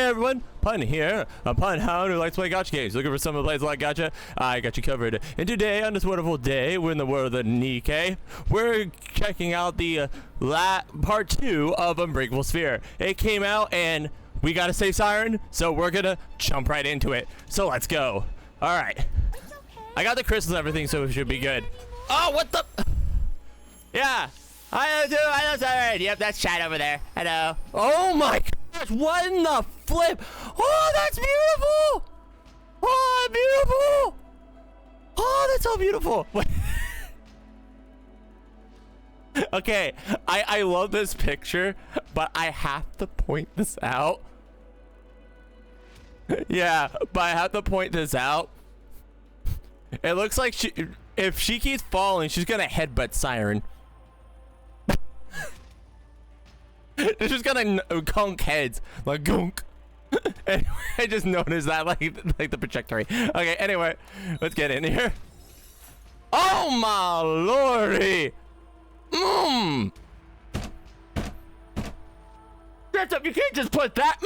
everyone, Pun here, a Pun Hound who likes to play gacha games. Looking for someone who plays a lot of gacha? I got you covered. And today, on this wonderful day, we're in the world of NIKKE. We're checking out the part 2 of Unbreakable Sphere. It came out and we gotta save Siren, so we're gonna jump right into it. So let's go. Alright. I got the crystals and everything, so it should be good. Oh, what the? Yeah. I know Siren. Yep, that's Chad over there. Hello. Oh my gosh, what in the flip? Oh, that's beautiful. Oh, beautiful. Oh, that's so beautiful. Okay, I love this picture, but I have to point this out. Yeah, but I have to point this out. It looks like if she keeps falling, she's gonna headbutt Siren. They're just gonna conk heads, like gunk. Anyway, I just noticed that, like the trajectory. Okay, anyway, let's get in here. Oh my lordy! Shut up! You can't just put that.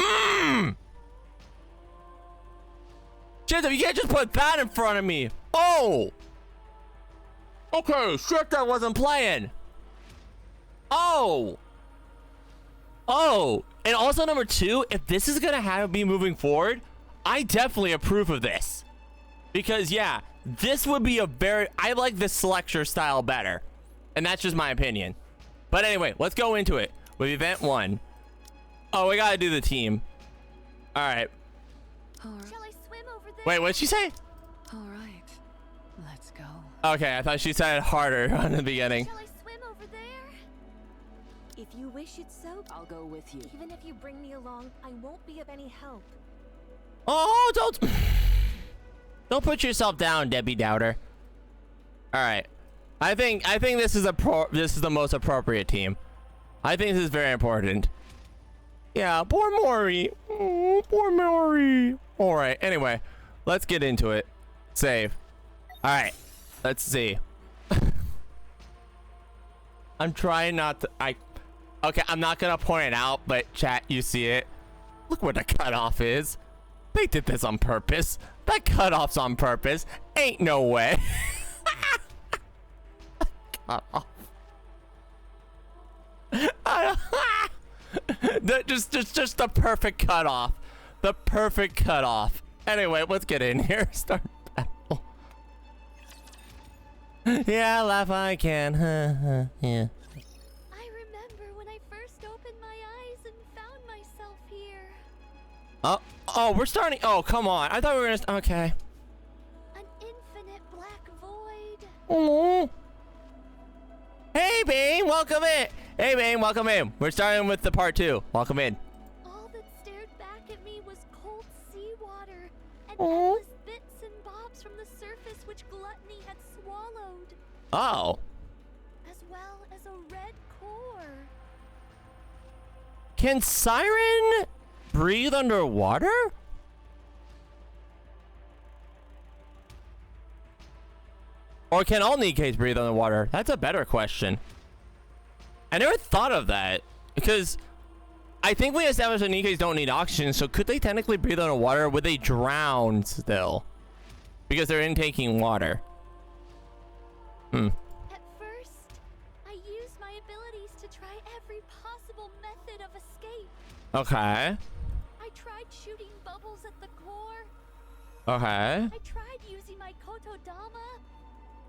Shut up! You can't just put that in front of me. Oh. Okay, shit, that wasn't playing. Oh. Oh, and also number 2, if this is gonna have me moving forward, I definitely approve of this. Because yeah, this would be I like this Selecture style better. And that's just my opinion. But anyway, let's go into it with event 1. Oh, we gotta do the team. Alright. Shall I swim over there? Wait, what'd she say? Alright, let's go. Okay, I thought she said it harder on the beginning. Shall I swim over there? If you wish it so, I'll go with you. Even if you bring me along, I won't be of any help. Oh, don't put yourself down, Debbie Doubter. All right, I think this is the most appropriate team. I think this is very important. Yeah, poor Mori. Oh, poor Mori. All right, anyway, let's get into it. Save. All right, let's see. I'm trying not to. Okay, I'm not gonna point it out, but chat, you see it. Look where the cutoff is. They did this on purpose. That cutoff's on purpose. Ain't no way. Cutoff. just the perfect cutoff. The perfect cutoff. Anyway, let's get in here. Start battle. Yeah, laugh I can. Yeah. Oh, we're starting. Oh, come on. I thought we were gonna. Okay. An infinite black void. Oh. Hey, Bane, welcome in. Hey, Bane, welcome in. We're starting with the part 2. Welcome in. All that stared back at me was cold seawater and endless bits and bobs from the surface which gluttony had swallowed. Oh. As well as a red core. Can Siren breathe underwater? Or can all Nikkes breathe underwater? That's a better question. I never thought of that, because I think we established that Nikkes don't need oxygen, so could they technically breathe underwater? Would they drown still? Because they're intaking water. At first, I used my abilities to try every possible method of escape. Okay. Shooting bubbles at the core. Okay. I tried using my kotodama.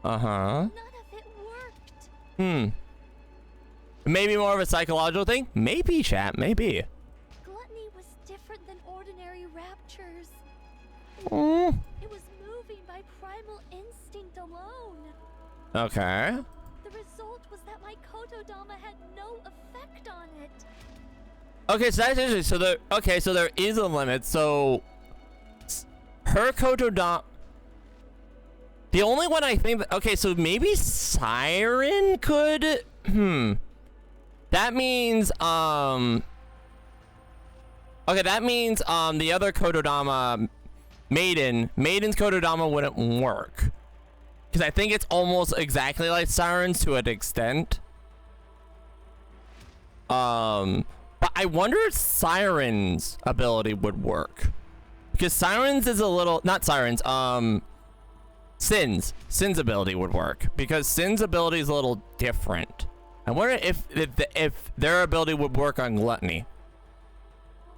None of it worked. Maybe more of a psychological thing? Maybe, chat, maybe. Gluttony was different than ordinary raptures. It was moving by primal instinct alone. Okay. The result was that my kotodama had no effect on it. Okay, so that's interesting. So there is a limit. So her kotodama. The only one I think. Okay, so maybe Siren could. That means Okay, that means the other kotodama, Maiden's kotodama wouldn't work, because I think it's almost exactly like Siren's to an extent. But I wonder if Siren's ability would work. Because Siren's is a little, not Siren's, Sin's ability would work. Because Sin's ability is a little different. I wonder if their ability would work on Gluttony.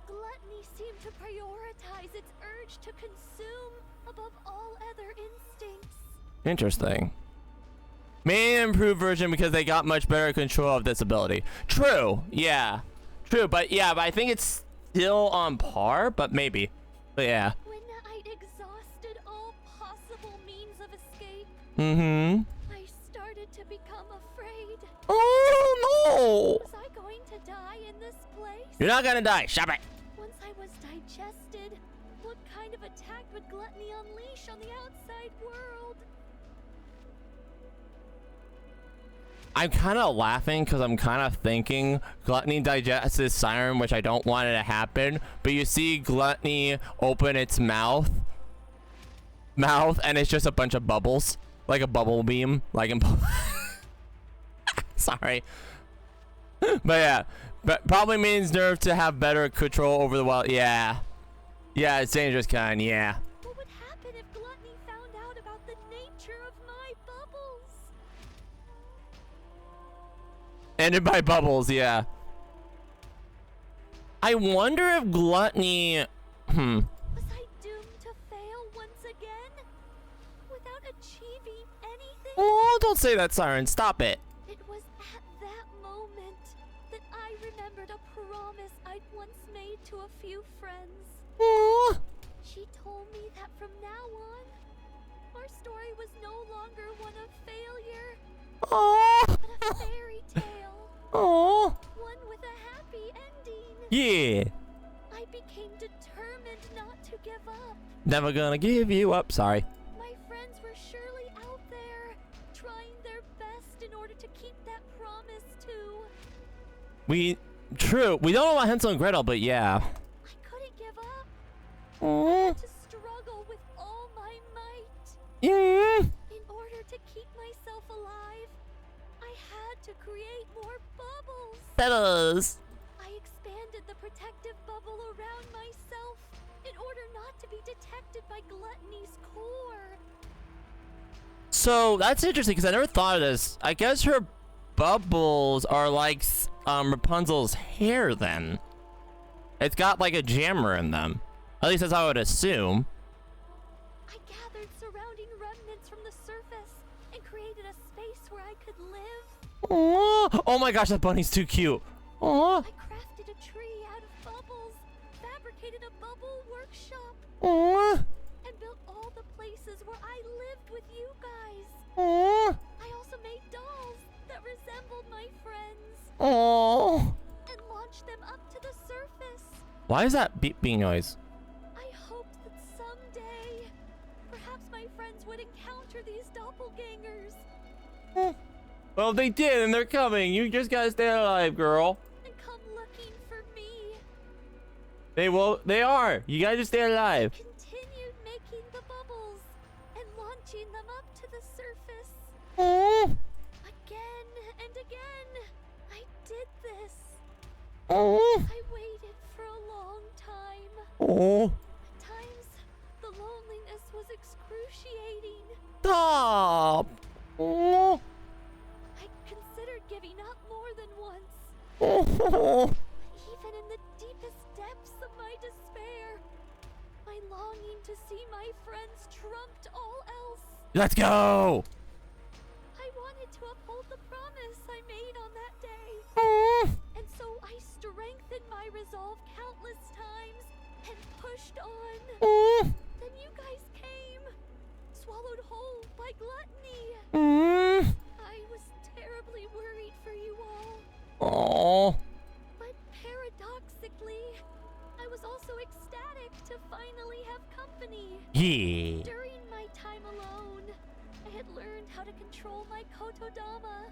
Gluttony seemed to prioritize its urge to consume above all other instincts. Interesting. Maybe an improved version because they got much better control of this ability. True, yeah. True, but I think it's still on par, but maybe. But yeah. When I'd exhausted all possible means of escape, I started to become afraid. Oh no! Was I going to die in this place? You're not gonna die. Shop it. Once I was digested, what kind of attack would Gluttony unleash on the outside world? I'm kind of laughing because I'm kind of thinking Gluttony digests Siren, which I don't want it to happen. But you see Gluttony open its mouth, and it's just a bunch of bubbles, like a bubble beam, like in. Sorry, but yeah, but probably means Nerve to have better control over the wild. Yeah, it's dangerous kind. Yeah. What would happen if Gluttony found out about the nature of my bubbles? Ended by bubbles, yeah. I wonder if Gluttony. Was I doomed to fail once again? Without achieving anything? Oh, don't say that, Siren. Stop it. It was at that moment that I remembered a promise I'd once made to a few friends. Oh. She told me that from now on, our story was no longer one of failure, Oh. but a fairy tale. Oh. One with a happy ending. Yeah. I became determined not to give up. Never gonna give you up. Sorry. My friends were surely out there, trying their best in order to keep that promise too. True. We don't know about Hansel and Gretel, but yeah. I couldn't give up. I Oh. had to struggle with all my might. Yeah. In order to keep myself alive, I had to create more bubbles. Bubbles. I expanded the protective bubble around myself in order not to be detected by Gluttony's core. So that's interesting because I never thought of this. I guess her bubbles are like Rapunzel's hair then. It's got like a jammer in them. At least that's how I would assume. I gathered surrounding remnants from the surface and created a space where I could live. Oh my gosh, that bunny's too cute. Oh. I crafted a tree out of bubbles, fabricated a bubble workshop, Oh. and built all the places where I lived with you guys. Oh. I also made dolls that resembled my friends Oh. and launched them up to the surface. Why is that beeping noise? I hoped that someday, perhaps my friends would encounter these doppelgangers Well, they did, and they're coming. You just gotta stay alive, girl. and come looking for me. They will. They are. You gotta just stay alive. Continued making the bubbles and launching them up to the surface. Oh. Again and again, I did this. Oh. I waited for a long time. Oh. At times, the loneliness was excruciating. Stop. Oh. I considered giving up more than once. Oh. Even in the deepest depths of my despair, my longing to see my friends trumped all else. Let's go. I wanted to uphold the promise I made on that day. Oh. And so I strengthened my resolve countless times and pushed on. Oh. Then you guys came, swallowed whole by Gluttony. Mm. I was terribly worried for you all. Oh. But paradoxically, I was also ecstatic to finally have company. Yeah. During my time alone, I had learned how to control my kotodama,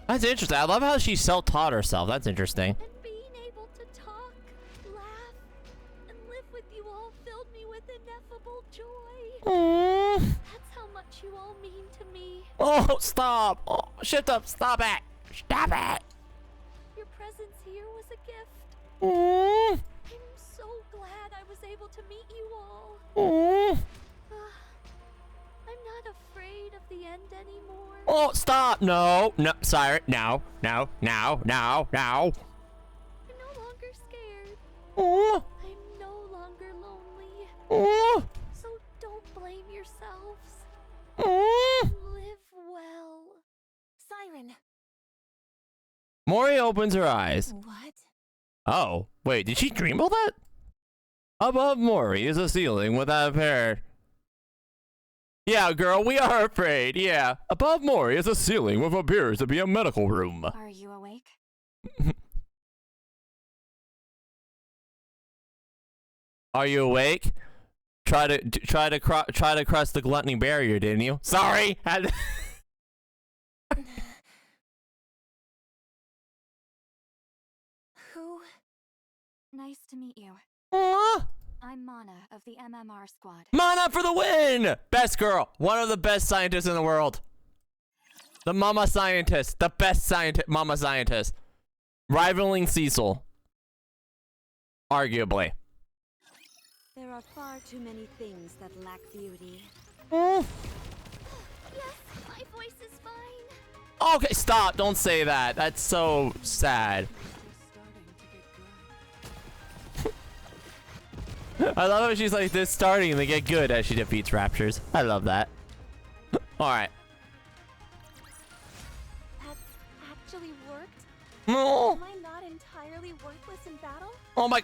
That's interesting. I love how she self-taught herself. That's interesting. and being able to talk, laugh, and live with you all filled me with ineffable joy. Oh. That's how much you all mean to me. Oh, stop. Oh, shift up. Stop it. Stop it. Your presence here was a gift. Mm. I'm so glad I was able to meet you all. Mm. I'm not afraid of the end anymore. Oh, stop! No, no, Siren, no, no, no, no, no. I'm no longer scared. Oh, I'm no longer lonely. oh, So don't blame yourselves. oh. Live well. Siren. Mori opens her eyes. What? Oh, wait, did she dream all that? Above Mori is a ceiling without a pair. Yeah, girl, we are afraid, yeah. Above Mori is a ceiling with what appears to be a medical room. Are you awake? Are you awake? Try to cross the gluttony barrier, didn't you? Sorry. Who? Nice to meet you. Aw. I'm Mana of the MMR squad. Mana for the win! Best girl. One of the best scientists in the world. The mama scientist. The best scientist. Mama scientist. Rivaling Cecil. Arguably. There are far too many things that lack beauty. Yes, my voice is fine. Okay, stop. Don't say that. That's so sad. I love how she's like this starting to get good as she defeats raptors. I love that. Alright. That actually worked? No. Am I not entirely worthless in battle? Oh my,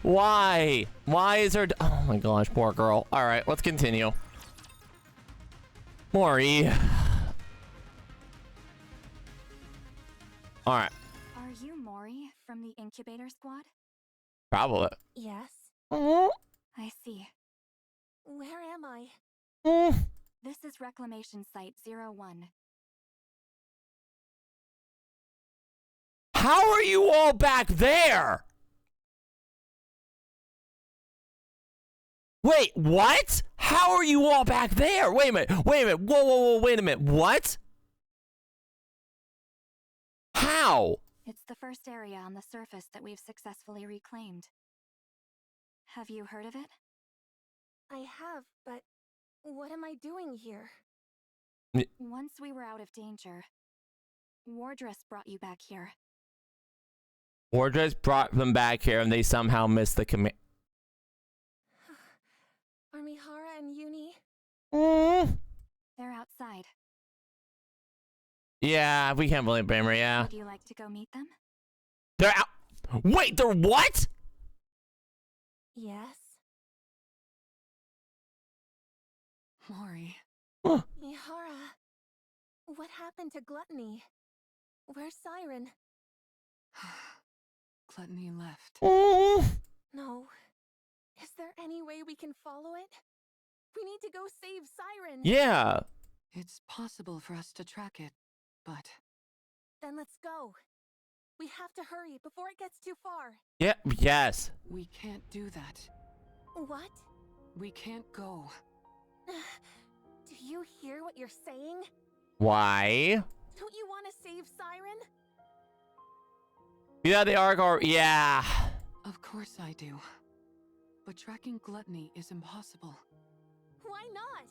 why? Why is her, oh my gosh, poor girl. All right, let's continue. Mori. All right. Are you Mori from the incubator squad? Probably. Yes. Oh. I see. Where am I? Oh. This is Reclamation Site 01. How are you all back there? Wait, what? How are you all back there? Wait a minute. Wait a minute. Whoa, whoa, whoa. Wait a minute. What? How? It's the first area on the surface that we've successfully reclaimed. Have you heard of it? I have, but what am I doing here? Once we were out of danger, Wardress brought you back here. Wardress brought them back here and they somehow missed the command. Are Mihara and Uni? They're outside. Yeah, we can't blame her, yeah. Would you like to go meet them? They're out. Wait, they're what? Yes. Mori. Mihara, what happened to Gluttony? Where's Siren? Gluttony left. No. Is there any way we can follow it? We need to go save Siren. Yeah. It's possible for us to track it, but... Then let's go. We have to hurry before it gets too far. Yeah, yes. we can't do that. What? We can't go. Do you hear what you're saying? Why? Don't you want to save Siren? Yeah, the Argor. Yeah. Of course I do. But tracking Gluttony is impossible. Why not?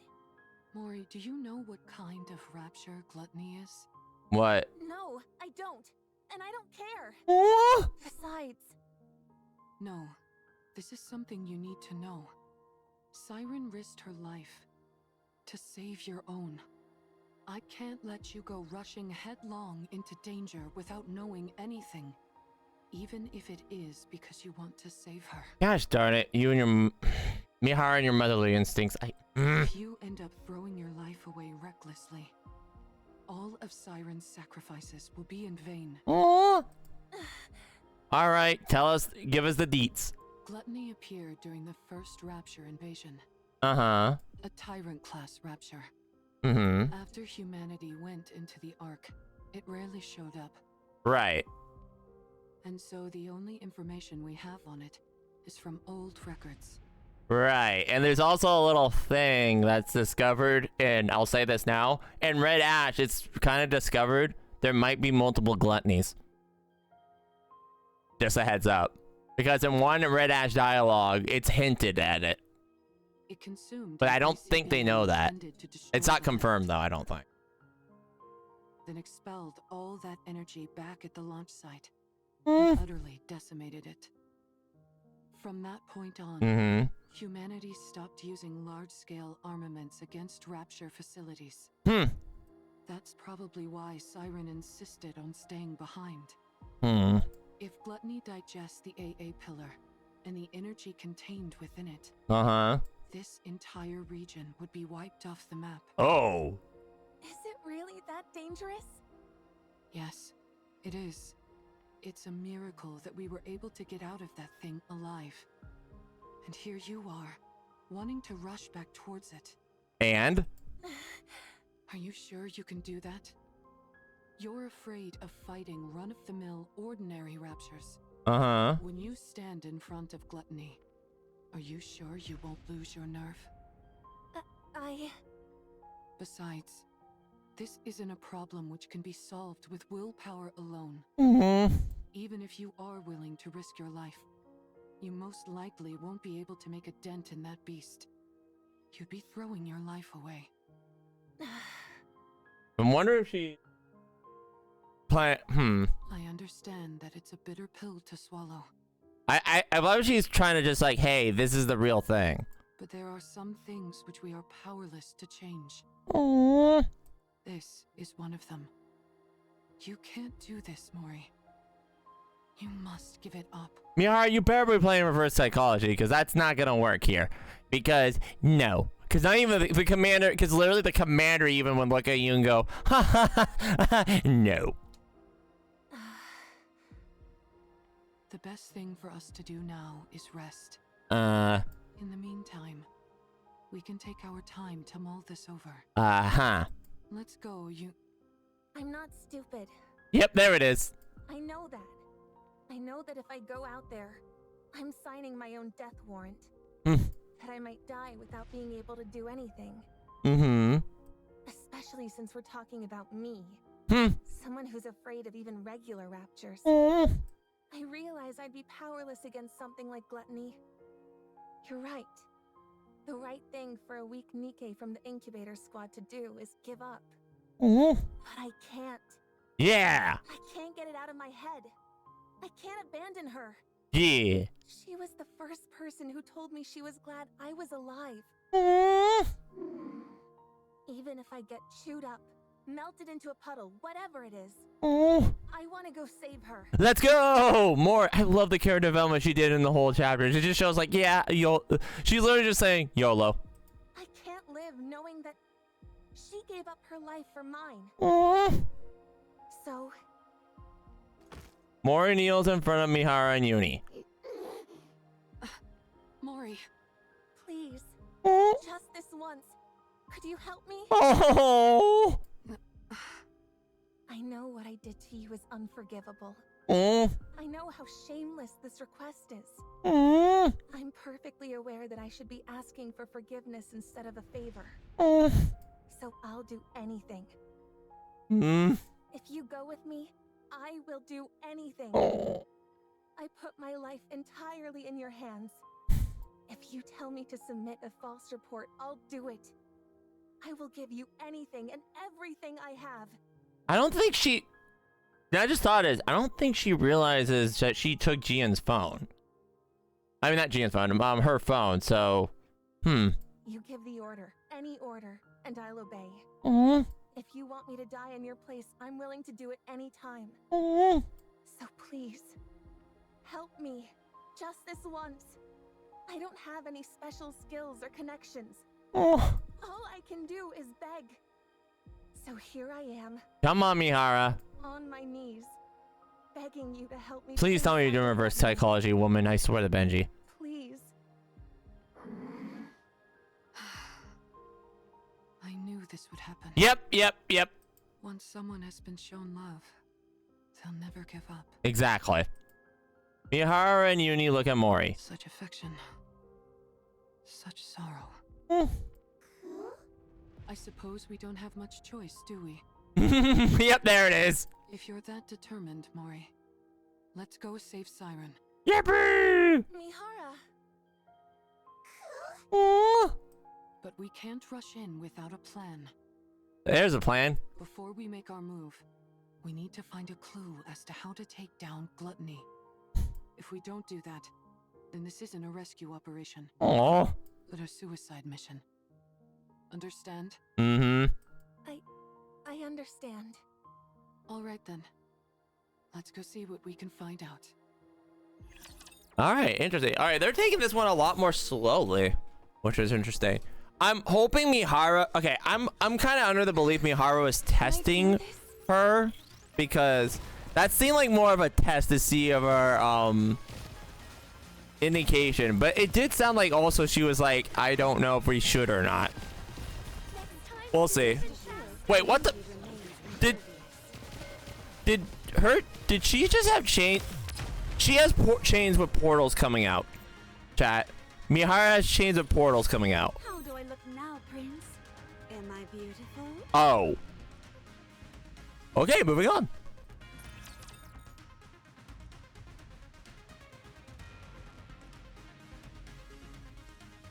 Mori, do you know what kind of rapture Gluttony is? What? No, I don't. And I don't care. Besides, No. This is something you need to know. Siren risked her life to save your own. I can't let you go rushing headlong into danger without knowing anything. Even if it is because you want to save her. Gosh darn it. You and your Mihara and your motherly instincts. If you end up throwing your life away recklessly, all of Siren's sacrifices will be in vain. All right, tell us, give us the deets. Gluttony appeared during the first Rapture invasion. Uh-huh. A Tyrant-class Rapture. Mm-hmm. After humanity went into the Ark, it rarely showed up. Right. And so the only information we have on it is from old records. Right. And there's also a little thing that's discovered, and I'll say this now, in Red Ash, it's kind of discovered there might be multiple gluttonies. Just a heads up. Because in one Red Ash dialogue, it's hinted at it. It consumed. But I every don't think they know that. intended to destroy It's not life, confirmed, though, I don't think. Then expelled all that energy back at the launch site and utterly decimated it. From that point on, Mm-hmm. humanity stopped using large-scale armaments against Rapture facilities. Hmm. That's probably why Siren insisted on staying behind. Hmm. If Gluttony digests the AA pillar and the energy contained within it, Uh-huh. this entire region would be wiped off the map. Oh. Is it really that dangerous? Yes, it is. It's a miracle that we were able to get out of that thing alive. And here you are, wanting to rush back towards it. And? Are you sure you can do that? You're afraid of fighting run-of-the-mill ordinary raptures. Uh-huh. When you stand in front of Gluttony, are you sure you won't lose your nerve? Besides, this isn't a problem which can be solved with willpower alone. Mm-hmm. Even if you are willing to risk your life, you most likely won't be able to make a dent in that beast. You'd be throwing your life away. I wonder if she... I I understand that it's a bitter pill to swallow, I love if she's trying to just like, hey, this is the real thing. but there are some things which we are powerless to change. Aww. This is one of them. You can't do this, Mori. You must give it up. Mihara, you better be playing reverse psychology, because that's not gonna work here. Because, no. Because not even the commander, because literally the commander even would look at you and go, ha ha ha ha, no. The best thing for us to do now is rest. In the meantime, we can take our time to mull this over. Uh-huh. Let's go, you... I'm not stupid. Yep, there it is. I know that. I know that if I go out there, I'm signing my own death warrant. That I might die without being able to do anything. Mm-hmm. Especially since we're talking about me. Someone who's afraid of even regular raptures. I realize I'd be powerless against something like Gluttony. You're right. The right thing for a weak Nikke from the incubator squad to do is give up. But I can't. Yeah. I can't get it out of my head. I can't abandon her. Yeah. She was the first person who told me she was glad I was alive. Even if I get chewed up, melted into a puddle, whatever it is, I want to go save her. Let's go! More. I love the character development she did in the whole chapter. It just shows like, yeah, she's literally just saying, YOLO. I can't live knowing that she gave up her life for mine. So... Mori kneels in front of Mihara and Uni. Mori. Please. Just this once. Could you help me? Oh! I know what I did to you is unforgivable. I know how shameless this request is. I'm perfectly aware that I should be asking for forgiveness instead of a favor. So I'll do anything. If you go with me, I will do anything. I put my life entirely in your hands. If you tell me to submit a false report, I'll do it. I will give you anything and everything I have. I don't think she... I just thought is, I don't think she realizes that she took Jian's phone. I mean, not Jian's phone, her phone, so... You give the order, any order, and I'll obey. If you want me to die in your place, I'm willing to do it anytime. So please, help me. Just this once. I don't have any special skills or connections. All I can do is beg. So here I am. Come on, Mihara. On my knees. Begging you to help me. Please tell me you're doing reverse psychology, woman. I swear to Benji. Please. I knew this would happen. Yep. Once someone has been shown love, they'll never give up. Exactly. Mihara and Uni look at Mori. Such affection. Such sorrow. I suppose we don't have much choice, do we? Yep, there it is. If you're that determined, Mori, Let's go save Siren. Yippee! Mihara. Aw. But we can't rush in without a plan. There's a plan. Before we make our move, we need to find a clue as to how to take down Gluttony. If we don't do that, then this isn't a rescue operation, Aw. but a suicide mission. Understand? Mm-hmm. I understand. All right then. Let's go see what we can find out. All right, interesting. All right, they're taking this one a lot more slowly, which is interesting. I'm hoping Mihara. Okay, I'm kind of under the belief Mihara was testing her, because that seemed like more of a test to see of her indication. But it did sound like also she was like, I don't know if we should or not. We'll see. Wait, what the? Did she just have chain? She has chains with portals coming out. Chat. Mihara has chains of portals coming out. How do I look now, Prince? Am I beautiful? Oh. Okay, moving on.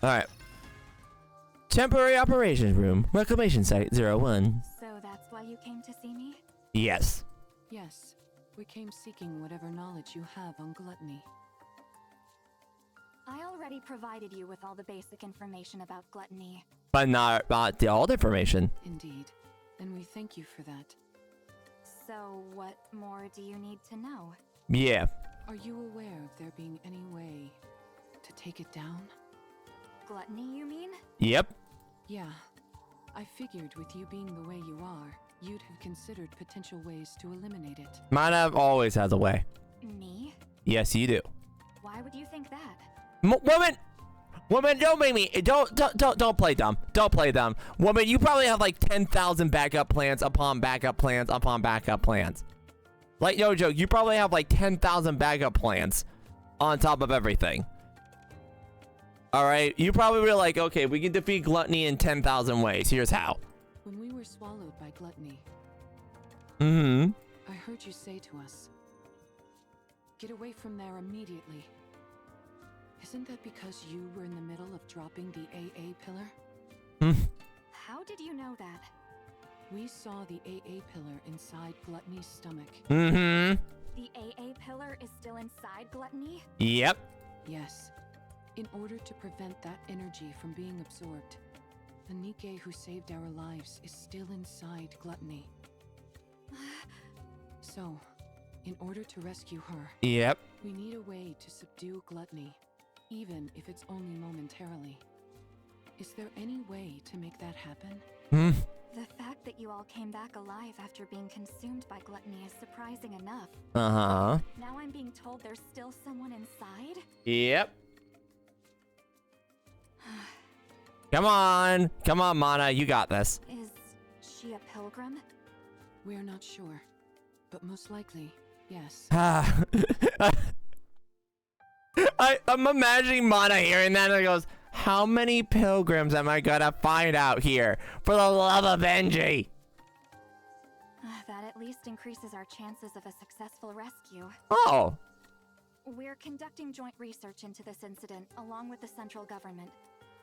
All right. Temporary operations room. Reclamation site 01. So that's why you came to see me? Yes. Yes, we came seeking whatever knowledge you have on Gluttony. I already provided you with all the basic information about Gluttony. But not the all the information. Indeed, and we thank you for that. So what more do you need to know? Yeah. Are you aware of there being any way to take it down? Gluttony, you mean? Yep. Yeah, I figured with you being the way you are, you'd have considered potential ways to eliminate it. Manav always has a way. Me? Yes, you do. Why would you think that? Woman, don't make me. Don't play dumb. Don't play dumb. Woman, you probably have like 10,000 backup plans upon backup plans upon backup plans. Like, no joke, you probably have like 10,000 backup plans on top of everything. All right, you probably were like, okay, we can defeat Gluttony in 10,000 ways. Here's how. When we were swallowed by Gluttony, Mm-hmm. I heard you say to us, get away from there immediately. Isn't that because you were in the middle of dropping the AA pillar? Hmm. How did you know that? We saw the AA pillar inside Gluttony's stomach. Mm-hmm. The AA pillar is still inside Gluttony? Yep. Yes. In order to prevent that energy from being absorbed, the NIKKE who saved our lives is still inside Gluttony. So, in order to rescue her, Yep. we need a way to subdue Gluttony, even if it's only momentarily. Is there any way to make that happen? Hmm. The fact that you all came back alive after being consumed by Gluttony is surprising enough. Uh-huh. Now I'm being told there's still someone inside? Yep. Come on, Mana, you got this. Is she a pilgrim? We're not sure, but most likely, yes. I'm imagining Mana hearing that and it goes, how many pilgrims am I gonna find out here? For the love of Benji! That at least increases our chances of a successful rescue. Oh. We're conducting joint research into this incident, along with the central government.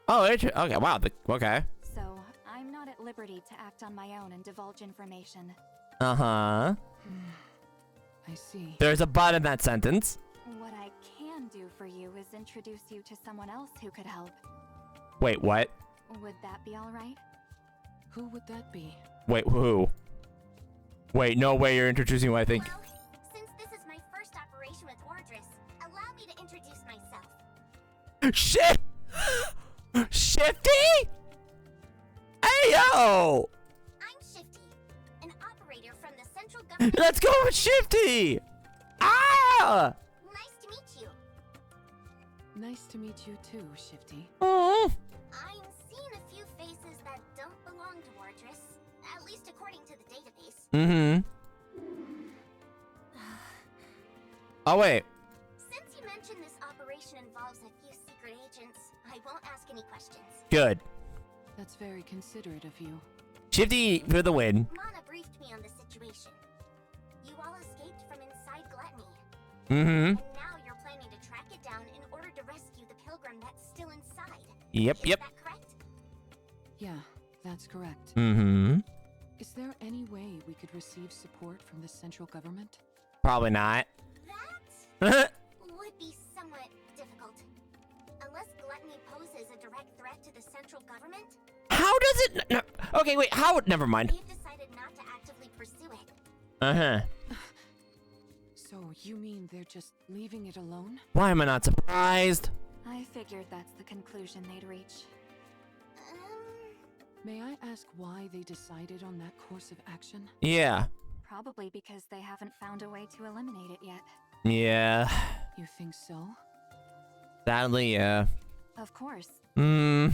Oh, okay, wow, okay. So, I'm not at liberty to act on my own and divulge information. Uh-huh. I see. There's a but in that sentence. What I can do for you is introduce you to someone else who could help. Wait, what? Would that be alright? Who would that be? Wait, who? Wait, no way you're introducing who I think. Well, since this is my first operation with Ordris, allow me to introduce myself. Shit! Shifty? Hey, yo! I'm Shifty, an operator from the central government. Let's go with Shifty! Ah! Nice to meet you. Nice to meet you too, Shifty. Oh. I'm seeing a few faces that don't belong to Ordris, at least according to the database. Mm-hmm. Oh, wait. Since you mentioned this operation involves a few secret agents, I won't ask any questions. Good. That's very considerate of you. Shifty for the win. Mana briefed me on the situation. You all escaped from inside Gluttony. Mm-hmm. And now you're planning to track it down in order to rescue the pilgrim that's still inside. Yep, Is yep. that correct? Yeah, that's correct. Mm-hmm. Is there any way we could receive support from the central government? Probably not. That would be somewhat difficult. Unless gluttony poses a direct threat to the central government, How does it? No, okay, wait. How? Never mind. we've decided not to actively pursue it. Uh-huh. So you mean they're just leaving it alone? Why am I not surprised? I figured that's the conclusion they'd reach. May I ask why they decided on that course of action? Yeah. Probably because they haven't found a way to eliminate it yet. Yeah. You think so? Sadly, yeah. Of course. Mm.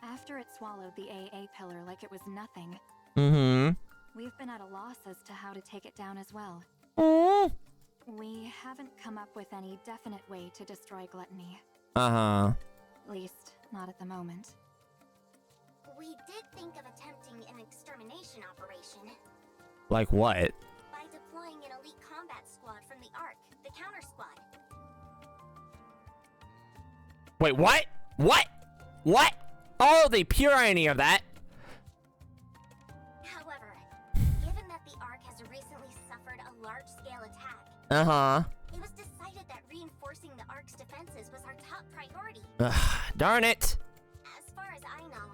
After it swallowed the AA pillar like it was nothing, Mm-hmm. we've been at a loss as to how to take it down as well. Mm. We haven't come up with any definite way to destroy gluttony. Uh-huh. At least, not at the moment. We did think of attempting an extermination operation Like what? by deploying an elite combat squad from the Ark, the counter squad. Wait, what? What? What? Oh, the pure irony of that. However, given that the Ark has recently suffered a large-scale attack, Uh-huh. it was decided that reinforcing the Ark's defenses was our top priority. Darn it. As far as I know,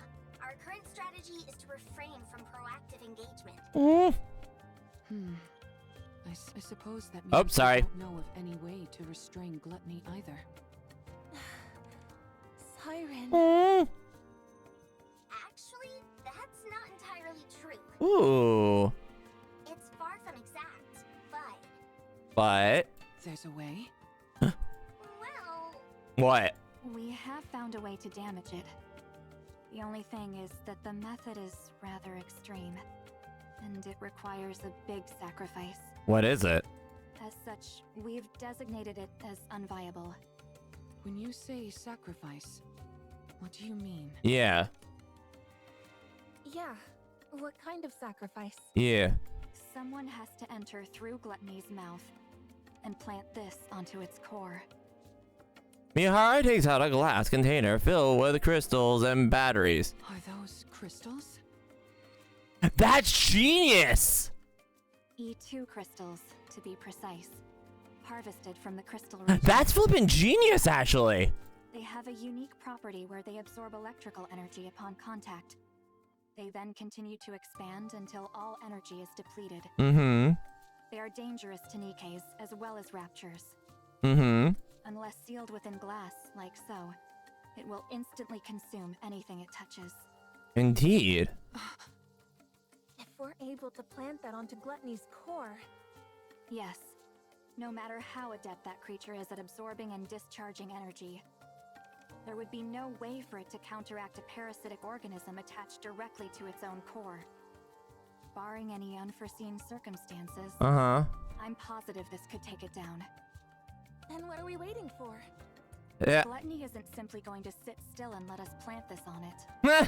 our current strategy is to refrain from proactive engagement. Mm. I suppose that means Oh, we sorry. don't know of any way to restrain gluttony either. Siren. Mm. Actually, that's not entirely true. Ooh. It's far from exact, but, But There's a way? well, what? We have found a way to damage it. The only thing is that the method is rather extreme, and it requires a big sacrifice. What is it? As such, we've designated it as unviable. When you say sacrifice, what do you mean? Yeah. Yeah. What kind of sacrifice? Yeah. Someone has to enter through Gluttony's mouth and plant this onto its core. Mihara takes out a glass container filled with crystals and batteries. Are those crystals? That's genius! E2 crystals, to be precise. Harvested from the crystal region. That's flippin' genius, actually. They have a unique property where they absorb electrical energy upon contact. They then continue to expand until all energy is depleted. Mm-hmm. They are dangerous to Nikkes as well as raptures. Mm-hmm. Unless sealed within glass, like so, it will instantly consume anything it touches. Indeed. If we're able to plant that onto Gluttony's core, Yes. No matter how adept that creature is at absorbing and discharging energy, there would be no way for it to counteract a parasitic organism attached directly to its own core. Barring any unforeseen circumstances, Uh-huh. I'm positive this could take it down. then what are we waiting for? Yeah. Gluttony isn't simply going to sit still and let us plant this on it. Meh.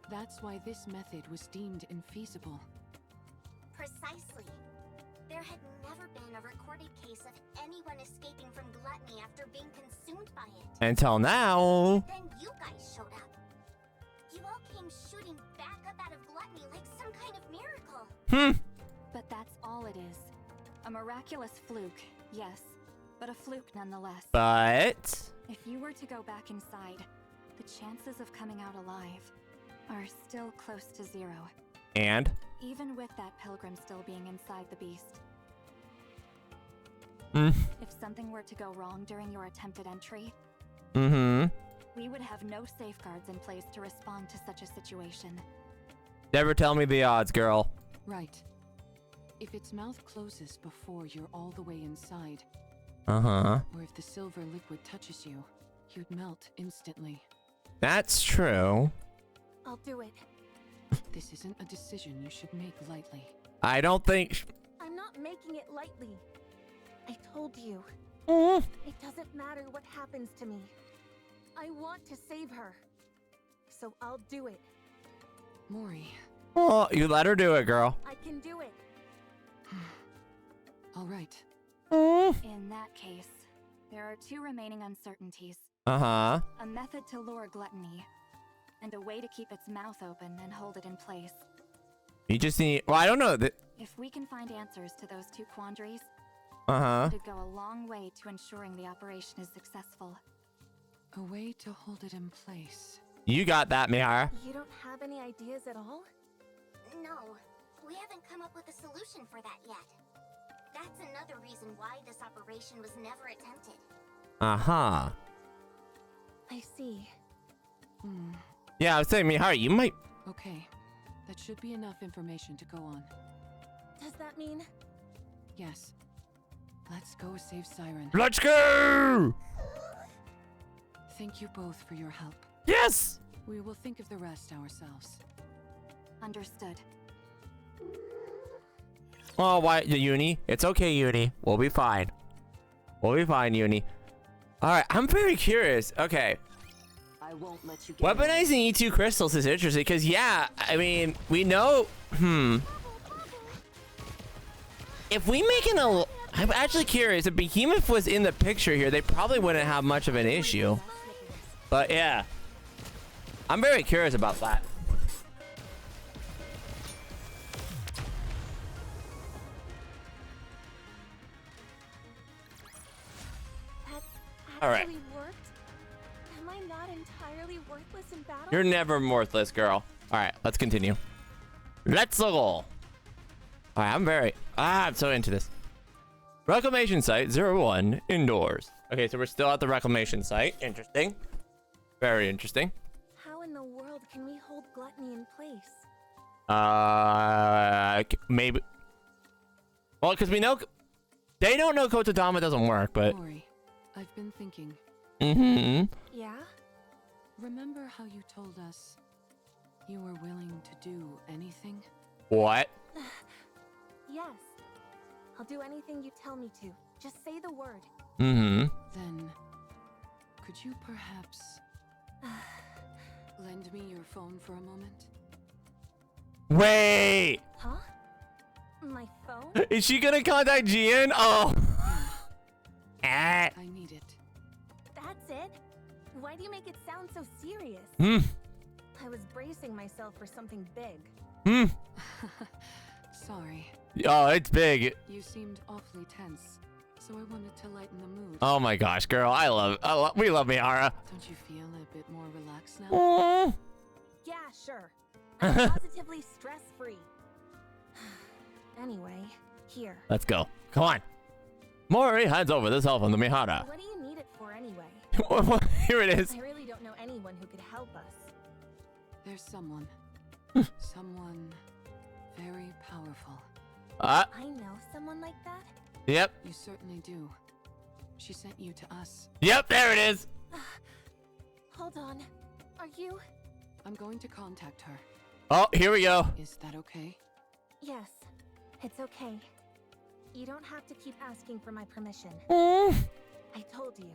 That's why this method was deemed infeasible. precisely. There had never been a recorded case of anyone escaping from gluttony after being consumed by it. Until now. Then you guys showed up. You all came shooting back up out of gluttony like some kind of miracle. But that's all it is. A miraculous fluke, yes, but a fluke nonetheless. But If you were to go back inside, the chances of coming out alive are still close to zero. and Even with that pilgrim still being inside the beast. mm, If something were to go wrong during your attempted entry, mm-hmm. we would have no safeguards in place to respond to such a situation. Never tell me the odds, girl. Right. If its mouth closes before you're all the way inside, Uh-huh. or if the silver liquid touches you, you'd melt instantly. That's true. I'll do it. This isn't a decision you should make lightly. I don't think I'm not making it lightly. I told you, Mm. it doesn't matter what happens to me. I want to save her. So I'll do it. Mori, Oh, you let her do it, girl. I can do it. All right. In that case, there are two remaining uncertainties. Uh-huh. A method to lure gluttony, and a way to keep its mouth open and hold it in place. You just need... Well, I don't know. If we can find answers to those two quandaries, Uh-huh. it'd go a long way to ensuring the operation is successful. A way to hold it in place. You got that, Mihara. You don't have any ideas at all? No, we haven't come up with a solution for that yet. That's another reason why this operation was never attempted. Uh-huh. I see. Yeah, I was saying, Mihara, you might... Okay. That should be enough information to go on. Does that mean? Yes. Let's go save Siren. Let's go! Thank you both for your help. Yes! We will think of the rest ourselves. Understood. Oh, why, Uni? It's okay, Uni. We'll be fine. We'll be fine, Uni. Alright, I'm very curious. Okay. I won't let you get Weaponizing E2 crystals is interesting because, yeah, I mean, we know... If we make an... I'm actually curious. If Behemoth was in the picture here, they probably wouldn't have much of an issue. But, yeah. I'm very curious about that. That All right. actually worked? Am I not entirely worthless in battle? You're never worthless, girl. All right, let's continue. Let's go. All right, I'm so into this. Reclamation site 01 indoors. Okay, so we're still at the reclamation site. Interesting. Very interesting. How in the world can we hold gluttony in place? Maybe. Well, because we know they don't know Kotodama doesn't work, but. Mori, I've been thinking. Yeah? Remember how you told us you were willing to do anything? What? Yes. I'll do anything you tell me to. Just say the word. Then, could you perhaps lend me your phone for a moment? Wait. Huh? My phone? Is she gonna contact Jian? Oh. I need it. That's it? Why do you make it sound so serious? I was bracing myself for something big. Sorry. Oh, it's big. You seemed awfully tense, so I wanted to lighten the mood. Oh my gosh, girl, we love Mihara. Don't you feel a bit more relaxed now? Yeah, sure. I'm positively stress-free. Anyway, here. Let's go. Come on. Mori hands over the cell phone to Mihara. What do you need it for anyway? Here it is. I really don't know anyone who could help us. There's someone. Someone very powerful. I know someone like that? Yep. You certainly do. She sent you to us. Yep, there it is. Hold on. Are you? I'm going to contact her. Oh, here we go. Is that okay? Yes. It's okay. You don't have to keep asking for my permission. I told you.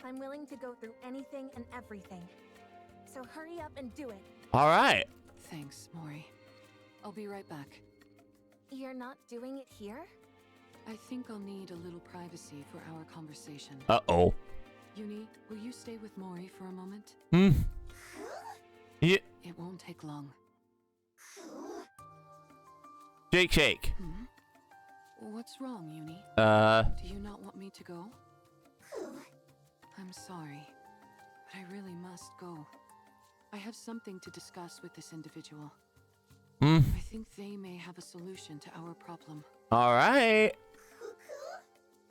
I'm willing to go through anything and everything. So hurry up and do it. All right. Thanks, Mori. I'll be right back. You're not doing it here? I think I'll need a little privacy for our conversation. Uh-oh. Uni, will you stay with Mori for a moment? Yeah. It won't take long. Shake, shake. What's wrong, Uni? Do you not want me to go? I'm sorry, but I really must go. I have something to discuss with this individual. I think they may have a solution to our problem. All right.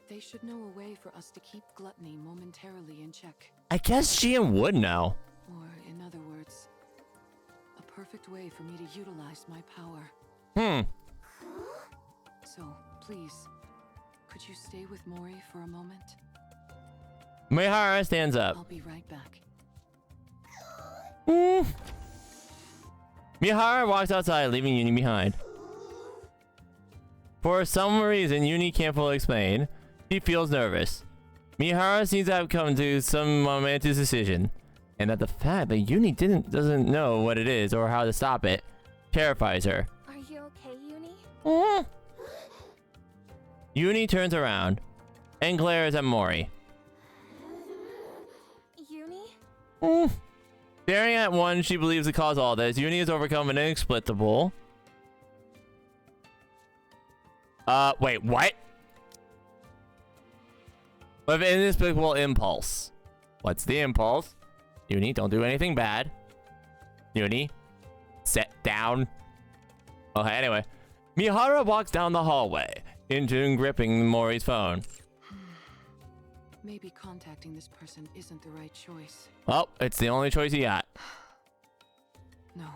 They should know a way for us to keep gluttony momentarily in check. I guess Jian would know. Or, in other words, a perfect way for me to utilize my power. So, please, could you stay with Mori for a moment? Mihara stands up. I'll be right back. Mihara walks outside, leaving Uni behind. For some reason Uni can't fully explain, she feels nervous. Mihara seems to have come to some momentous decision, and that the fact that Uni doesn't know what it is or how to stop it terrifies her. Are you okay, Uni? Uni turns around and glares at Mori. Uni? Staring at one she believes to cause all this, Uni has overcome an inexplicable... wait, what? With an inexplicable impulse. What's the impulse? Uni, don't do anything bad. Uni, sit down. Okay, anyway. Mihara walks down the hallway, into gripping Mori's phone. Maybe contacting this person isn't the right choice. Well, it's the only choice he got. No.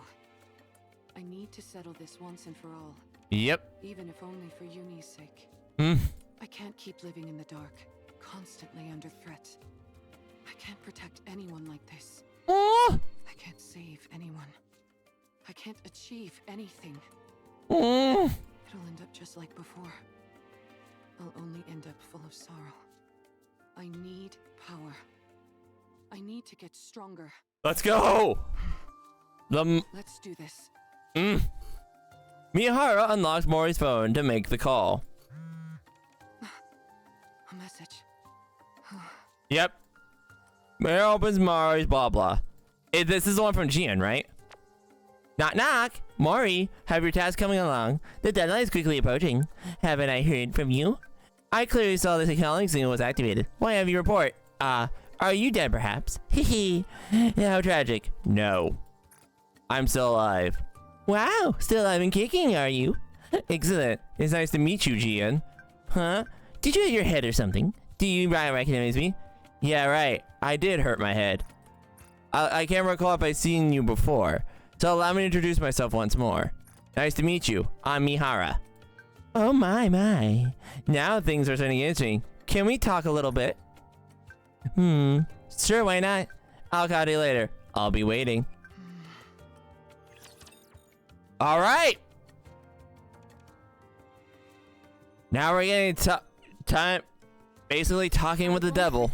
I need to settle this once and for all. Yep. Even if only for Uni's sake. I can't keep living in the dark, constantly under threat. I can't protect anyone like this. I can't save anyone. I can't achieve anything. It'll end up just like before. I'll only end up full of sorrow. I need power. I need to get stronger. Let's go! Let's do this. Mihara unlocks Mori's phone to make the call. A message. Yep. Mary opens Mori's blah blah. This is the one from Gian, right? Knock knock! Mori, have your task coming along? The deadline is quickly approaching. Haven't I heard from you? I clearly saw this calling signal was activated. Why have you report? Are you dead perhaps? Hehe. How tragic. No. I'm still alive. Wow, still alive and kicking, are you? Excellent. It's nice to meet you, Gian. Huh? Did you hit your head or something? Do you recognize me? Yeah, right. I did hurt my head. I can't recall if I've seen you before. So allow me to introduce myself once more. Nice to meet you. I'm Mihara. Oh my. Now things are turning interesting. Can we talk a little bit? Sure, why not? I'll call you later. I'll be waiting. All right. Now we're getting time, basically talking with the devil.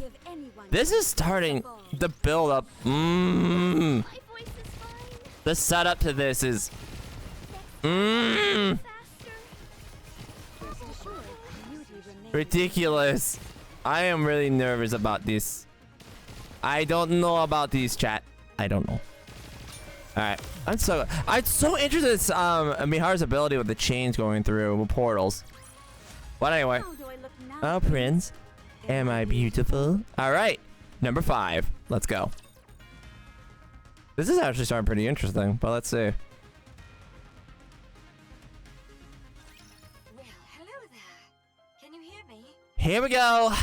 This is starting the build up. The setup to this is. Ridiculous. I am really nervous about this. I don't know about these, chat. I don't know. Alright. I'm so interested in Mihara's ability with the chains going through portals. But anyway. Oh, Prince. Am I beautiful? Alright. Number 5. Let's go. This is actually starting pretty interesting, but let's see. Well, hello there. Can you hear me? Here we go.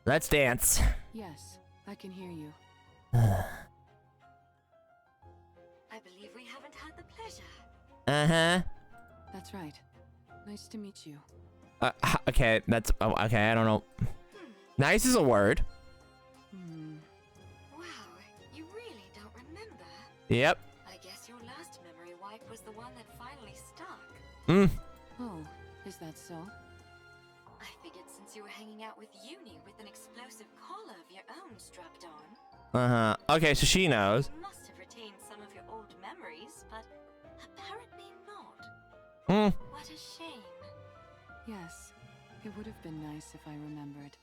Let's dance. Yes, I can hear you. I believe we haven't had the pleasure. Uh-huh. That's right. Nice to meet you. Okay, that's... Oh, okay, I don't know. Nice is a word. Wow, you really don't remember? Yep. I guess your last memory wipe was the one that finally stuck. Oh, is that so? I figured since you were hanging out with Uni with an explosive collar of your own strapped on. Uh-huh. Okay, so she knows. You must have retained some of your old memories, but apparently not. What a shame. Yes, it would have been nice if I remembered.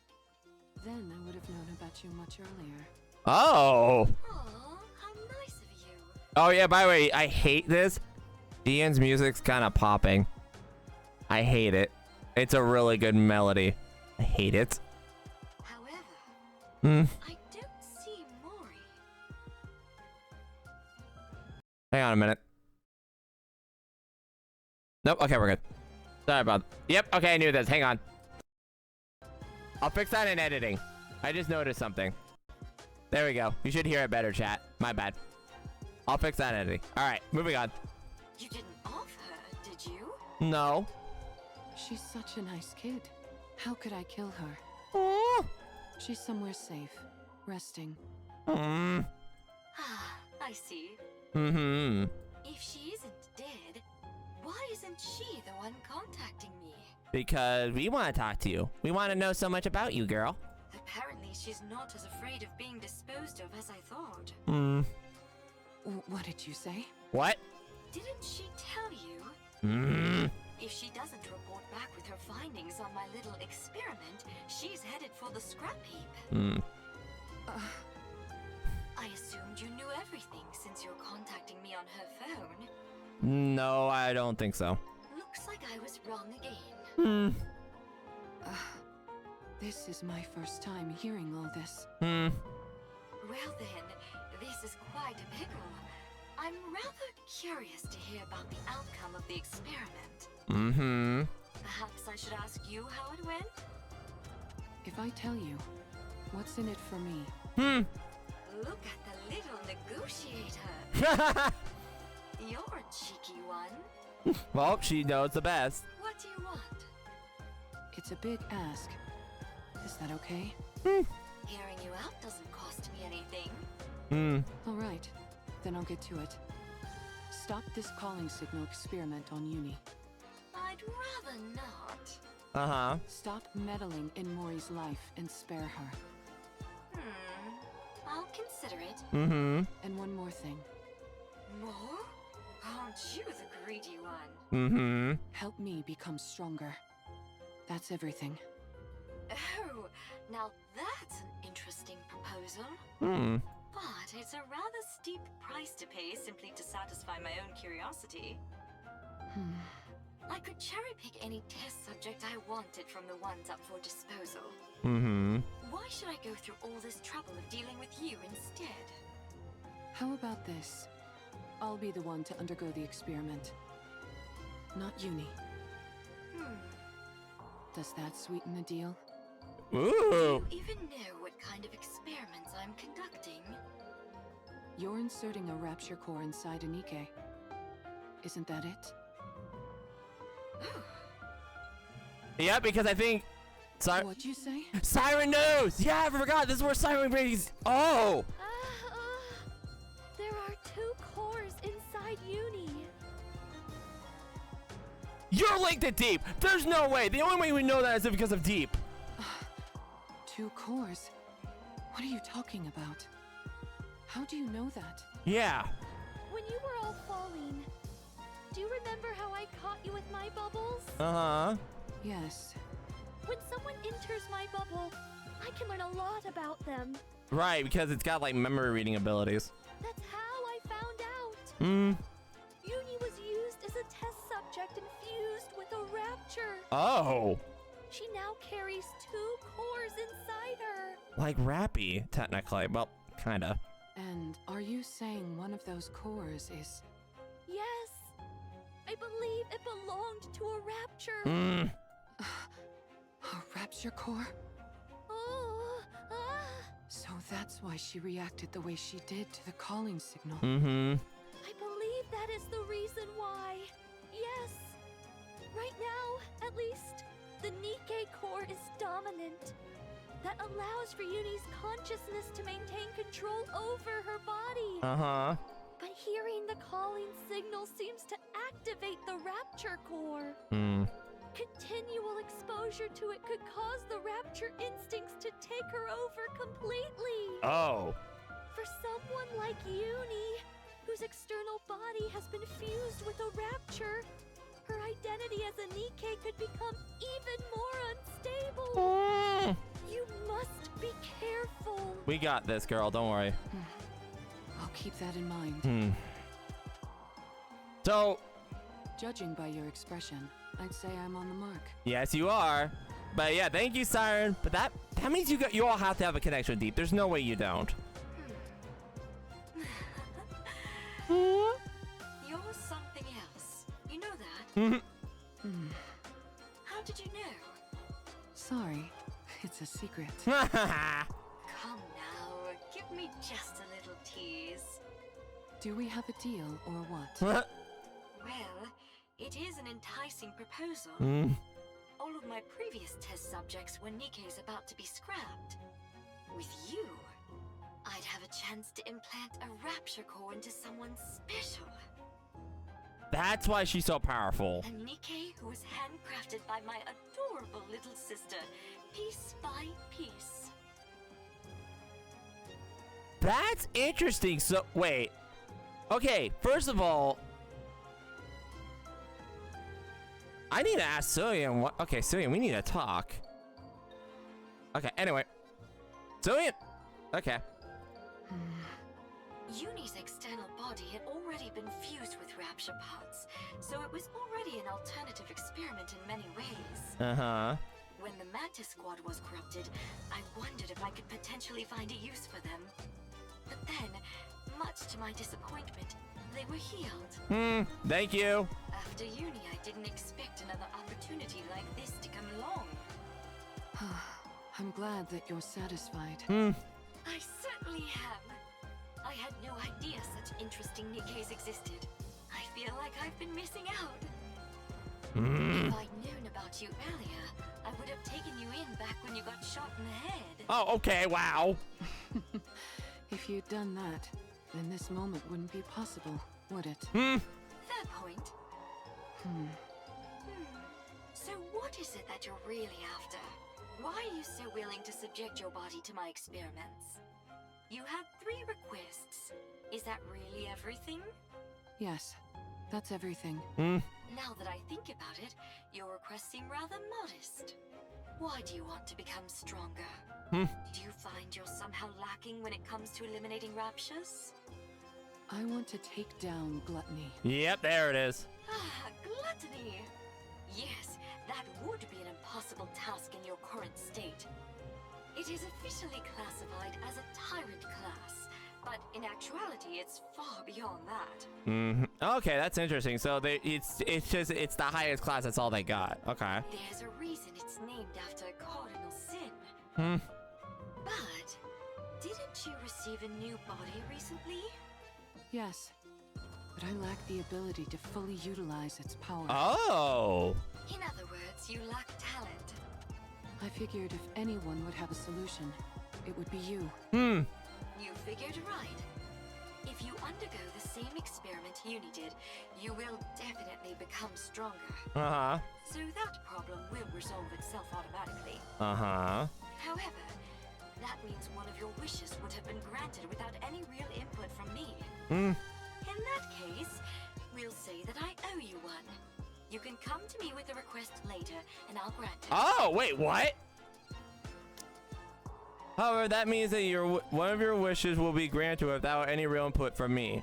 Then I would have known about you much earlier. Oh. Aw, how nice of you. Oh, yeah, by the way, I hate this. Ian's music's kind of popping. I hate it. It's a really good melody. I hate it. However, I don't see Mori. Hang on a minute. Nope, okay, we're good. Sorry about... Yep, okay, I knew this. Hang on. I'll fix that in editing. I just noticed something. There we go. You should hear it better, chat. My bad. I'll fix that in editing. Alright, moving on. You didn't off her, did you? No. She's such a nice kid. How could I kill her? She's somewhere safe, resting. Ah, I see. If she isn't dead, why isn't she the one contacting me? Because we want to talk to you. We want to know so much about you, girl. Apparently she's not as afraid of being disposed of as I thought. What did you say? What? Didn't she tell you? If she doesn't report back with her findings on my little experiment, she's headed for the scrap heap. I assumed you knew everything since you're contacting me on her phone. No, I don't think so. Looks like I was wrong again. This is my first time hearing all this. Well then, this is quite a pickle. I'm rather curious to hear about the outcome of the experiment. Perhaps I should ask you how it went? If I tell you, what's in it for me? Look at the little negotiator. You're a cheeky one. Well, she knows the best. What do you want? It's a big ask. Is that okay? Hearing you out doesn't cost me anything. All right, then I'll get to it. Stop this calling signal experiment on Uni. I'd rather not. Stop meddling in Mori's life and spare her. I'll consider it. And one more thing. More? Aren't you the greedy one? Help me become stronger. That's everything. Oh, now that's an interesting proposal. But it's a rather steep price to pay simply to satisfy my own curiosity. I could cherry pick any test subject I wanted from the ones up for disposal. Why should I go through all this trouble of dealing with you instead? How about this? I'll be the one to undergo the experiment. Not Uni. Does that sweeten the deal? Do you even know what kind of experiments I'm conducting? You're inserting a rapture core inside a NIKKE. Isn't that it? Yeah, because I think What'd you say? Siren knows. Yeah, I forgot. This is where Siren brings. Oh. There are 2 cores inside Uni. You're linked to Deep. There's no way. The only way we know that is because of Deep. 2 cores? What are you talking about? How do you know that? Yeah. When you were all falling, do you remember how I caught you with my bubbles? Yes. When someone enters my bubble, I can learn a lot about them. Right, because it's got like memory reading abilities. That's how I found out. Uni was used as a test subject and fused with a rapture. Oh. She now carries 2 cores inside her. Like Rappy, technically. Well, kinda. And are you saying one of those cores is... Yes. I believe it belonged to a rapture. A rapture core? Oh, So that's why she reacted the way she did to the calling signal. I believe that is the reason why. Yes. Right now, at least, the NIKKE core is dominant. That allows for Uni's consciousness to maintain control over her body. But hearing the calling signal seems to activate the rapture core. Continual exposure to it could cause the rapture instincts to take her over completely. Oh. For someone like Uni, whose external body has been fused with a rapture, her identity as a NIKKE could become even more unstable. You must be careful. We got this, girl. Don't worry. I'll keep that in mind. So, Judging by your expression, I'd say I'm on the mark. yes, you are. But yeah, thank you, Siren. But that means you all have to have a connection with Deep. There's no way you don't. You're something else. You know that? How did you know? Sorry, it's a secret. Come now, give me just a little tease. Do we have a deal or what? Well, it is an enticing proposal. All of my previous test subjects were NIKKE's about to be scrapped. With you, I'd have a chance to implant a rapture core into someone special. That's why she's so powerful. A NIKKE who was handcrafted by my adorable little sister, piece by piece. That's interesting. So, wait. Okay, first of all, I need to ask Cillian what. Okay, Cillian, we need to talk. Okay, anyway. Cillian! Okay. Uni's external body had already been fused with Rapture parts, so it was already an alternative experiment in many ways. Uh-huh. When the Mantis Squad was corrupted, I wondered if I could potentially find a use for them. But then, much to my disappointment, they were healed. Thank you. After Uni, I didn't expect another opportunity like this to come along. I'm glad that you're satisfied. I certainly am. I had no idea such interesting Nikke's existed. I feel like I've been missing out. If I'd known about you earlier, I would have taken you in back when you got shot in the head. Oh, okay, wow. If you'd done that, then this moment wouldn't be possible, would it? Fair point. So what is it that you're really after? Why are you so willing to subject your body to my experiments? You had 3 requests. Is that really everything? Yes, that's everything. Now that I think about it, your requests seem rather modest. Why do you want to become stronger? Do you find you're somehow lacking when it comes to eliminating raptures? I want to take down gluttony. Yep, there it is. Ah, gluttony! Yes, that would be an impossible task in your current state. It is officially classified as a tyrant class, but in actuality, it's far beyond that. Okay, that's interesting. So it's the highest class. That's all they got. Okay. There's a reason it's named after a cardinal sin. But didn't you receive a new body recently? Yes, but I lack the ability to fully utilize its power. Oh. In other words, you lack talent. I figured if anyone would have a solution, it would be you. You figured right. If you undergo the same experiment Uni did, you will definitely become stronger. Uh-huh. So that problem will resolve itself automatically. Uh-huh. However, that means one of your wishes would have been granted without any real input from me. In that case, we'll say that I owe you one. You can come to me with a request later, and I'll grant it. Oh, wait, what? However, that means that one of your wishes will be granted without any real input from me.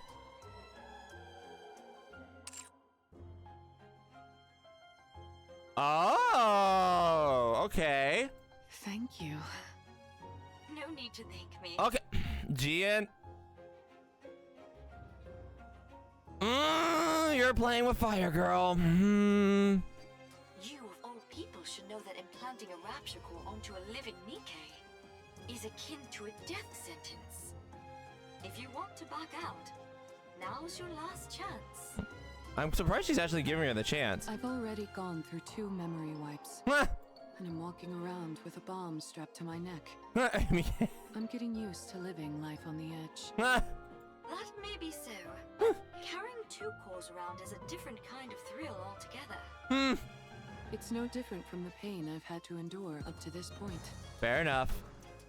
Oh, okay. Thank you. No need to thank me. Okay, Gian. You're playing with fire, girl. You, of all people, should know that implanting a rapture core onto a living Nikke is akin to a death sentence. If you want to back out, now's your last chance. I'm surprised she's actually giving her the chance. I've already gone through 2 memory wipes. And I'm walking around with a bomb strapped to my neck. I mean, I'm getting used to living life on the edge. That may be so. Carrying 2 cores around is a different kind of thrill altogether. It's no different from the pain I've had to endure up to this point. Fair enough.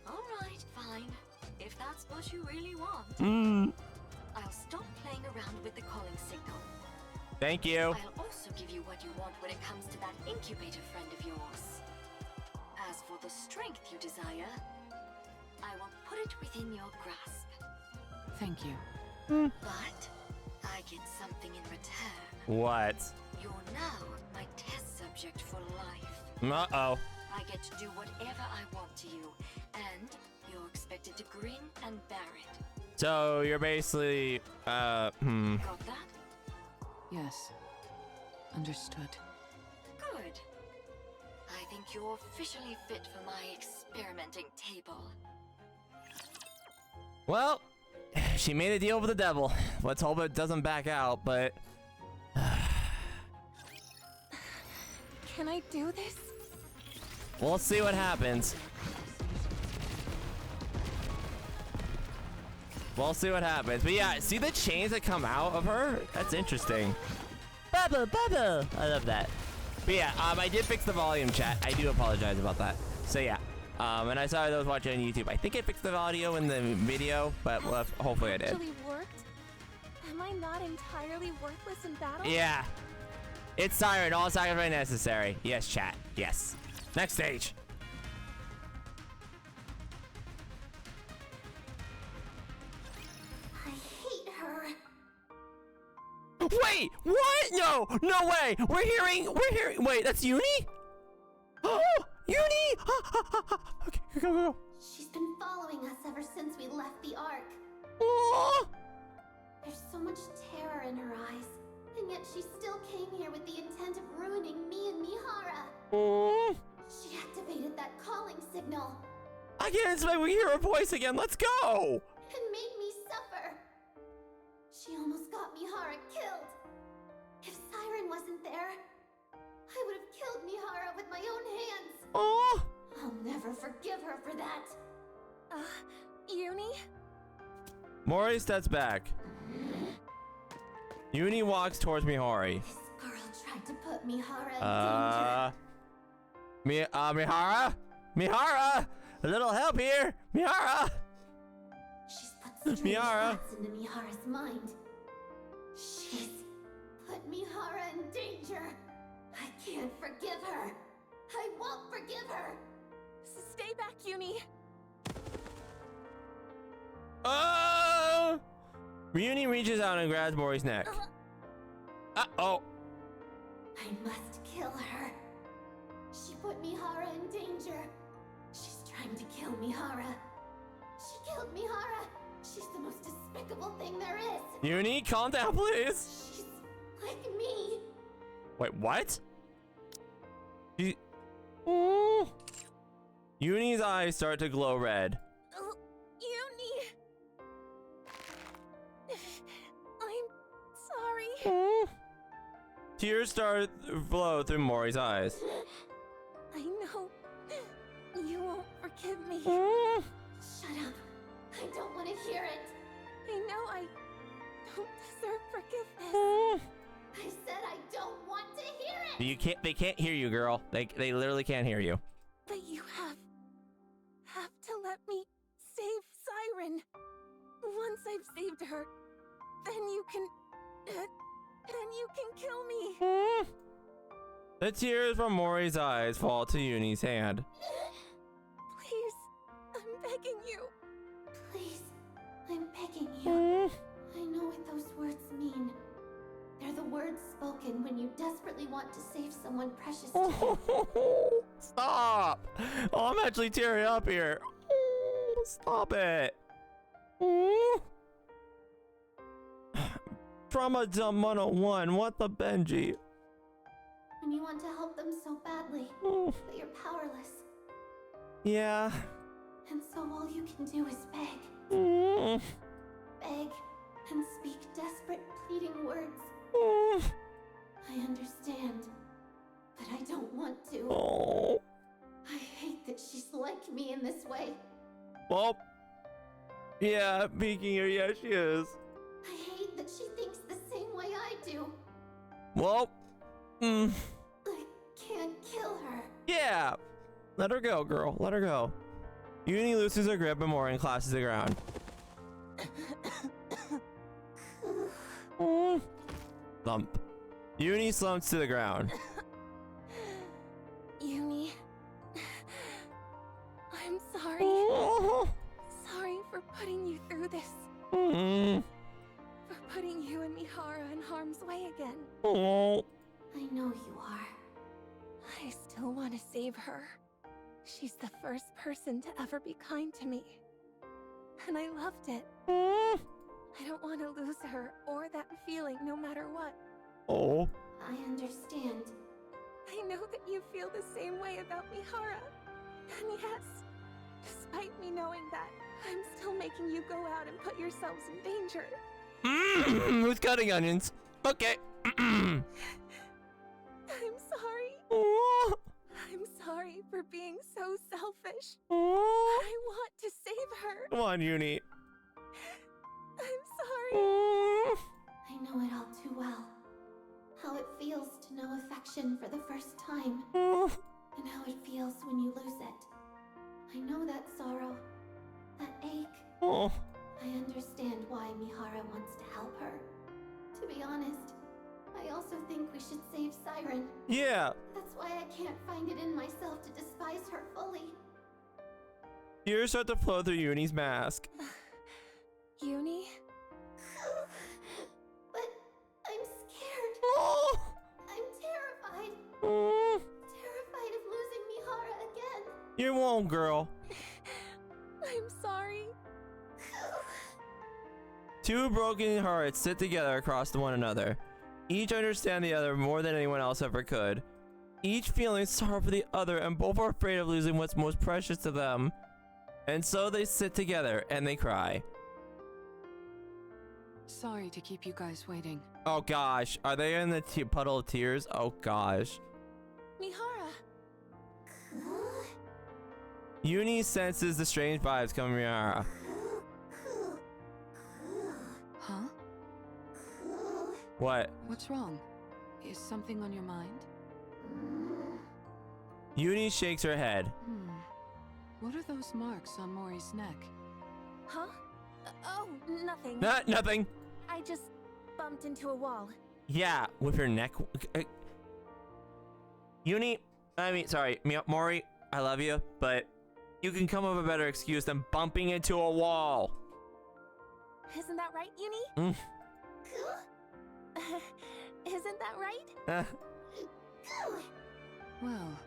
Alright, fine. If that's what you really want. I'll stop playing around with the calling signal. Thank you. I'll also give you what you want when it comes to that incubator friend of yours. As for the strength you desire, I will put it within your grasp. Thank you. But I get something in return. What? You're now my test subject for life. Uh-oh. I get to do whatever I want to you, and you're expected to grin and bear it. So you're basically, Got that? Yes. Understood. Good. I think you're officially fit for my experimenting table. Well, she made a deal with the devil. Let's hope it doesn't back out, but... Can I do this? We'll see what happens. We'll see what happens. But yeah, see the chains that come out of her? That's interesting. Bubba, bubba. I love that. But yeah, I did fix the volume, chat. I do apologize about that. So yeah, and I saw those watching on YouTube. I think I fixed the audio in the video, but hopefully I did. Actually worked? Am I not entirely worthless in battle? Yeah. It's Siren. All sacrifice necessary. Yes, chat. Yes. Next stage. I hate her. Wait, what? No, no way. We're hearing. Wait, that's Uni? Oh, Uni! Okay, go. She's been following us ever since we left the Ark. Oh. There's so much terror in her eyes, and yet she still came here with the intent of ruining me and Mihara. Oh. She activated that calling signal I can't expect we hear her voice again. Let's go. and made me suffer. She almost got Mihara killed. If Siren wasn't there, I would have killed Mihara with my own hands. Oh. I'll never forgive her for that. Uni? Mori steps back. Uni walks towards Mihari. This girl tried to put Mihara in danger. Mihara? Mihara! A little help here! Mihara! She's put strange Mihara. thoughts into Mihara's mind. She's put Mihara in danger. I can't forgive her. I won't forgive her. Stay back, Uni. Oh! Uni reaches out and grabs Mori's neck. Uh-oh. I must kill her. She put Mihara in danger. She's trying to kill Mihara. She killed Mihara. She's the most despicable thing there is. Uni, calm down, please. She's like me. Wait, what? Ooh. Uni's eyes start to glow red. Uni! I'm sorry. Tears start to flow through Mori's eyes. I know you won't forgive me. Shut up. I don't want to hear it. I know I don't deserve forgiveness. I said I don't want to hear it. They can't hear you, girl. They literally can't hear you. But you have to let me save Siren. Once I've saved her, then you can kill me. The tears from Mori's eyes fall to Uni's hand. Please, I'm begging you. Please, I'm begging you. I know what those words mean. They're the words spoken when you desperately want to save someone precious to you. Stop! Oh, I'm actually tearing up here. Stop it. Trauma Dump 101, what the Benji? When you want to help them so badly, but you're powerless. Yeah. And so all you can do is beg. Beg and speak desperate, pleading words. I understand, but I don't want to. I hate that she's like me in this way. Well, yeah, speaking her, yeah, she is. I hate that she thinks the same way I do. Well, I can't kill her. yeah. Let her go, girl. Let her go. Uni loosens her grip and Morin collapses to the ground. Thump. Uni slumps to the ground. Uni, I'm sorry. Sorry for putting you through this. For putting you and Mihara in harm's way again. I know you are. I still want to save her. She's the first person to ever be kind to me. And I loved it. I don't want to lose her or that feeling no matter what. I understand. I know that you feel the same way about Mihara. And yes, despite me knowing that, I'm still making you go out and put yourselves in danger. Who's cutting onions? Okay. I'm sorry. I'm sorry for being so selfish. I want to save her. Come on, Uni. I'm sorry. I know it all too well. How it feels to know affection for the first time. And how it feels when you lose it. I know that sorrow. That ache. I understand why Mihara wants to help her. To be honest, I I also think we should save Siren. Yeah. That's why I can't find it in myself to despise her fully. Tears start to flow through Uni's mask. Uni? But I'm scared. Oh. I'm terrified. Oh. Terrified of losing Mihara again. You won't, girl. I'm sorry. Two broken hearts sit together across to one another. Each understand the other more than anyone else ever could. Each feeling sorrow for the other, and both are afraid of losing what's most precious to them. And so they sit together and they cry. Sorry to keep you guys waiting. Oh gosh, are they in the puddle of tears? Oh gosh. Mihara. Uni senses the strange vibes coming from Mihara. Huh? What? What's wrong? Is something on your mind? Uni shakes her head. What are those marks on Mori's neck? Huh? Oh, nothing. Nothing. I just bumped into a wall. Yeah, with your neck. Uni, sorry, Mori, I love you, but you can come up with a better excuse than bumping into a wall. Isn't that right, Uni? Isn't that right? Well,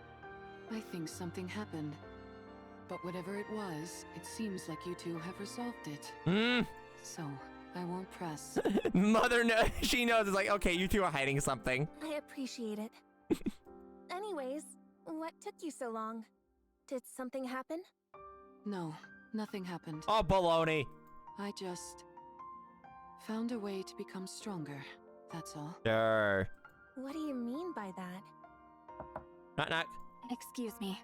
I think something happened. But whatever it was, it seems like you two have resolved it. So, I won't press. Mother, she knows. It's like, okay, you two are hiding something. I appreciate it. Anyways, what took you so long? Did something happen? No, nothing happened. Oh, baloney. I just found a way to become stronger, that's all. Sure. What do you mean by that? Knock, knock. Excuse me.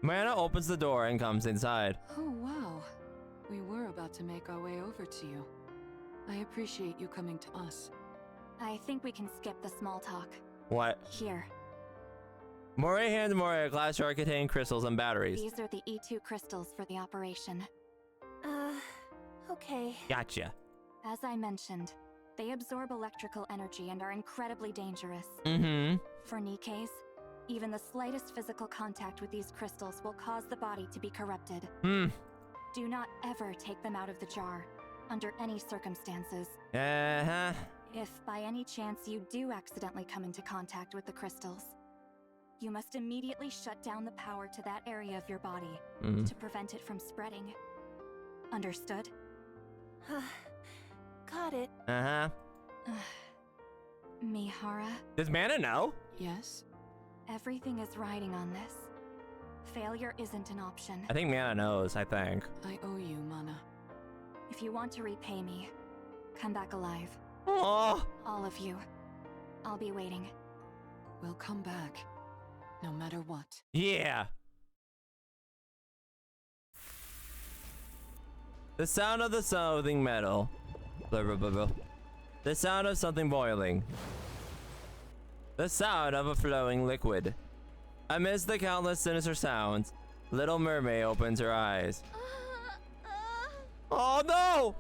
Miranda opens the door and comes inside. Oh, wow. We were about to make our way over to you. I appreciate you coming to us. I think we can skip the small talk. What? Here. Mori hands Mori a glass jar containing crystals and batteries. These are the E2 crystals for the operation. Okay. Gotcha. As I mentioned, they absorb electrical energy and are incredibly dangerous. For Nikke's, even the slightest physical contact with these crystals will cause the body to be corrupted. Do not ever take them out of the jar, under any circumstances. If by any chance you do accidentally come into contact with the crystals, you must immediately shut down the power to that area of your body to prevent it from spreading. Understood? Got it. Mihara, Does Mana know? Yes? everything is riding on this. Failure isn't an option. I think Mana knows, I think. I owe you, Mana. If you want to repay me, come back alive. Oh. All of you. I'll be waiting. We'll come back, no matter what. Yeah. The sound of the soothing metal. Blah, blah, blah, blah. The sound of something boiling. The sound of a flowing liquid. Amidst the countless sinister sounds, Little Mermaid opens her eyes. Oh no!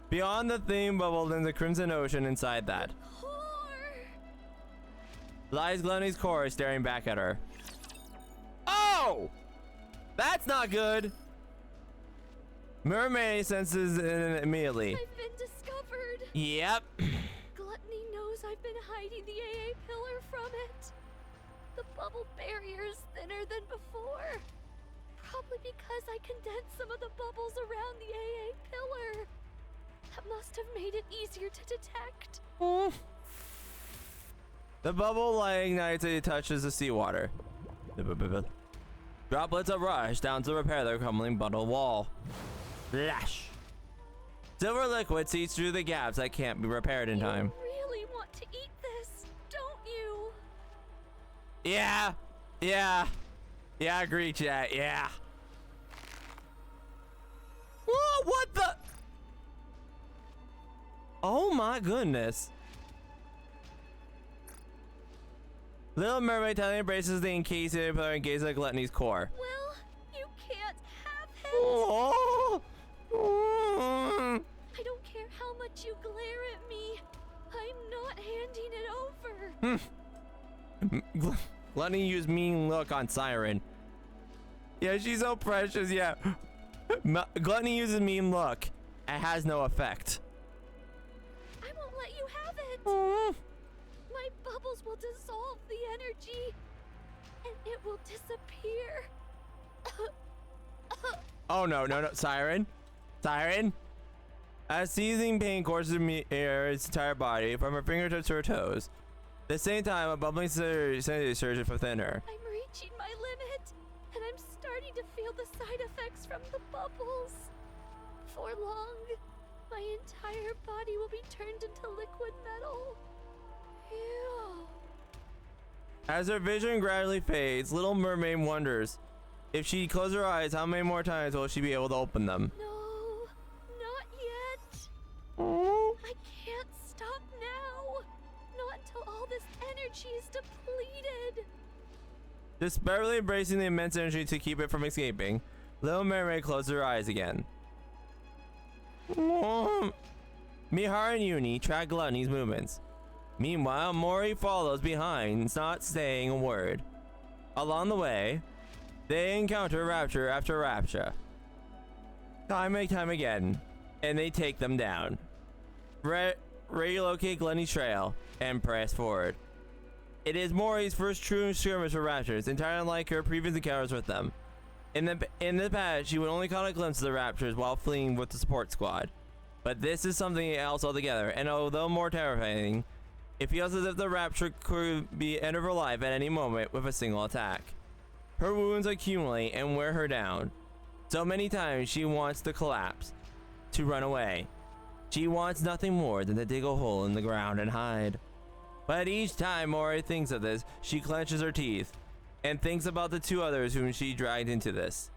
Beyond the theme bubble in the crimson ocean inside that. Lies Glennie's core staring back at her. Oh! That's not good! Mermaid senses it immediately. I've been discovered. Yep. Gluttony knows I've been hiding the AA pillar from it. The bubble barrier is thinner than before. Probably because I condensed some of the bubbles around the AA pillar. That must have made it easier to detect. The bubble light ignites as it touches the seawater. Droplets of rush down to repair the crumbling bundle wall. Flash. Silver liquid seeps through the gaps that can't be repaired in time. You really want to eat this, don't you? Yeah. Yeah. Yeah, I agree, chat. Yeah. Whoa, what the? Oh my goodness. Little Mermaid tightly embraces the encased pillar and gazes at Gluttony's core. Well, you can't have it. Oh. I don't care how much you glare at me. I'm not handing Gluttony used mean look on Siren. Yeah, she's so precious, yeah. Gluttony uses mean look. It has no effect. I won't let you have it. My bubbles will dissolve the energy, and it will disappear. Oh no, Siren. Siren. As seizing pain courses its entire body, from her fingertips to her toes. At the same time, a bubbling sanity surges within her. I'm reaching my limit, and I'm starting to feel the side effects from the bubbles. For long, my entire body will be turned into liquid metal. Ew. As her vision gradually fades, Little Mermaid wonders if she closes her eyes, how many more times will she be able to open them? No, not yet. I can't stop now. Not until all this energy is depleted. Desperately embracing the immense energy to keep it from escaping, Little Mermaid closes her eyes again. Mihara and Uni track Gluttony's movements. Meanwhile, Mori follows behind, not saying a word. Along the way, they encounter rapture after rapture. Time and time again, and they take them down. Relocate Gluttony's trail and press forward. It is Mori's first true skirmish with raptors, entirely unlike her previous encounters with them. In the past, she would only caught a glimpse of the raptors while fleeing with the support squad. But this is something else altogether, and although more terrifying, it feels as if the rapture could be end of her life at any moment with a single attack. Her wounds accumulate and wear her down. So many times she wants to collapse, to run away. She wants nothing more than to dig a hole in the ground and hide. But each time Mori thinks of this, she clenches her teeth and thinks about the two others whom she dragged into this.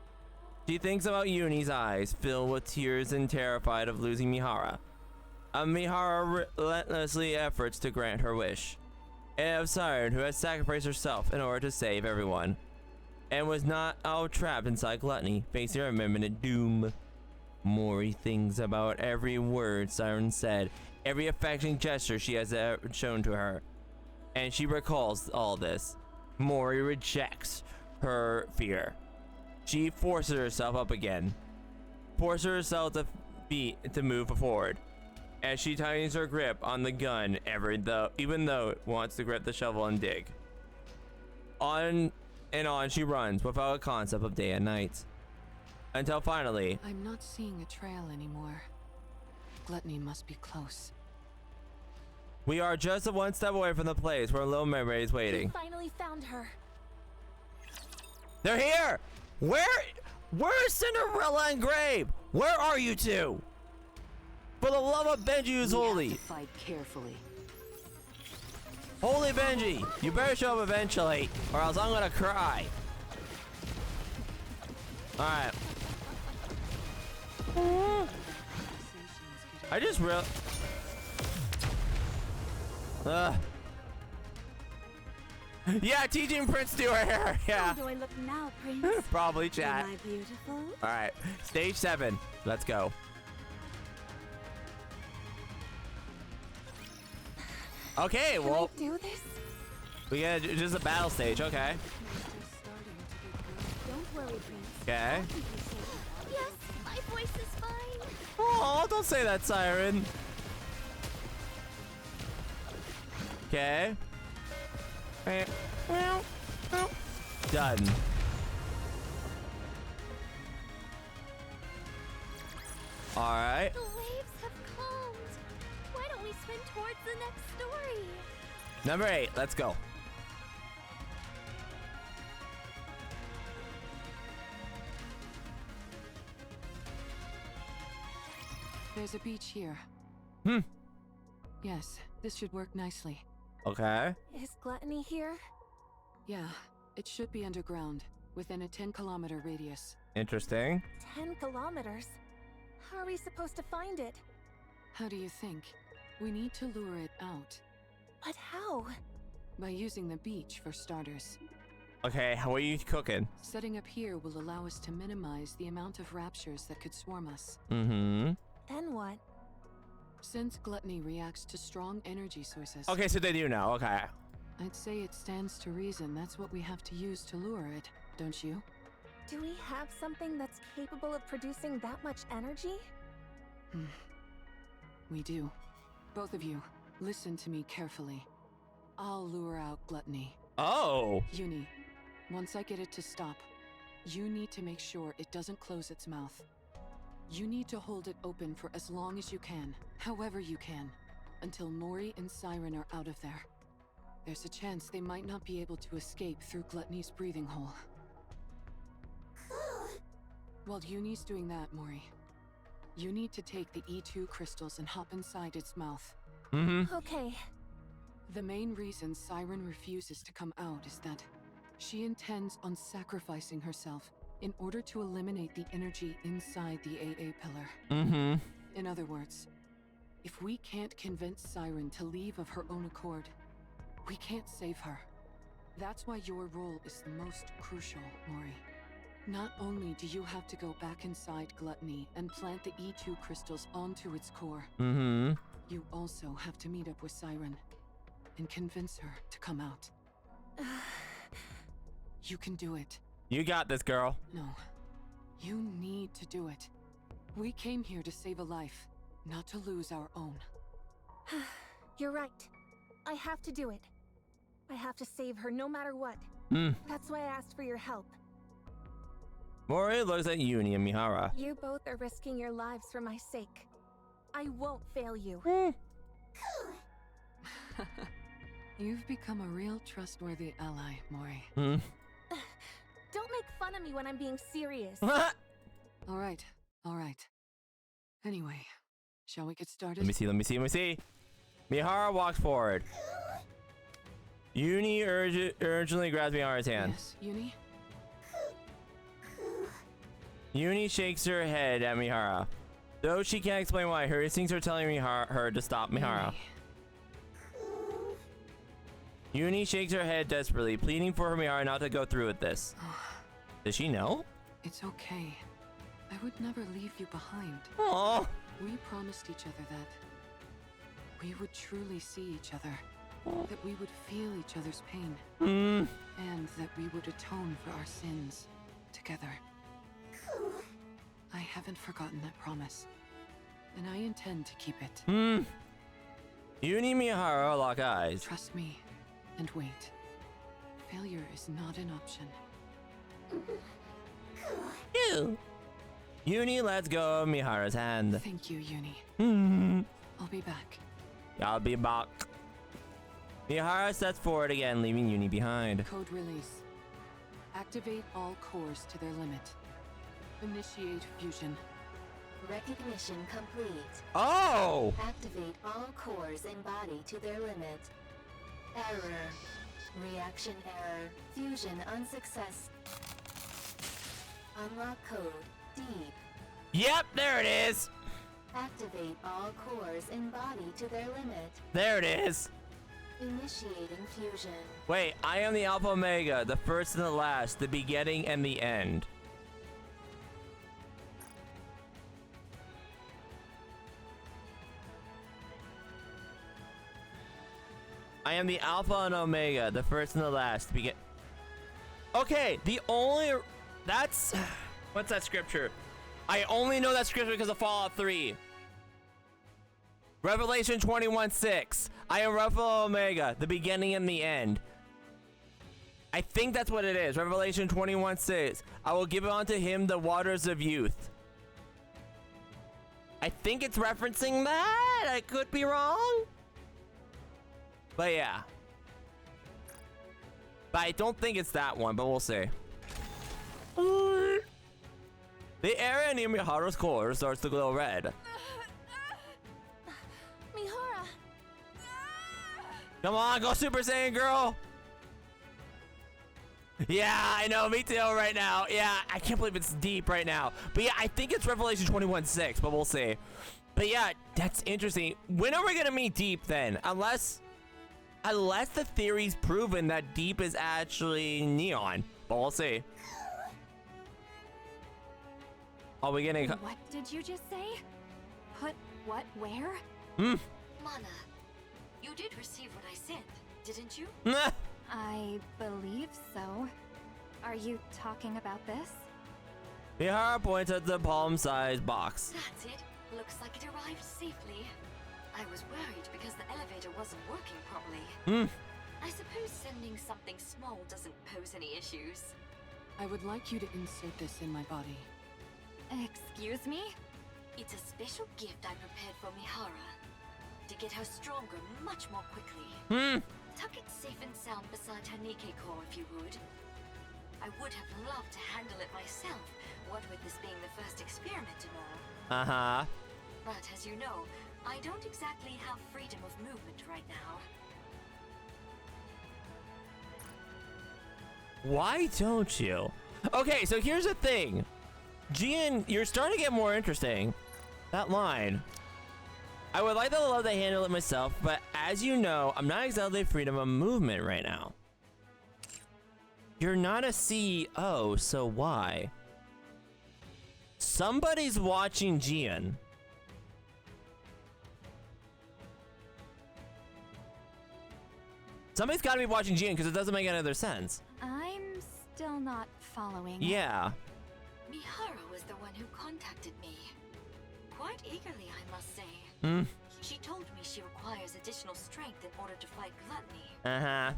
She thinks about Uni's eyes, filled with tears and terrified of losing Mihara. Mihara relentlessly efforts to grant her wish. And of Siren, who has sacrificed herself in order to save everyone. And was not all trapped inside Gluttony, facing her imminent doom. Mori thinks about every word Siren said, every affectionate gesture she has ever shown to her. And she recalls all this. Mori rejects her fear. She forces herself up again. Forces herself to move forward. As she tightens her grip on the gun, even though it wants to grip the shovel and dig. On and on she runs without a concept of day and night. Until finally... I'm not seeing a trail anymore. Gluttony must be close. We are just one step away from the place where Little Mermaid is waiting. We finally found her. They're here! Where's Cinderella and Grape? Where are you two? For the love of Benji who's holy. Have to fight carefully. Holy Benji, you better show up eventually, or else I'm gonna cry. Alright. I just yeah, teaching Prince to her hair. Yeah. How do I look now, Prince? Probably chat. Am I beautiful? Alright, stage 7. Let's go. Okay, Can well, I do this? we got just a battle stage. Okay. Don't worry, Prince. Okay. Yes, my voice is fine. Oh, don't say that, Siren. Okay. Done. All right. The waves have calmed. Why don't we swim towards the next story? Number 8. Let's go. There's a beach here. Yes, this should work nicely. Okay. Is Gluttony here? Yeah, it should be underground, within a 10-kilometer radius. Interesting. 10 kilometers? How are we supposed to find it? How do you think? We need to lure it out. But how? By using the beach, for starters. Okay, what are you cooking? Setting up here will allow us to minimize the amount of raptures that could swarm us. Mm-hmm. Then what? Since Gluttony reacts to strong energy sources... Okay, so they do now. Okay. I'd say it stands to reason that's what we have to use to lure it, don't you? Do we have something that's capable of producing that much energy? We do. Both of you, listen to me carefully. I'll lure out gluttony. Oh. Uni, once I get it to stop, you need to make sure it doesn't close its mouth. You need to hold it open for as long as you can, however you can, until Mori and Siren are out of there. There's a chance they might not be able to escape through Gluttony's breathing hole. While Uni's doing that, Mori, you need to take the E2 crystals and hop inside its mouth. Okay. The main reason Siren refuses to come out is that she intends on sacrificing herself in order to eliminate the energy inside the AA pillar. In other words, if we can't convince Siren to leave of her own accord, we can't save her. That's why your role is the most crucial, Mori. Not only do you have to go back inside Gluttony and plant the E2 crystals onto its core, you also have to meet up with Siren and convince her to come out. You can do it. You got this, girl. No. You need to do it. We came here to save a life, not to lose our own. You're right. I have to do it. I have to save her no matter what. That's why I asked for your help. Mori looks at Uni and Mihara. You both are risking your lives for my sake. I won't fail you. You've become a real trustworthy ally, Mori. Don't make fun of me when I'm being serious. All right. Anyway, shall we get started? Let me see. Mihara walks forward. Uni urgently grabs Mihara's hand. Yes, Uni? Uni shakes her head at Mihara. Though she can't explain why, her instincts are telling her to stop Mihara. Uni shakes her head desperately, pleading for Mihara not to go through with this. Does she know? It's okay. I would never leave you behind. Aww. We promised each other that we would truly see each other, that we would feel each other's pain, and that we would atone for our sins together. I haven't forgotten that promise, and I intend to keep it. Uni and Mihara lock eyes. Trust me, and wait. Failure is not an option. Uni lets go of Mihara's hand. Thank you, Uni. I'll be back. I'll be back. Mihara steps forward again, leaving Uni behind. Code release. Activate all cores to their limit. Initiate fusion. Recognition complete. Oh! Activate all cores in body to their limit. Error. Reaction error. Fusion unsuccess. Unlock code. Deep. Yep, there it is. Activate all cores in body to their limit. There it is. Initiating fusion. Wait, I am the Alpha Omega, the first and the last, the beginning and the end. I am the Alpha and Omega, the first and the last. Okay, the only... That's... What's that scripture? I only know that scripture because of Fallout 3. Revelation 21:6. I am Alpha and Omega, the beginning and the end. I think that's what it is. Revelation 21:6. I will give unto him the waters of youth. I think it's referencing that. I could be wrong. But yeah. But I don't think it's that one, but we'll see. The area near Mihara's core starts to glow red. Mihara! Come on, go Super Saiyan, girl! Yeah, I know, me too right now. Yeah, I can't believe it's deep right now. But yeah, I think it's Revelation 21:6, but we'll see. But yeah, that's interesting. When are we gonna meet Deep then? Unless the theory's proven that Deep is actually Neon. But we'll see. Are we getting... What did you just say? Put what where? Mana, you did receive what I sent. didn't you? I believe so. Are you talking about this? Mihara points at the palm-sized box. That's it. Looks like it arrived safely. I was worried because the elevator wasn't working properly. I suppose sending something small doesn't pose any issues. I would like you to insert this in my body. Excuse me? It's a special gift I prepared for Mihara. To get her stronger much more quickly. Tuck it safe and sound beside her Nikke core if you would. I would have loved to handle it myself, what with this being the first experiment and all. Uh-huh. But as you know, I don't exactly have freedom of movement right now. Why don't you? Okay, so here's the thing. Gian, you're starting to get more interesting. That line. I would like to love to handle it myself, but as you know, I'm not exactly freedom of movement right now. You're not a CEO, so why? Somebody's watching Gian. Somebody's got to be watching Gian because it doesn't make any other sense. I'm still not following. Yeah. Mihara was the one who contacted me. Quite eagerly, I must say. She told me she requires additional strength in order to fight gluttony. Uh-huh.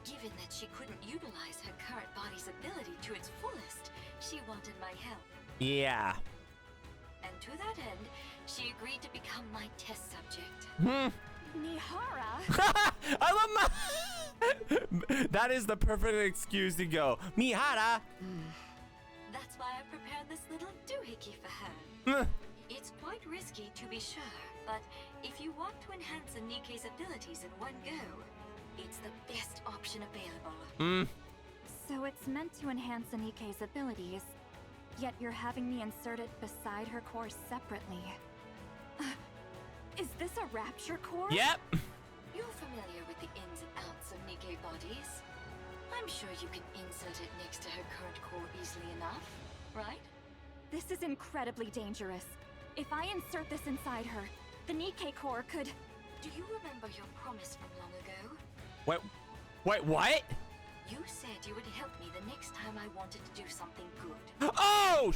Given that she couldn't utilize her current body's ability to its fullest, she wanted my help. Yeah. And to that end, she agreed to become my test subject. Mihara? I love my... That is the perfect excuse to go. Mihara! That's why I prepared this little doohickey for her. It's quite risky to be sure, but if you want to enhance a Nikke's abilities in one go, it's the best option available. So it's meant to enhance Nikke's abilities, yet you're having me insert it beside her core separately. Is this a rapture core? Yep. You're familiar with the ins and outs of Nikke bodies. I'm sure you can insert it next to her current core easily enough, right? This is incredibly dangerous. If I insert this inside her, the Nikke core could... Do you remember your promise from long ago? Wait, what? You said you would help me the next time I wanted to do something good. Oh!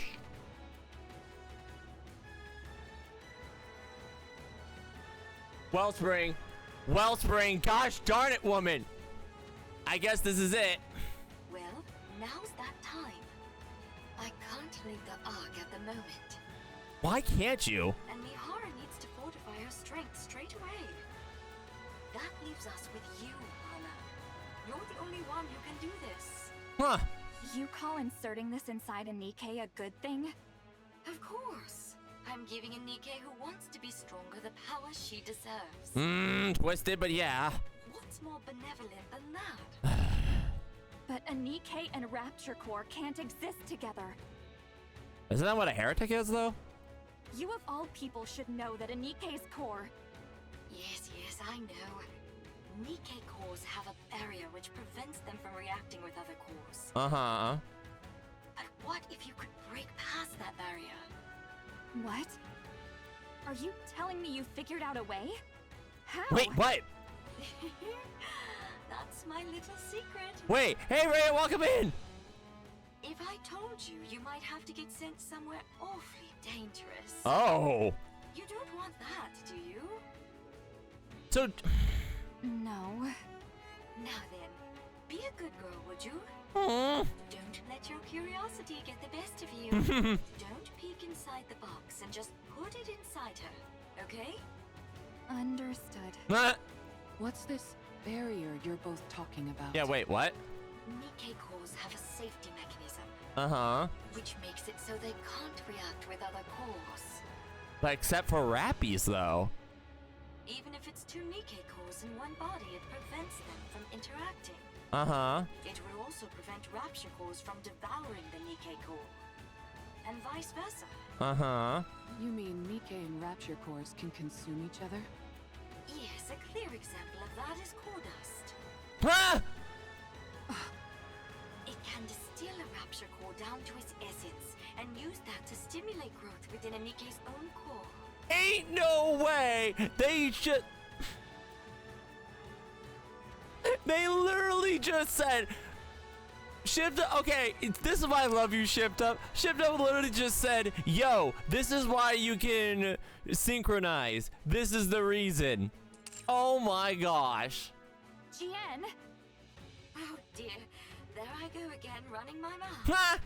Wellspring. Wellspring. Gosh darn it, woman. I guess this is it. Well, now's that time. I can't leave the Ark at the moment. Why can't you? And Mihara needs to fortify her strength straight away. That leaves us with you, Anna. You're the only one who can do this. Huh. You call inserting this inside a Nikke a good thing? Of course. I'm giving a Nikke who wants to be stronger the power she deserves. Twisted, but yeah. What's more benevolent than that? But a Nikke and Rapture Core can't exist together. Isn't that what a heretic is, though? You of all people should know that a Nikke's core... Yes, I know. Nikke cores have a barrier which prevents them from reacting with other cores. Uh-huh. But what if you could break past that barrier? What? Are you telling me you figured out a way? How? Wait, what? That's my little secret. Wait, hey Ray, welcome in! If I told you, you might have to get sent somewhere awfully dangerous. Oh. You don't want that, do you? So... No. Now then, be a good girl, would you? Don't let your curiosity get the best of you. Don't peek inside the box and just put it inside her, okay? Understood. What's this barrier you're both talking about? Yeah, wait, what? Nikke cores have a safety mechanism. Uh-huh. Which makes it so they can't react with other cores. But except for Rappies, though. Even if it's two Nikke cores in one body, it prevents them from interacting. Uh-huh. It will also prevent Rapture cores from devouring the Nikke core. And vice versa. Uh-huh. You mean Nikke and Rapture cores can consume each other? Yes, a clear example of that is core dust. Ah! It can distill a Rapture core down to its essence and use that to stimulate growth within a Nikke's own core. Ain't no way! They should... They literally just said, Shipped Up, okay, this is why I love you, Shipped Up. Shipped Up literally just said, yo, this is why you can synchronize. This is the reason. Oh my gosh. Jian! Oh dear, there I go again, running my mouth. Ha!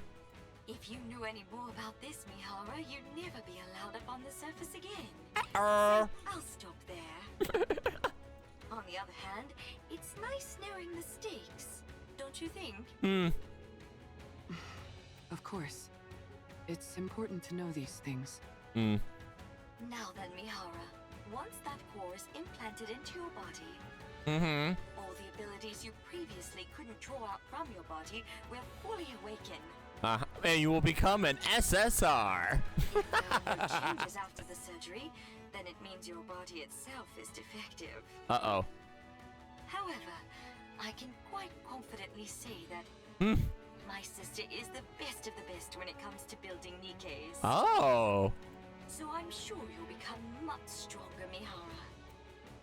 If you knew any more about this, Mihara, you'd never be allowed up on the surface again. So I'll stop there. On the other hand, it's nice knowing the stakes, don't you think? Of course. It's important to know these things. Now then, Mihara, once that core is implanted into your body, all the abilities you previously couldn't draw out from your body will fully awaken. And you will become an SSR. If there are no changes after the surgery, then it means your body itself is defective. Uh-oh. However, I can quite confidently say that my sister is the best of the best when it comes to building Nikkes. Oh. So I'm sure you'll become much stronger, Mihara.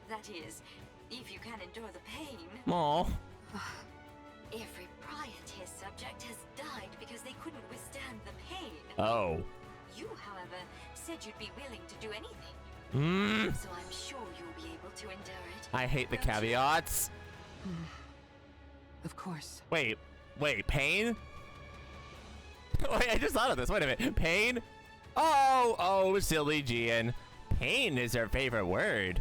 That is, if you can endure the pain. Aw. Every prior test subject has died because they couldn't withstand the pain. Oh. You, however, said you'd be willing to do anything. So I'm sure you'll be able to endure it. I hate the Don't you? caveats. Of course. Wait, pain? Wait, I just thought of this. Wait a minute. Pain? Oh, silly Jian. Pain is her favorite word.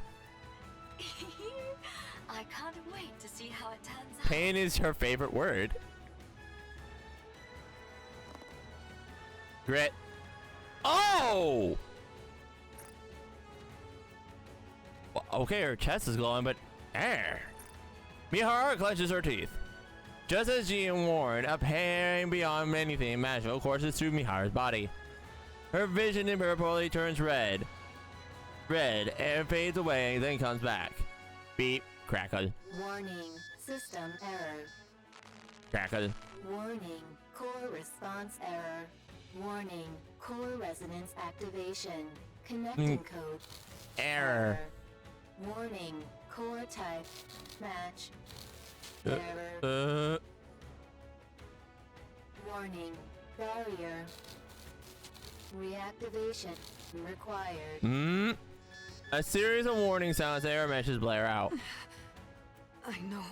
I can't wait to see how it turns out. Pain is her favorite word. Grit. Oh! Okay, her chest is glowing, but Mihara clenches her teeth. Just as Jian warned, a pain beyond anything magical courses through Mihara's body. Her vision temporarily turns red, and fades away, then comes back. Beep, crackle. Warning, system error. Crackle. Warning, core response error. Warning, core resonance activation. Connecting code. Error. Warning, core type. Match. Error. Warning, barrier. Reactivation required. A series of warning sounds and error messages blare out. I know.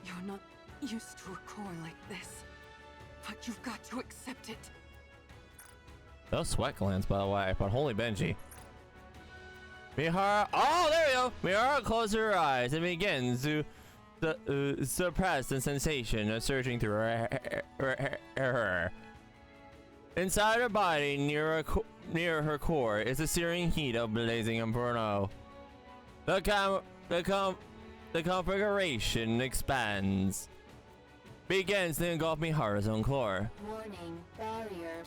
You're not used to a core like this. But you've got to accept it. Those sweat glands, by the way, but holy Benji. Mihara, oh, there we go. Mihara closes her eyes and begins to suppress the sensation of surging through her. Inside her body, near her core, is the searing heat of blazing inferno. The configuration expands. Begins to engulf Mihara's own core. Warning, barrier.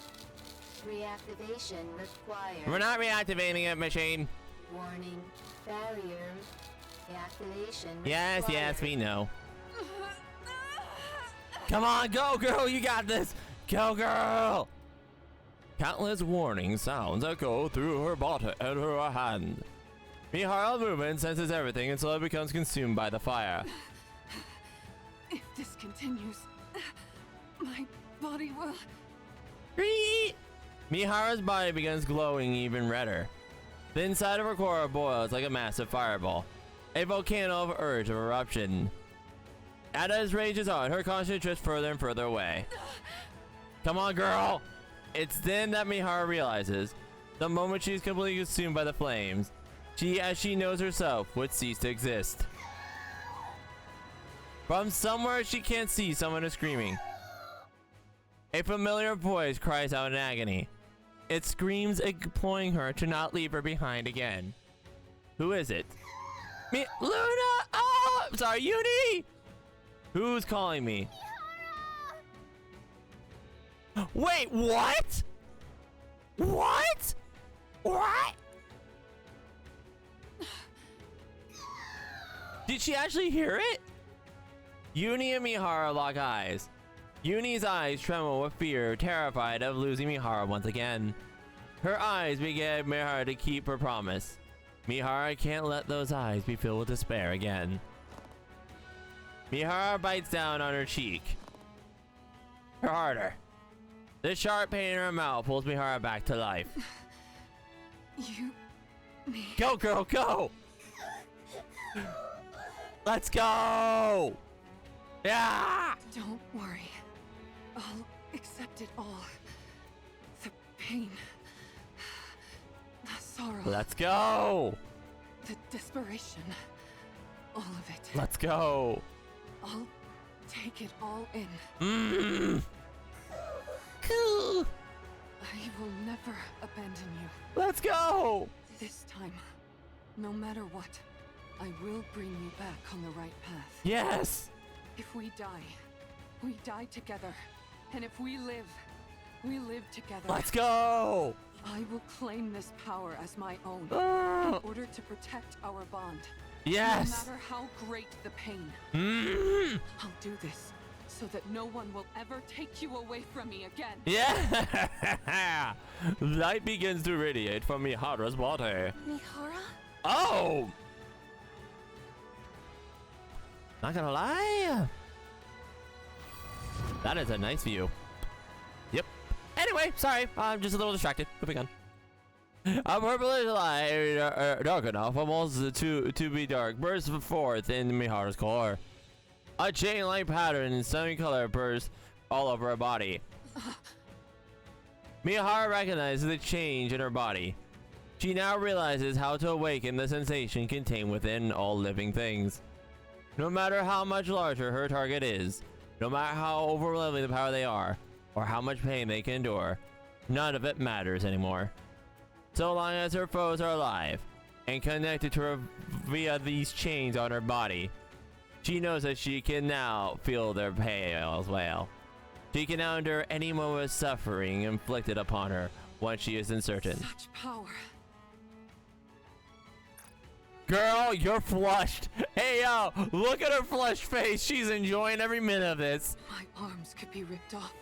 Reactivation required. We're not reactivating it, machine. Warning, barrier. Reactivation Yes, required. yes, we know. Come on, go, girl, you got this. Go, girl. Countless warning sounds echo through her body and her hand. Mihara's movement senses everything and slowly becomes consumed by the fire. If this continues, my body will... Mihara's body begins glowing even redder. The inside of her core boils like a massive fireball, a volcano of urge of eruption. As rages on, her conscience drifts further and further away. Come on, girl! It's then that Mihara realizes, the moment she is completely consumed by the flames, she, as she knows herself, would cease to exist. From somewhere she can't see, someone is screaming. A familiar voice cries out in agony. It screams, imploring her to not leave her behind again. Who is it? Luna! Oh, I'm sorry, Uni! Who's calling me? Wait, what? What? What? Did she actually hear it? Uni and Mihara lock eyes. Uni's eyes tremble with fear, terrified of losing Mihara once again. Her eyes begged Mihara to keep her promise. Mihara can't let those eyes be filled with despair again. Mihara bites down on her cheek. Harder. This sharp pain in her mouth pulls Mihara back to life. Go, girl, go! Let's go! Yeah! Don't worry. I'll accept it all. The pain. The sorrow. Let's go! The desperation. All of it. Let's go! I'll take it all in. Mmm! Cool! I will never abandon you. Let's go! This time, no matter what, I will bring you back on the right path. Yes! If we die together. And if we live together. Let's go! I will claim this power as my own Ah. in order to protect our bond. Yes! No matter how great the pain. Mmm! I'll do this so that no one will ever take you away from me again. Yeah! Light begins to radiate from Mihara's body. Mihara? Oh! Not gonna lie. That is a nice view. Yep. Anyway, sorry. I'm just a little distracted. Moving on. A purplish light, dark enough almost to be dark, bursts forth in Mihara's core. A chain-like pattern in stunning color bursts all over her body. Mihara recognizes the change in her body. She now realizes how to awaken the sensation contained within all living things. No matter how much larger her target is, no matter how overwhelming the power they are, or how much pain they can endure, none of it matters anymore. So long as her foes are alive and connected to her via these chains on her body, she knows that she can now feel their pain as well. She can now endure any moment of suffering inflicted upon her once she is uncertain. Such power. Girl, you're flushed. Hey, yo, look at her flushed face. She's enjoying every minute of this. My arms could be ripped off.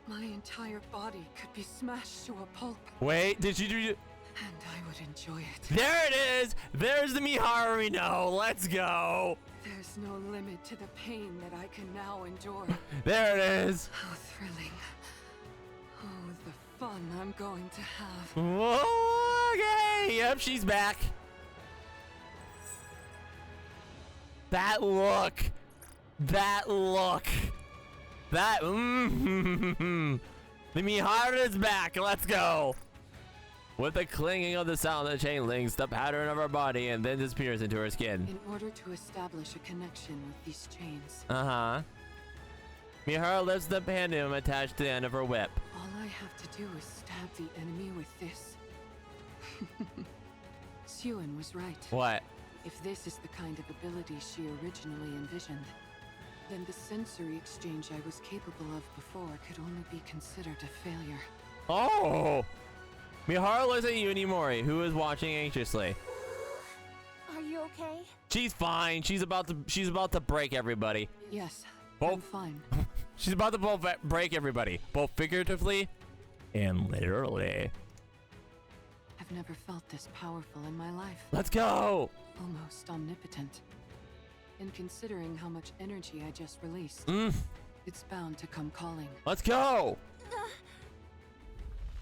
My entire body could be smashed to a pulp. Wait, did you do? And I would enjoy it. There it is. There's the Mihara we know. Let's go. There's no limit to the pain that I can now endure. There it is. How thrilling. Oh, the fun I'm going to have. Okay. Yep, she's back. That look. That look. That. The Mihara is back. Let's go. With the clinging of the sound of the chain links the pattern of her body and then disappears into her skin. In order to establish a connection with these chains. Mihara lifts the pendulum attached to the end of her whip. All I have to do is stab the enemy with this. Suen was right. What? If this is the kind of ability she originally envisioned, then the sensory exchange I was capable of before could only be considered a failure. Oh! Mihara looks at Unimori, who is watching anxiously. Are you okay? She's fine. She's about to break everybody. Yes, Both. I'm fine. She's about to break everybody, both figuratively and literally. I've never felt this powerful in my life. Let's go! Almost omnipotent. And considering how much energy I just released, it's bound to come calling. Let's go!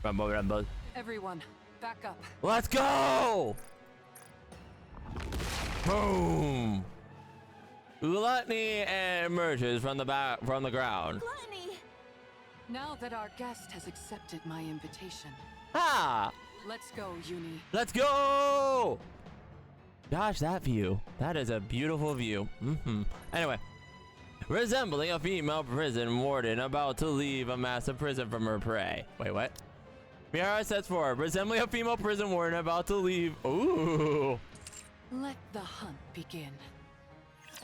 Rumble, rumble. Everyone, back up. Let's go! Boom! Gluttony emerges from the ground. Gluttony! Now that our guest has accepted my invitation, Ah! let's go, Uni. Let's go! Gosh, that view. That is a beautiful view. Anyway. Resembling a female prison warden about to leave a massive prison from her prey. Wait, what? Mihara sets forward. Resembling a female prison warden about to leave. Ooh. Let the hunt begin.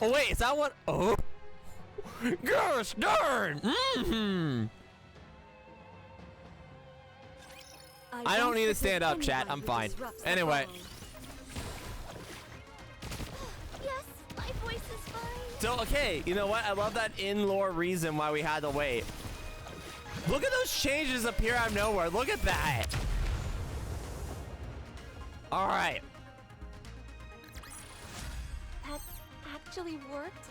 Oh, wait. Is that what? Oh. Gosh darn. I don't need to stand up, chat. I'm fine. Anyway. Yes, my voice is fine. So, okay, you know what? I love that in-lore reason why we had to wait. Look at those changes appear out of nowhere. Look at that. All right. That actually worked?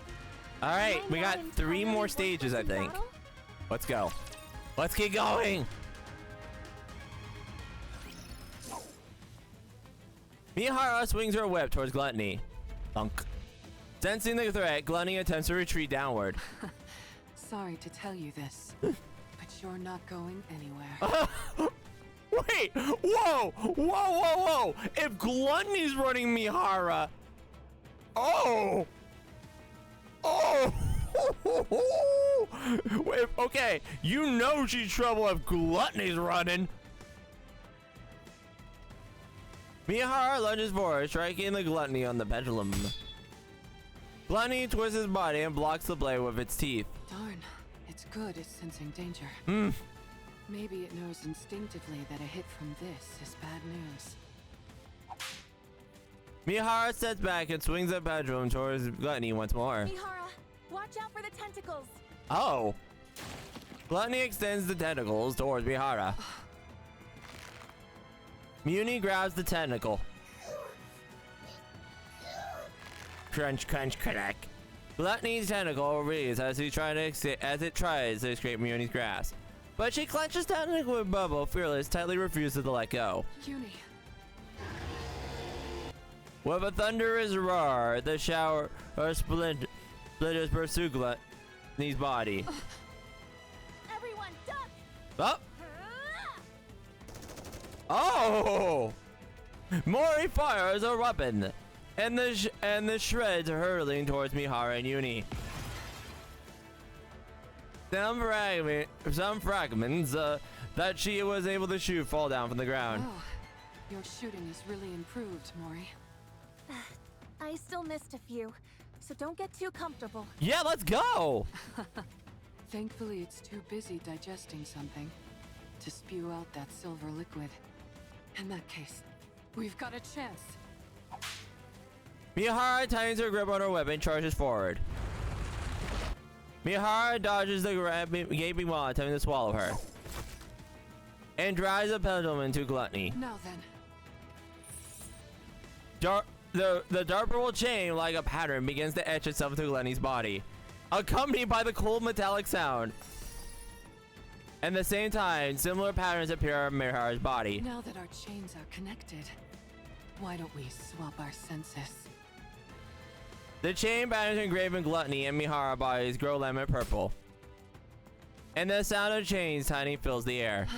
All right, we got 3 more stages, I think. Let's go. Let's keep going. Mihara swings her whip towards Gluttony. Thunk. Sensing the threat, Gluttony attempts to retreat downward. Sorry to tell you this, but you're not going anywhere. Wait! Whoa! Whoa! Whoa! Whoa! If Gluttony's running Mihara, oh! Oh! Wait, okay, you know she's trouble if Gluttony's running. Mihara lunges forward, striking the Gluttony on the pendulum. Gluttony twists his body and blocks the blade with its teeth. Darn, it's good it's sensing danger. Maybe it knows instinctively that a hit from this is bad news. Mihara steps back and swings the pendulum towards Gluttony once more. Mihara, watch out for the tentacles. Oh. Gluttony extends the tentacles towards Mihara. Muni grabs the tentacle. Crunch, crunch, crack. Gluttony's tentacle reads as it tries to escape Muni's grasp. But she clenches tentacle with Bubble, fearless, tightly refuses to let go. Uni. With a thunderous roar, the shower splinters pursue Gluttony's body. Everyone, duck! Oh! Mori fires a weapon, and the shreds hurling towards Mihara and Uni. Some fragments that she was able to shoot fall down from the ground. Oh, your shooting is really improved, Mori. I still missed a few, so don't get too comfortable. Yeah, let's go! Thankfully, it's too busy digesting something to spew out that silver liquid. In that case, we've got a chance. Mihara tightens her grip on her weapon and charges forward. Mihara dodges the gaping maw, attempting to swallow her, and drives the pendulum into Gluttony. Now then. The dark purple chain, like a pattern, begins to etch itself into Gluttony's body, accompanied by the cold metallic sound. At the same time, similar patterns appear on Mihara's body. Now that our chains are connected, why don't we swap our senses? The chain patterns engraved in Gluttony and Mihara bodies grow lemon purple, and the sound of chains tightening fills the air.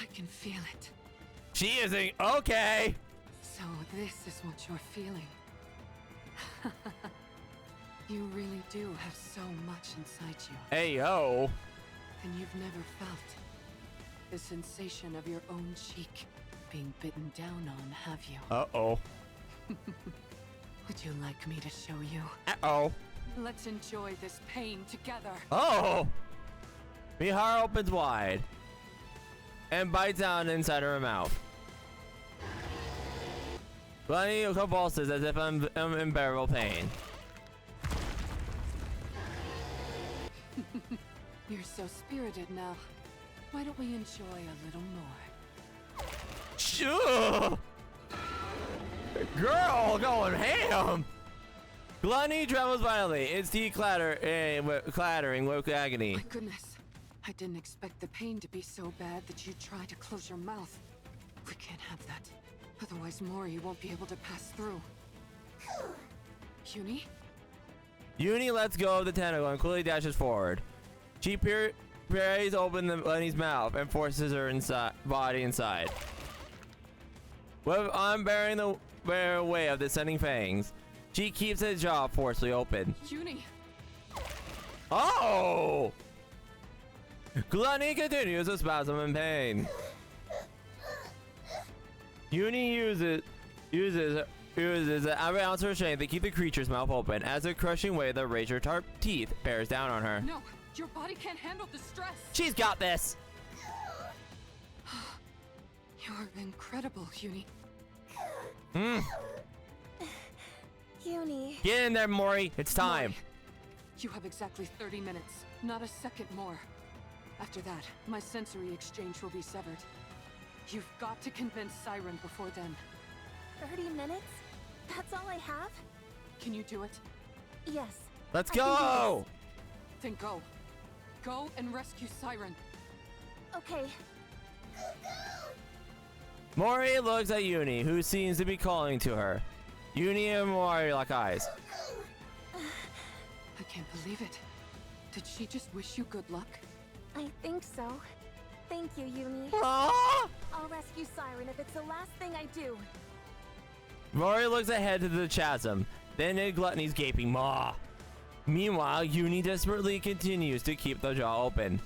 I can feel it. She isn't okay. So this is what you're feeling. You really do have so much inside you. Hey yo. And you've never felt the sensation of your own cheek being bitten down on, have you? Uh-oh. Would you like me to show you? Uh-oh. Let's enjoy this pain together. Oh! Mihara opens wide and bites down inside her mouth. Gluttony convulses as if in unbearable pain. You're so spirited now. Why don't we enjoy a little more? Sure. Girl going ham. Gluttony trembles violently, its teeth clattering with agony. My goodness. I didn't expect the pain to be so bad that you'd try to close your mouth. We can't have that. Otherwise Mori won't be able to pass through. Uni? Uni lets go of the tentacle and quickly dashes forward. She prays open Gluttony's mouth and forces her body inside. With unbearing the way of descending fangs, she keeps his jaw forcefully open. Uni! Oh! Gluttony continues to spasm in pain. Uni uses every ounce of her strength to keep the creature's mouth open as a crushing weight of the razor-sharp teeth bears down on her. No! Your body can't handle the stress! She's got this! You're incredible, Uni. Uni. Get in there, Mori. It's time. Mori, you have exactly 30 minutes. Not a second more. After that, my sensory exchange will be severed. You've got to convince Siren before then. 30 minutes? That's all I have? Can you do it? Yes, Let's I can do go! Then go. Go and rescue Siren. Okay. Mori looks at Uni, who seems to be calling to her. Uni and Mori lock eyes. I can't believe it. Did she just wish you good luck? I think so. Thank you, Uni. Aww! I'll rescue Siren if it's the last thing I do. Mori looks ahead to the chasm, then at Gluttony's gaping maw. Meanwhile, Uni desperately continues to keep the jaw open.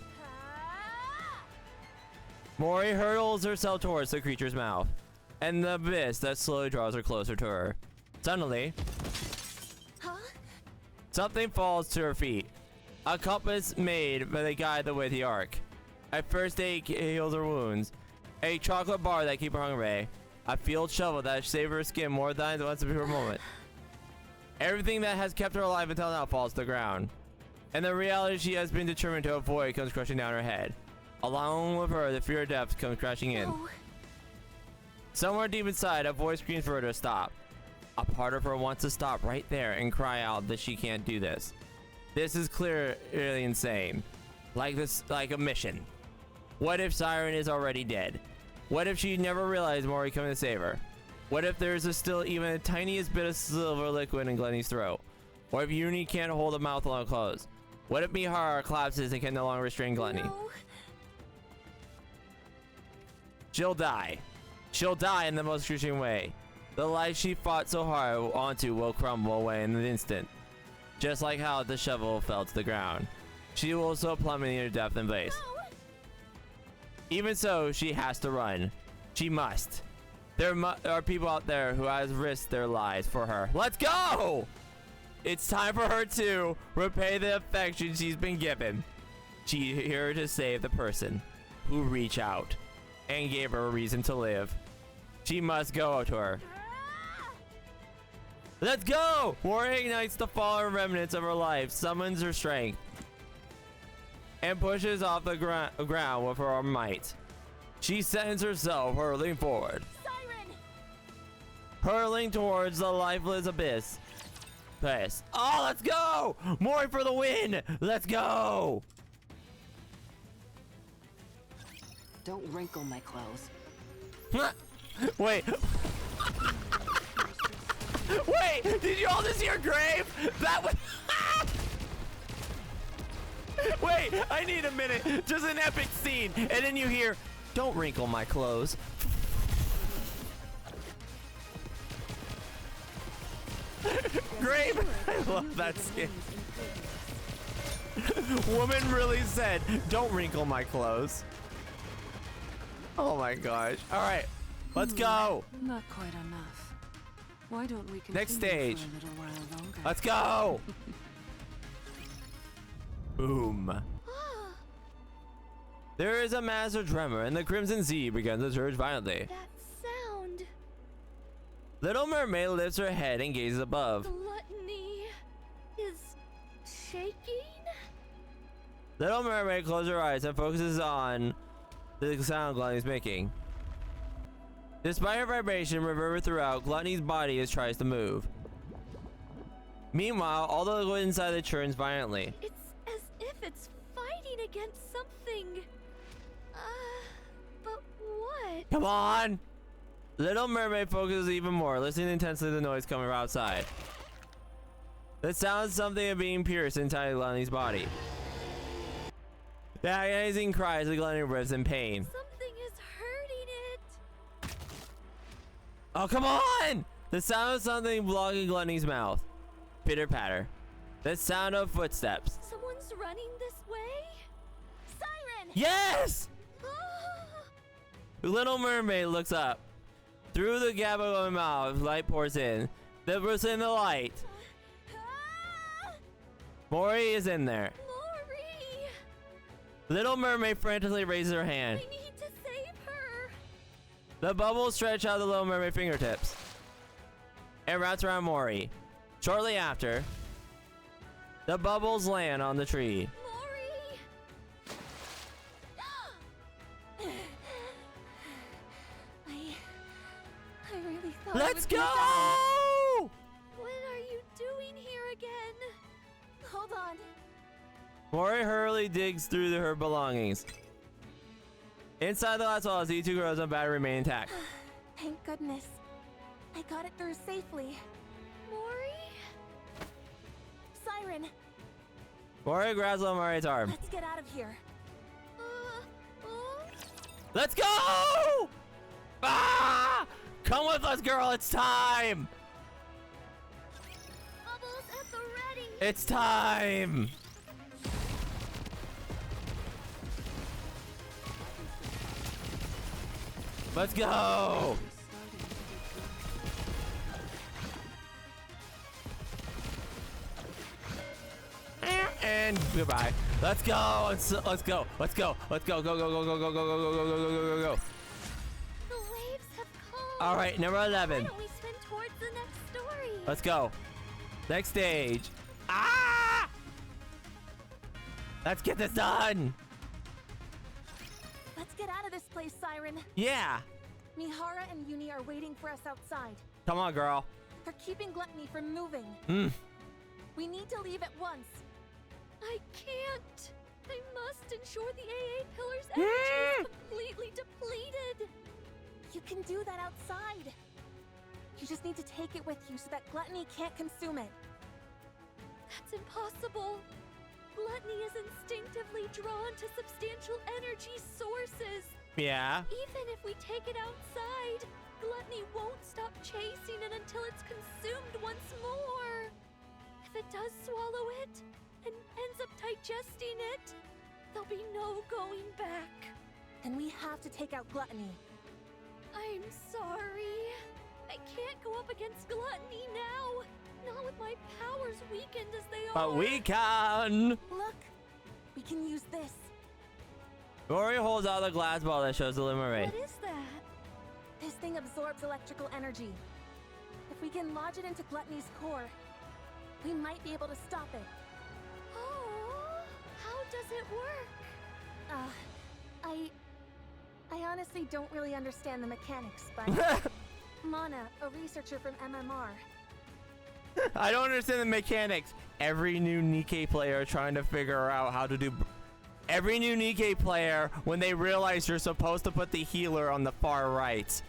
Mori hurls herself towards the creature's mouth, and the abyss that slowly draws her closer to her. Suddenly, something falls to her feet. A compass made by the guide the way to the arc. A first aid heals her wounds. A chocolate bar that keeps her hungry. A field shovel that saves her skin more than once before moment. Everything that has kept her alive until now falls to the ground. And the reality she has been determined to avoid comes crushing down her head. Along with her, the fear of death comes crashing in. No. Somewhere deep inside, a voice screams for her to stop. A part of her wants to stop right there and cry out that she can't do this. This is clearly insane. Like a mission. What if Siren is already dead? What if she never realized Mori coming to save her? What if there's still even the tiniest bit of silver liquid in Glenny's throat? What if Uni can't hold the mouth long closed? What if Mihara collapses and can no longer restrain Glenny? No. She'll die. She'll die in the most excruciating way. The life she fought so hard onto will crumble away in an instant. Just like how the shovel fell to the ground. She will also plummet into death and base. No. Even so, she has to run. She must. There are people out there who has risked their lives for her. Let's go! It's time for her to repay the affection she's been given. She's here to save the person who reached out and gave her a reason to live. She must go to her. Let's go! Mori ignites the fallen remnants of her life, summons her strength, and pushes off the ground with her might. She sends herself hurling forward. Siren! Hurling towards the lifeless abyss. Oh, let's go! Mori for the win! Let's go! Don't wrinkle my clothes. Wait. Wait, did you all just hear Grave? That was... Wait, I need a minute. Just an epic scene. And then you hear, don't wrinkle my clothes. Grave, I love that skin. Woman really said, don't wrinkle my clothes. Oh my gosh. All right, let's go. Not quite enough. Why don't we continue Next stage. for a little while longer? Let's go. Boom. There is a massive tremor and the Crimson Sea begins to surge violently. That sound. Little Mermaid lifts her head and gazes above. Gluttony is shaking? Little Mermaid closes her eyes and focuses on the sound Gluttony's making. Despite her vibration reverberate throughout, Gluttony's body tries to move. Meanwhile, all the liquid inside it churns violently. It's as if it's fighting against something. But what? Come on! Little Mermaid focuses even more, listening intensely to the noise coming from outside. The sound of something being pierced inside Gluttony's body. The agonizing cries of Gluttony rips in pain. Something is hurting it. Oh, come on! The sound of something blocking Gluttony's mouth. Pitter patter. The sound of footsteps. Someone's running this way? Siren! Yes! Little Mermaid looks up. Through the gap of her mouth, light pours in. The person in the light. Mori is in there. Mori! Little Mermaid frantically raises her hand. I need to save her. The bubbles stretch out the Little Mermaid fingertips and wraps around Mori. Shortly after, the bubbles land on the tree. Mori! I really thought Let's it would be go! What are you doing here again? Mori hurriedly digs through her belongings. Inside the glass wall, Z2 grows on battery remain intact. Thank goodness. I got it through safely. Mori? Siren, Mori grabs little Mori's arm. let's get out of here. Let's go! Ah! Come with us, girl. It's time. Bubbles at the ready. It's time. Let's go. And goodbye. Let's go. Let's go. Let's go. Let's go. Go, go, go, go, go, go, go, go, go, go, go, go, go, go. The waves have calmed. All right, number 11. Why don't we swim towards the next story? Let's go. Next stage. Ah! Let's get this done. Let's get out of this place, Siren. Yeah. Mihara and Uni are waiting for us outside. Come on, girl. They're keeping Gluttony from moving. We need to leave at once. I can't. I must ensure the AA pillar's energy is completely depleted. You can do that outside. You just need to take it with you so that Gluttony can't consume it. That's impossible. Gluttony is instinctively drawn to substantial energy sources. Yeah. Even if we take it outside, Gluttony won't stop chasing it until it's consumed once more. If it does swallow it and ends up digesting it, there'll be no going back. Then we have to take out Gluttony. I'm sorry. I can't go up against Gluttony now. Not with my powers weakened as they are. But we can. Look, we can use this. Mori holds out the glass ball that shows the limit rate. What is that? This thing absorbs electrical energy. If we can lodge it into Gluttony's core, we might be able to stop it. Oh, how does it work? I honestly don't really understand the mechanics, but Mana, a researcher from MMR. I don't understand the mechanics. Every new NIKKE player trying to figure out how to do. Every new NIKKE player, when they realize you're supposed to put the healer on the far right.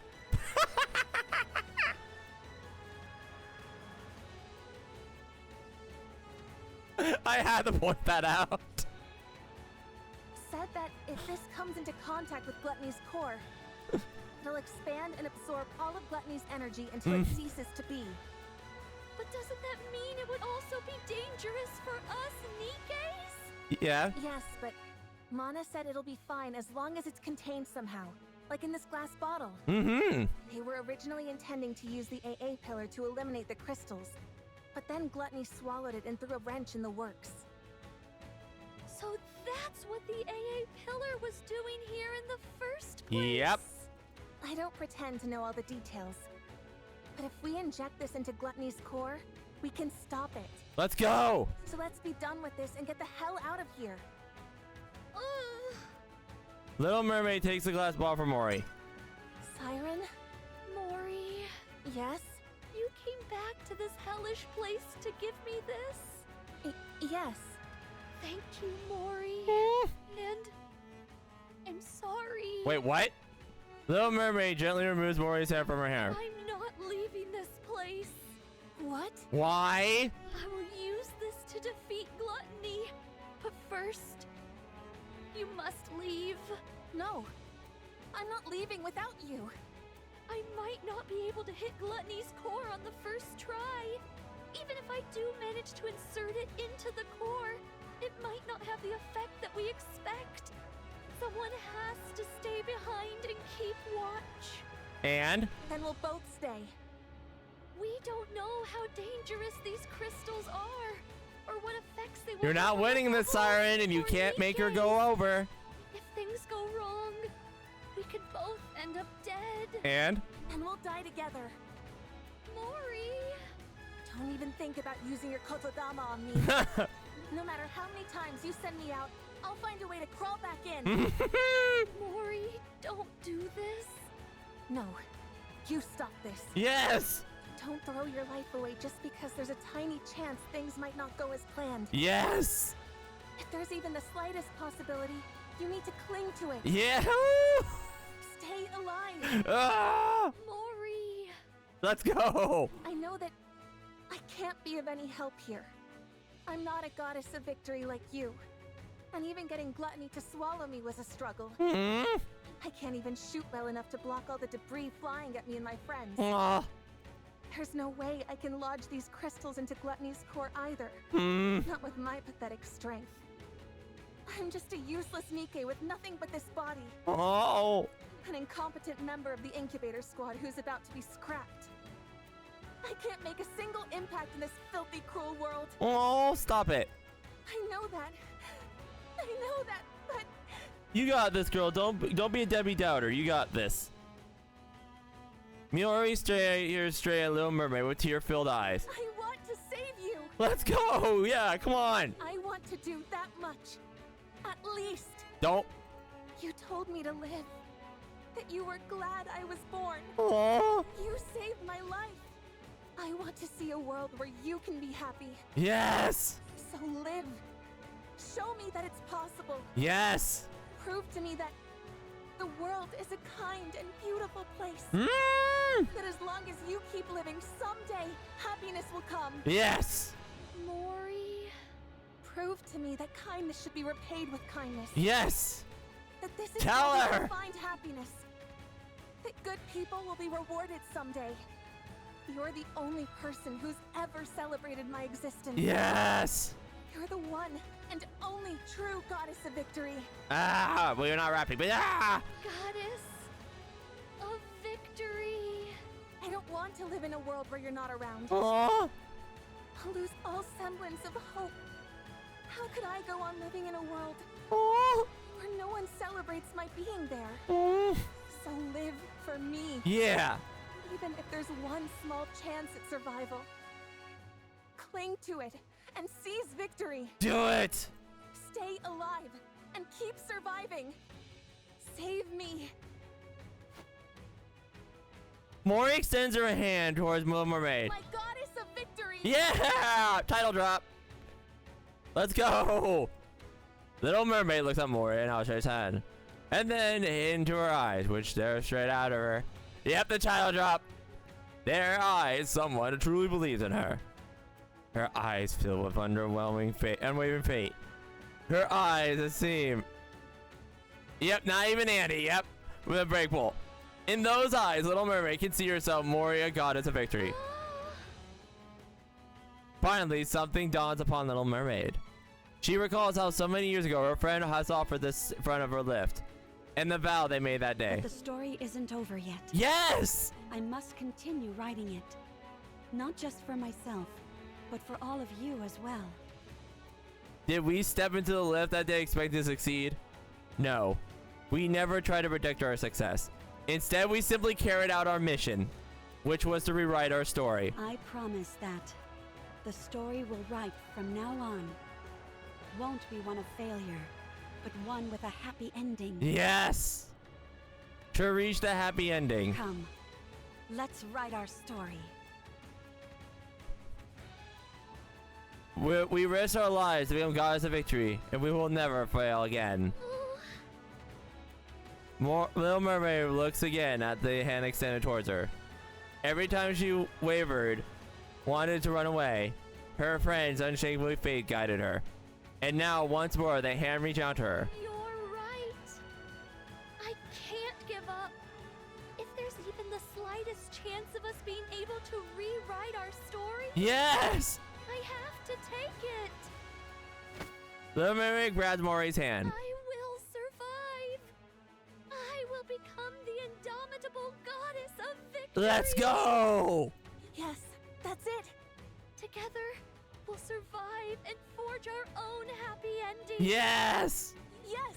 I had to point that out. Said that if this comes into contact with Gluttony's core, it'll expand and absorb all of Gluttony's energy until it ceases to be. But doesn't that mean it would also be dangerous for us Nikkes? Yeah. Yes, but Mana said it'll be fine as long as it's contained somehow, like in this glass bottle. They were originally intending to use the AA pillar to eliminate the crystals, but then Gluttony swallowed it and threw a wrench in the works. So that's what the AA pillar was doing here in the first place. Yep. I don't pretend to know all the details, but if we inject this into Gluttony's core, we can stop it. Let's go. So let's be done with this and get the hell out of here. Little Mermaid takes the glass ball from Mori. Siren? Mori, Yes? you came back to this hellish place to give me this? Yes. Thank you, Mori. And I'm sorry. Wait, what? Little Mermaid gently removes Mori's hair from her hair. I'm not leaving this place. What? Why? I will use this to defeat Gluttony. But first, you must leave. No. I'm not leaving without you. I might not be able to hit Gluttony's core on the first try. Even if I do manage to insert it into the core, it might not have the effect that we expect. Someone has to stay behind and keep watch. And? Then we'll both stay. We don't know how dangerous these crystals are, or what effects they will You're not have on winning the this, Siren, and you or can't make her Nikkes. go over. If things go wrong, we could both end up dead. And? And we'll die together. Mori! Don't even think about using your Kotodama on me. No matter how many times you send me out, I'll find a way to crawl back in. Mori, don't do this. No. You stop this. Yes! Don't throw your life away just because there's a tiny chance things might not go as planned. Yes! If there's even the slightest possibility, you need to cling to it. Yeah. Stay alive. Ah! Mori. Let's go. I know that I can't be of any help here. I'm not a goddess of victory like you. And even getting gluttony to swallow me was a struggle. I can't even shoot well enough to block all the debris flying at me and my friends. There's no way I can lodge these crystals into Gluttony's core either. Not with my pathetic strength. I'm just a useless Nikke with nothing but this body. Oh. An incompetent member of the incubator squad who's about to be scrapped. I can't make a single impact in this filthy, cruel world. Oh, stop it. I know that. I know that, but... You got this, girl. Don't be a Debbie Doubter. You got this. Mori, you're stray, a Little Mermaid with tear-filled eyes. I want to save you. Let's go. Yeah, come on. I want to do that much. At least. Don't. You told me to live. That you were glad I was born. Aww. You saved my life. I want to see a world where you can be happy. Yes. So live. Show me that it's possible. Yes. Prove to me that the world is a kind and beautiful place. That as long as you keep living, someday happiness will come. Yes. Mori. Prove to me that kindness should be repaid with kindness. Yes. That this is Tell how her. we find happiness. That good people will be rewarded someday. You're the only person who's ever celebrated my existence. Yes. You're the one and only true goddess of victory. Ah, well, you're not rapping, but Goddess of victory. I don't want to live in a world where you're not around. Aww. I'll lose all semblance of hope. How could I go on living in a world Aww. where no one celebrates my being there? So live for me. Yeah. Even if there's one small chance at survival. Cling to it and seize victory. Do it. Stay alive and keep surviving. Save me. Mori extends her hand towards Little Mermaid. My goddess of victory. Yeah! Title drop. Let's go. Little Mermaid looks at Mori and I'll shake his hand. And then into her eyes, which stare straight out of her. Yep, the title drop. Their eyes, someone truly believes in her. Her eyes filled with underwhelming fate, unwavering fate. Her eyes that seem. Yep, not even Andy. Yep, with Unbreakable. In those eyes, Little Mermaid can see herself Mori, a goddess of victory. Finally, something dawns upon Little Mermaid. She recalls how so many years ago her friend has offered this in front of her lift, and the vow they made that day. But the story isn't over yet. Yes! I must continue writing it. Not just for myself, but for all of you as well. Did we step into the lift that day expecting to succeed? No. We never tried to predict our success. Instead, we simply carried out our mission, which was to rewrite our story. I promise that the story we'll write from now on won't be one of failure, but one with a happy ending. Yes! To reach the happy ending. Come, let's write our story. We risk our lives to become goddess of victory, and we will never fail again. Little Mermaid looks again at the hand extended towards her. Every time she wavered, wanted to run away, her friend's unshakable faith guided her. And now, once more, the hand reached out to her. You're right. I can't give up. If there's even the slightest chance of us being able to rewrite our story, Yes! I have to take it. Little Mermaid grabs Mori's hand. I will survive. I will become the indomitable goddess of victory. Let's go! Yes, that's it. Together, we'll survive and forge our own happy ending. Yes! Yes.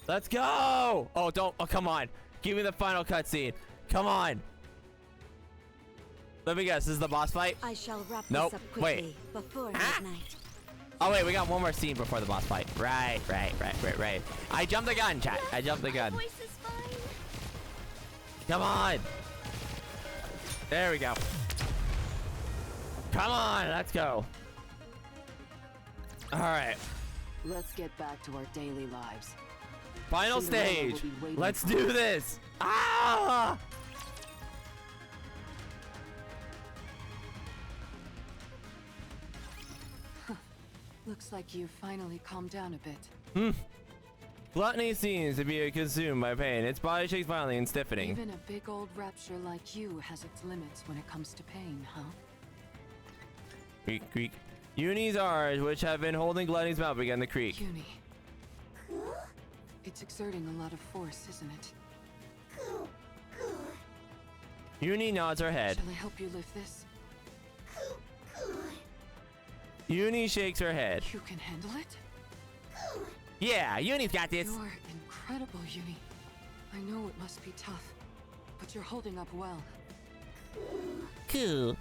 Let's go! Oh, don't. Oh, come on. Give me the final cutscene. Come on. Let me guess. This is the boss fight? I shall wrap Nope. this up quickly Wait. before midnight. Oh, wait. We got one more scene before the boss fight. Right. I jumped the gun, chat. I jumped the gun. My voice is fine. Come on. There we go. Come on. Let's go. All right. Let's get back to our daily lives. Final Cinderella will stage. be waiting Let's for do us. this. Ah! Looks like you've finally calmed down a bit. Gluttony seems to be consumed by pain. Its body shakes violently and stiffening. Even a big old rapture like you has its limits when it comes to pain, huh? Creak, creak. Uni's arms, which have been holding Gluttony's mouth, began to creak. Uni. It's exerting a lot of force, isn't it? Uni nods her head. Shall I help you lift this? Uni shakes her head. You can handle it? Yeah, Uni's got this. You're incredible, Uni. I know it must be tough, but you're holding up well. Cool.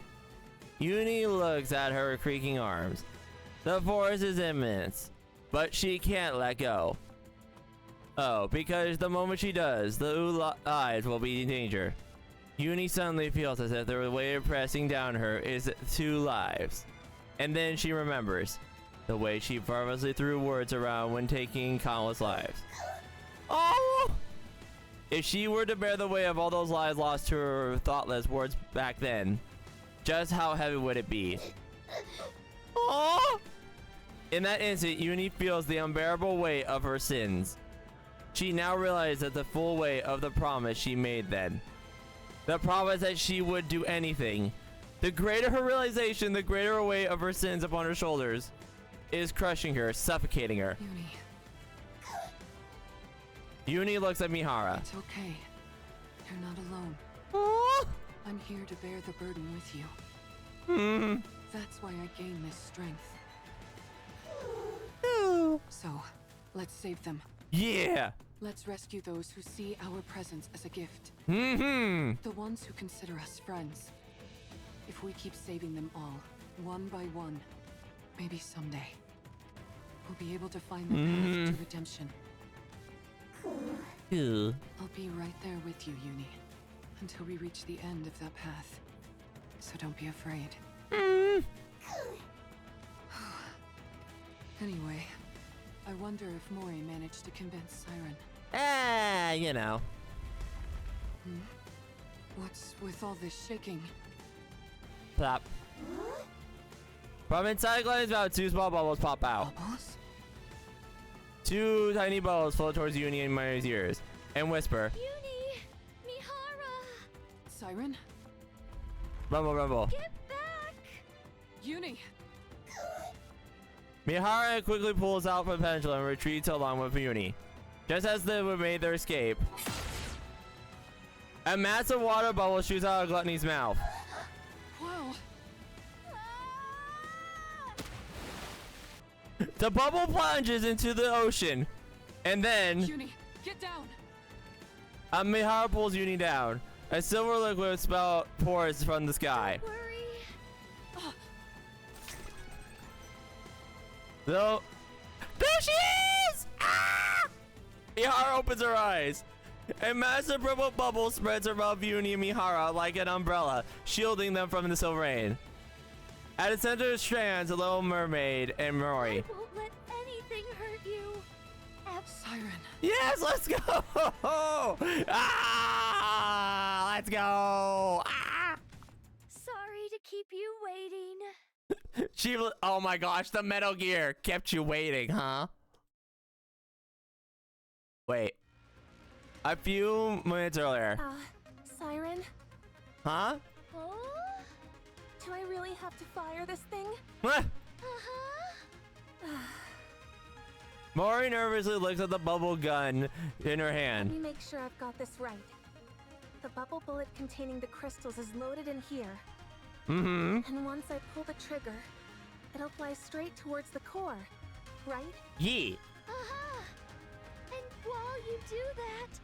Uni looks at her creaking arms. The force is immense, but she can't let go. Oh, because the moment she does, the eyes will be in danger. Uni suddenly feels as if the weight pressing down her is 2 lives. And then she remembers the way she purposely threw words around when taking countless lives. Oh! If she were to bear the weight of all those lives lost to her thoughtless words back then, just how heavy would it be? Oh! In that instant, Uni feels the unbearable weight of her sins. She now realizes that the full weight of the promise she made then. The promise that she would do anything. The greater her realization, the greater her weight of her sins upon her shoulders is crushing her, suffocating her. Uni looks at Mihara. It's okay. You're not alone. Oh! I'm here to bear the burden with you. That's why I gain this strength. So, let's save them. Yeah! Let's rescue those who see our presence as a gift. Mm-hmm. The ones who consider us friends. If we keep saving them all, one by one, maybe someday, we'll be able to find the path to redemption. Cool. I'll be right there with you, Uni, until we reach the end of that path. So don't be afraid. Anyway, I wonder if Mori managed to convince Siren. You know. What's with all this shaking? Plop. From inside Glenn's mouth, 2 small bubbles pop out. Bubbles? 2 tiny bubbles float towards Uni and Mari's ears and whisper, Uni! Mihara! Siren? rumble, rumble. Get back! Uni! Mihara quickly pulls out from the pendulum and retreats along with Uni. Just as they made their escape, a massive water bubble shoots out of Gluttony's mouth. Wow! The bubble plunges into the ocean, and then Uni, get down! Mihara pulls Uni down. A silver liquid spout pours from the sky. Don't worry. Though, there she is! Ah! Mihara opens her eyes. A massive purple bubble spreads around Uni and Mihara like an umbrella, shielding them from the silver rain. At its center stands a little mermaid and Mori. I won't let anything hurt you. Siren. Yes, let's go! Ah! Let's go! Ah! Sorry to keep you waiting. Oh my gosh, the Metal Gear kept you waiting, huh? Wait. A few minutes earlier. Siren? Huh? Oh? Do I really have to fire this thing? Mori nervously looks at the bubble gun in her Let hand. me make sure I've got this right. The bubble bullet containing the crystals is loaded in here. And once I pull the trigger, it'll fly straight towards the core, right? Yeah. And while you do that,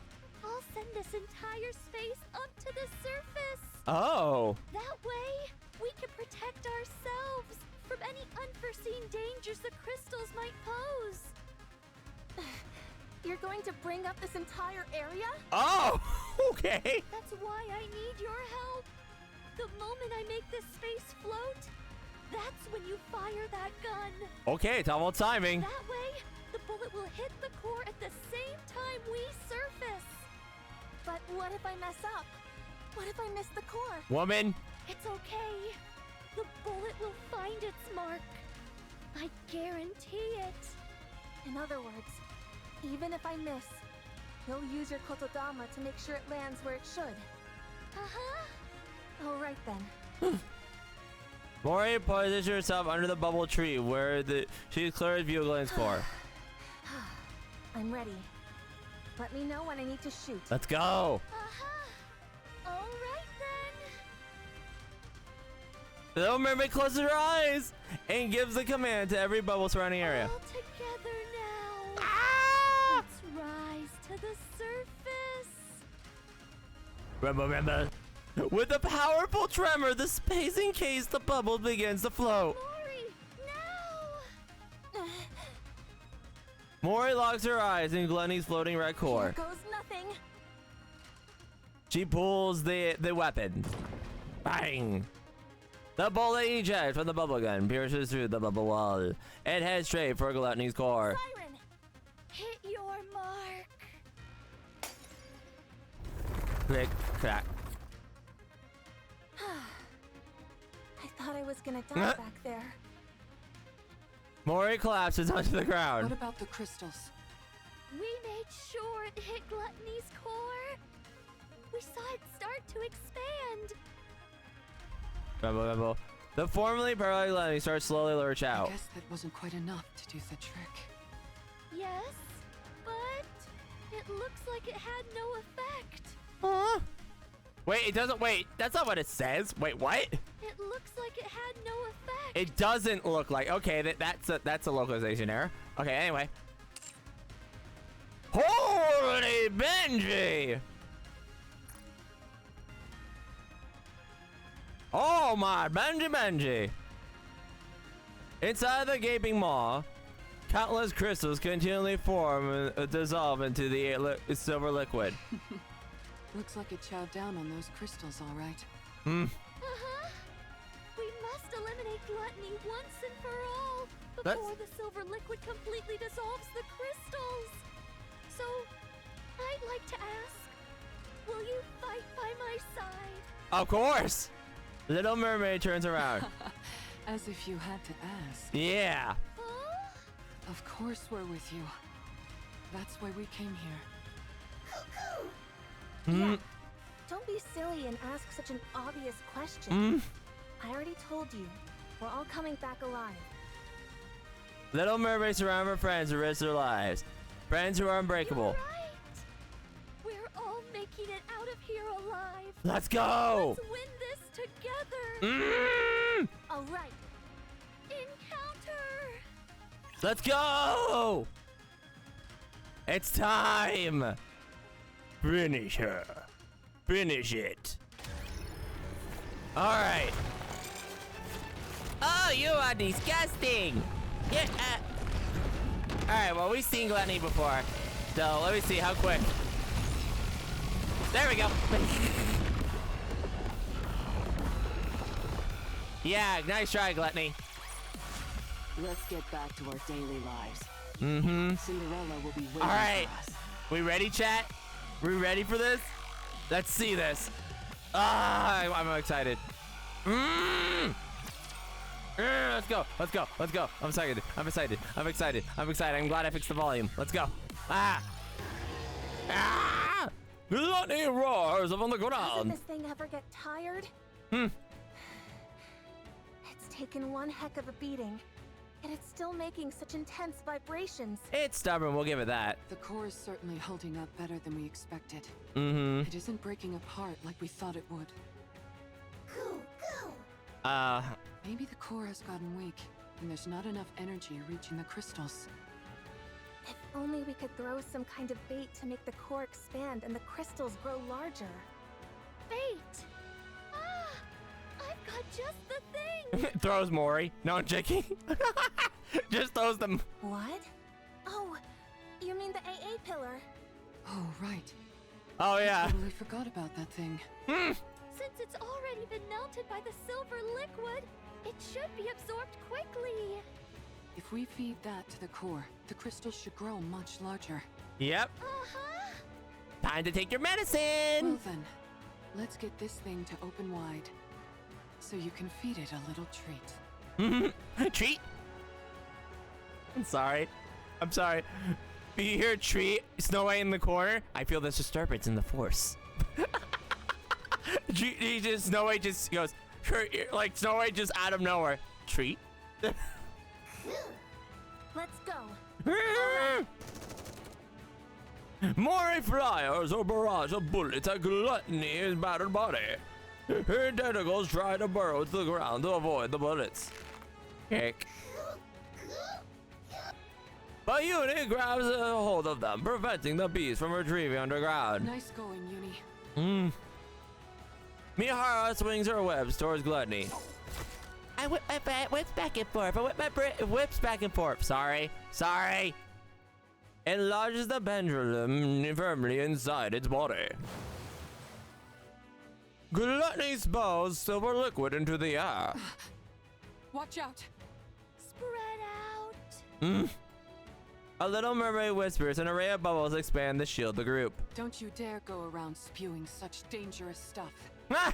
I'll send this entire space up to the surface. Oh. That way, we can protect ourselves from any unforeseen dangers the crystals might pose. You're going to bring up this entire area? Oh, okay. That's why I need your help. The moment I make this space float, That's when you fire that gun. Okay, it's almost timing. That way, the bullet will hit the core at the same time we surface. But what if I mess up? What if I miss the core? Woman. It's okay. The bullet will find its mark. I guarantee it. In other words, even if I miss, you'll use your kotodama to make sure it lands where it should. Uh-huh. All right then. Mori positions herself under the bubble tree where she clears view of Glenn's core. I'm ready. Let me know when I need to shoot. Let's go. Uh-huh. All right then. The little mermaid closes her eyes and gives the command to every bubble surrounding area. All together now. Ah! Let's rise to the surface. Remember. With a powerful tremor, the space encased the bubble begins to float. Mori, now. Mori locks her eyes in Glenny's floating red core. Here goes nothing. She pulls the weapon. Bang! The bullet ejects from the bubble gun, pierces through the bubble wall, and heads straight for Gluttony's core. Siren! Hit your mark. Click, clack. I thought I was gonna die back there. Mori collapses onto the ground. What about the crystals? We made sure it hit Gluttony's core. We saw it start to expand. Rumble. The formerly paralyzed Gluttony starts slowly lurch out. I guess that wasn't quite enough to do the trick. Yes, but it looks like it had no effect. Huh? Wait, it doesn't. Wait, that's not what it says. Wait, what? It looks like it had no effect. It doesn't look like. Okay, that's a localization error. Okay, anyway. Holy Benji! Oh my Benji! Inside the gaping maw, countless crystals continually form and dissolve into the silver liquid. Looks like it chowed down on those crystals, all right. Uh-huh. We must eliminate Gluttony once and for all before the silver liquid completely dissolves the crystals. So, I'd like to ask, will you fight by my side? Of course! Little Mermaid turns around. As if you had to ask. Yeah. Huh? Of course we're with you. That's why we came here. Yeah. Don't be silly and ask such an obvious question. I already told you. We're all coming back alive. Little Mermaid surround her friends who risk their lives. Friends who are unbreakable. You're right. We're all making it out of here alive. Let's go! Let's win this together. All right. Encounter. Let's go! It's time! Finish her. Finish it. Alright. Oh, you are disgusting! Yeah. Alright, well, we've seen Gluttony before. So, let me see how quick. There we go. Yeah, nice try, Gluttony. Let's get back to our daily lives. Mm-hmm. Cinderella will be waiting All right. for us. We ready, chat? We ready for this? Let's see this. Ah, I'm excited. Let's go. Let's go. Let's go. I'm excited. I'm excited. I'm excited. I'm excited. I'm glad I fixed the volume. Let's go. Ah. Ah. Gluttony roars up on the Doesn't ground. this thing ever get tired? Hmm. It's taken one heck of a beating, and it's still making such intense vibrations. It's stubborn. We'll give it that. The core is certainly holding up better than we expected. Mm-hmm. It isn't breaking apart like we thought it would. Maybe the core has gotten weak, and there's not enough energy reaching the crystals. If only we could throw some kind of bait to make the core expand and the crystals grow larger. Bait. Ah, I've got just the thing. Throws Mori. No, I'm joking. Just throws them. What? Oh, you mean the AA pillar? Oh, right. Oh, yeah. I totally forgot about that thing. Since it's already been melted by the silver liquid, It should be absorbed quickly. If we feed that to the core, the crystals should grow much larger. Yep. Time to take your medicine. Well then, let's get this thing to open wide, so you can feed it a little treat. Treat? I'm sorry. I'm sorry. You hear treat, Snow White in the corner? I feel this disturbance in the force. Snow White just goes, like Snow White just out of nowhere. Treat? Let's go. More flyers or barrage of bullets at Gluttony's battered body. Her tentacles try to burrow to the ground to avoid the bullets. Kick. But Uni grabs a hold of them, preventing the beast from retrieving underground. Nice going, Uni. Mihara swings her webs towards Gluttony. I whip my whips back and forth. I whip my whips back and forth. Sorry. It lodges the pendulum firmly inside its body. Gluttony spills silver liquid into the air. Watch out. Spread out. A little mermaid whispers, an array of bubbles expand to shield the group. Don't you dare go around spewing such dangerous stuff. Ah!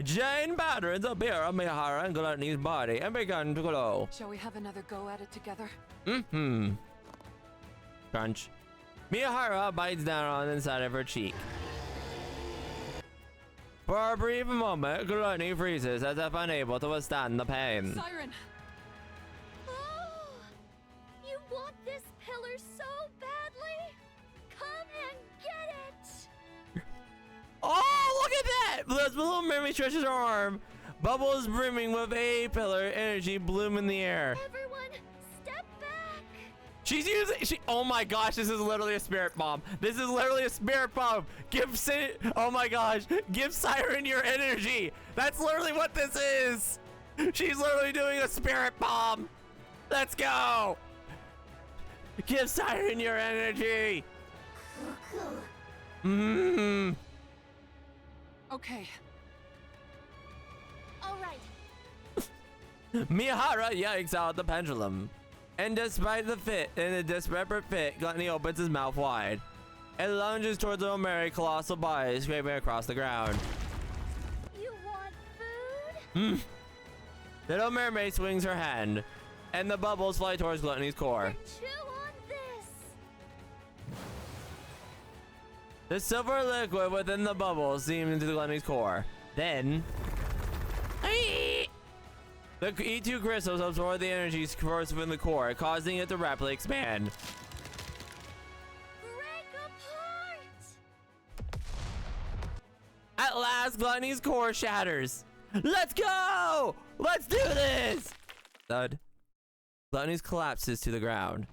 Giant patterns appear on Mihara and Gluttony's body and begin to glow. Shall we have another go at it together? Crunch. Mihara bites down on the inside of her cheek. For a brief moment, Gluttony freezes as if unable to withstand the pain. Siren! Oh, you want this pillar so badly? Come and get it! Oh, look at that! The little mermaid stretches her arm. Bubbles brimming with A pillar energy bloom in the air. Everyone, step back! She's using, oh my gosh, this is literally a spirit bomb. This is literally a spirit bomb. Oh my gosh, give Siren your energy. That's literally what this is. She's literally doing a spirit bomb. Let's go. Give Siren your energy. Okay. All right. Mihara yanks out the pendulum. And despite in a desperate fit, Gluttony opens his mouth wide. It lunges towards the Omeri colossal body, scraping across the ground. You want food? Little mermaid swings her hand, and the bubbles fly towards Gluttony's core. Chew on this! The silver liquid within the bubbles seeps into Gluttony's core. Then, the E2 crystals absorb the energy source within the core, causing it to rapidly expand. Break apart! At last, Gluttony's core shatters. Let's go! Let's do this! Thud. Gluttony's collapses to the ground.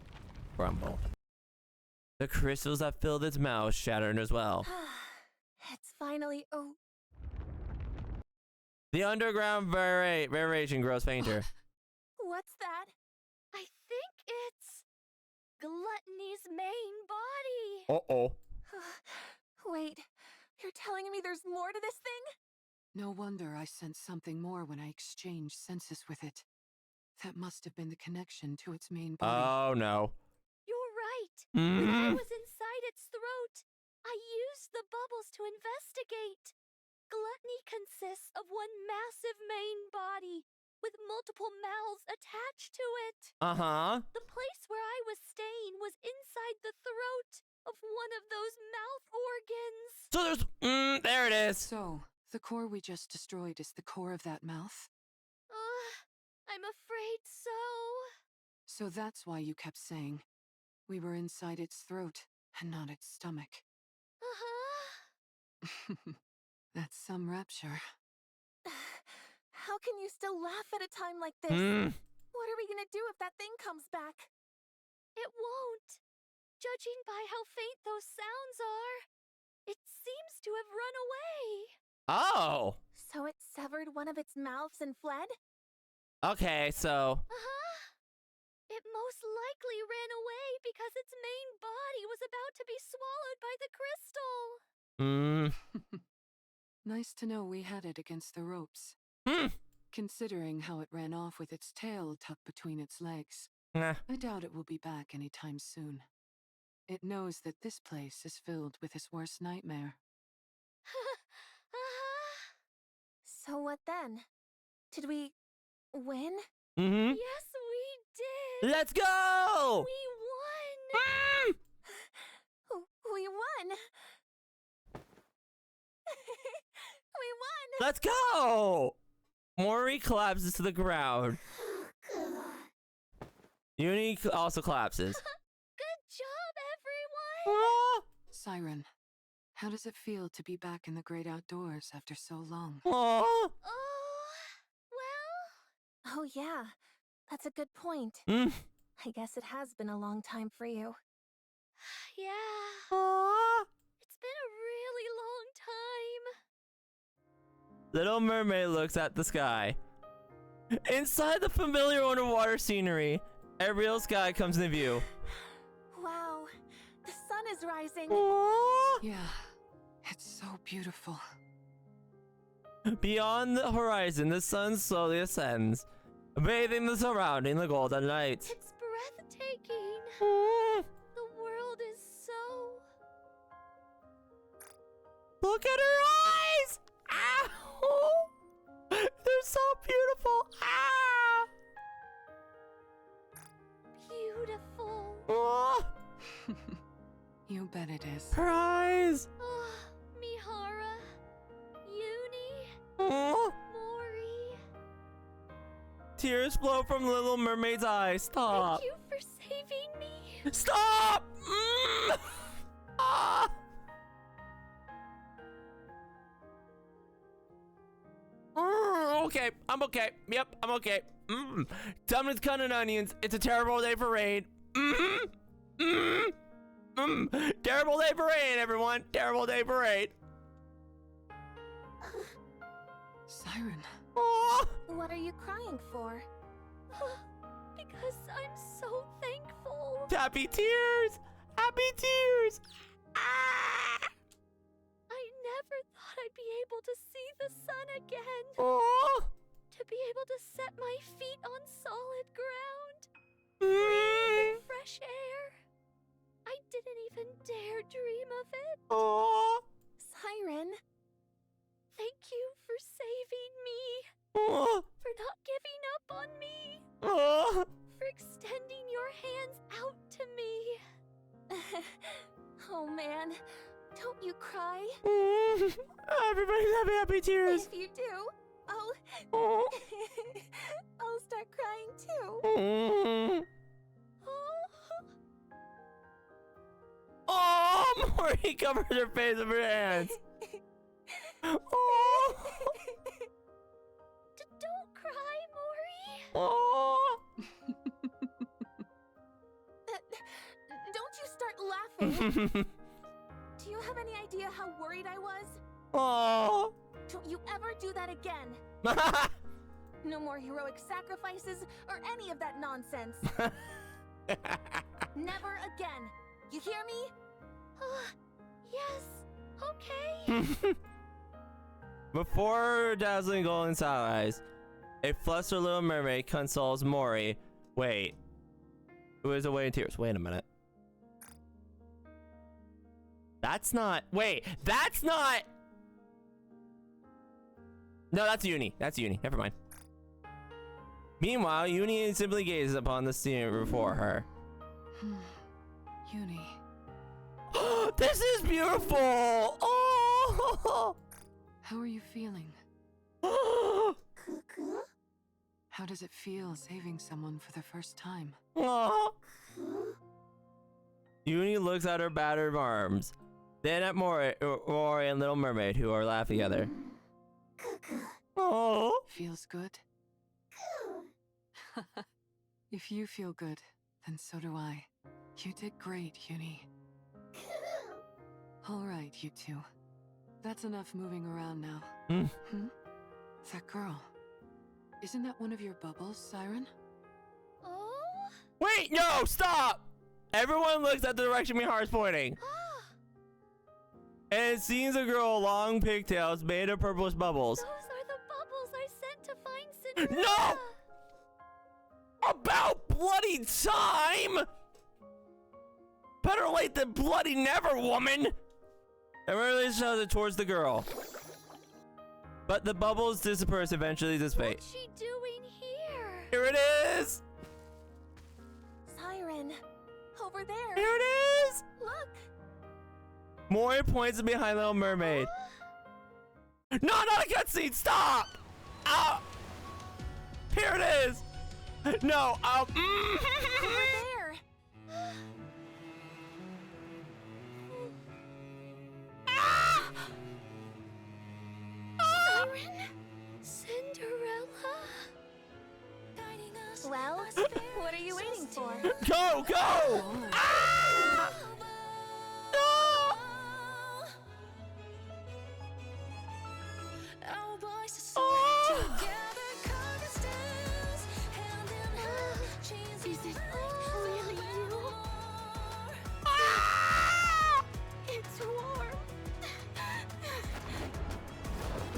Grumble. The crystals that filled its mouth shattered as well. It's finally The underground variation grows fainter. What's that? I think it's Gluttony's main body. Uh-oh. Wait, you're telling me there's more to this thing? No wonder I sensed something more when I exchanged senses with it. That must have been the connection to its main body. Oh, no. You're right. When I was inside its throat, I used the bubbles to investigate. Gluttony consists of one massive main body with multiple mouths attached to it. The place where I was staying was inside the throat of one of those mouth organs. So there's, there it is. So, the core we just destroyed is the core of that mouth? I'm afraid so. So that's why you kept saying we were inside its throat and not its stomach. That's some rapture. How can you still laugh at a time like this? What are we gonna do if that thing comes back? It won't. Judging by how faint those sounds are, it seems to have run away. Oh. So it severed one of its mouths and fled? Okay, so. It most likely ran away because its main body was about to be swallowed by the crystal. Nice to know we had it against the ropes. Considering how it ran off with its tail tucked between its legs, Nah. I doubt it will be back anytime soon. It knows that this place is filled with his worst nightmare. So what then? Did we win? Mm-hmm. Yes, we did! Let's go! We won! We won! We won! Let's go! Mori collapses to the ground. Uni also collapses. Good job, everyone! Aw! Siren, how does it feel to be back in the great outdoors after so long? Aw! Oh, well... Oh yeah, that's a good point. Mm. I guess it has been a long time for you. Yeah. Aw! It's been a really long time. Little Mermaid looks at the sky. Inside the familiar underwater scenery, a real sky comes into view. Wow, the sun is rising. Aw! Yeah, it's so beautiful. Beyond the horizon, the sun slowly ascends, bathing the surrounding the golden light. It's breathtaking. Aw! The world is so... Look at her eyes! Ow! They're so beautiful! Ah! beautiful. Aw! You bet it is. Her eyes! Oh, Mihara, Uni, Aw! Mori. Tears flow from Little Mermaid's eyes. Stop! Thank you for saving me. Stop! Mm! Ah! Okay, I'm okay. Yep, I'm okay. Dumbness cut and onions. It's a terrible day for rain. Terrible day for rain, everyone. Terrible day for rain. Siren. Aw! What are you crying for? Because I'm so thankful. Happy tears! Happy tears! Ah! I never thought I'd be able to see the sun again. Aw! To be able to set my feet on solid ground. Mm. Fresh air. I didn't even dare dream of it. Aw! Siren, Thank you for saving me. Aw! For not giving up on me. Aw! For extending your hands out to me. oh man, don't you cry? Everybody's having happy tears. If you do, Oh. I'll start crying too. Oh, Mori covered her face with her hands. Oh. Don't cry, Mori. Oh. Don't you start laughing. Do you have any idea how worried I was? Oh. Don't you ever do that again. No more heroic sacrifices or any of that nonsense. Never again. You hear me? Yes. Okay. Before her dazzling golden eyes, a flustered Little Mermaid consoles Mori. Wait. It was away in tears. Wait a minute. That's not. Wait. That's not. No, that's Uni. That's Uni. Never mind. Meanwhile, Uni simply gazes upon the scene before her. Uni. This is beautiful! Oh! How are you feeling? How does it feel saving someone for the first time? Uni looks at her battered arms, then at Mori and Little Mermaid, who are laughing together. Oh! Feels good? If you feel good, then so do I. You did great, Uni. All right, you two. That's enough moving around now. That girl. Isn't that one of your bubbles, Siren? Oh. Wait, no, stop! Everyone looks at the direction Mihara's pointing. And it seems a girl with long pigtails made of purplish bubbles. Those are the bubbles I sent to find No! About bloody time! Better late than bloody never, woman! Everybody shows it towards the girl. But the bubbles disperse eventually dissipate. What's she doing here? Here it is! Siren, over there. Here it is! Look. More points behind Little Mermaid. No, not a cutscene! Stop! Ow! Here it is! No, Over there. Siren? Cinderella? Well, what are you waiting for? Go, go! Ah! No! Oh! Is it really you? Ah! It's warm.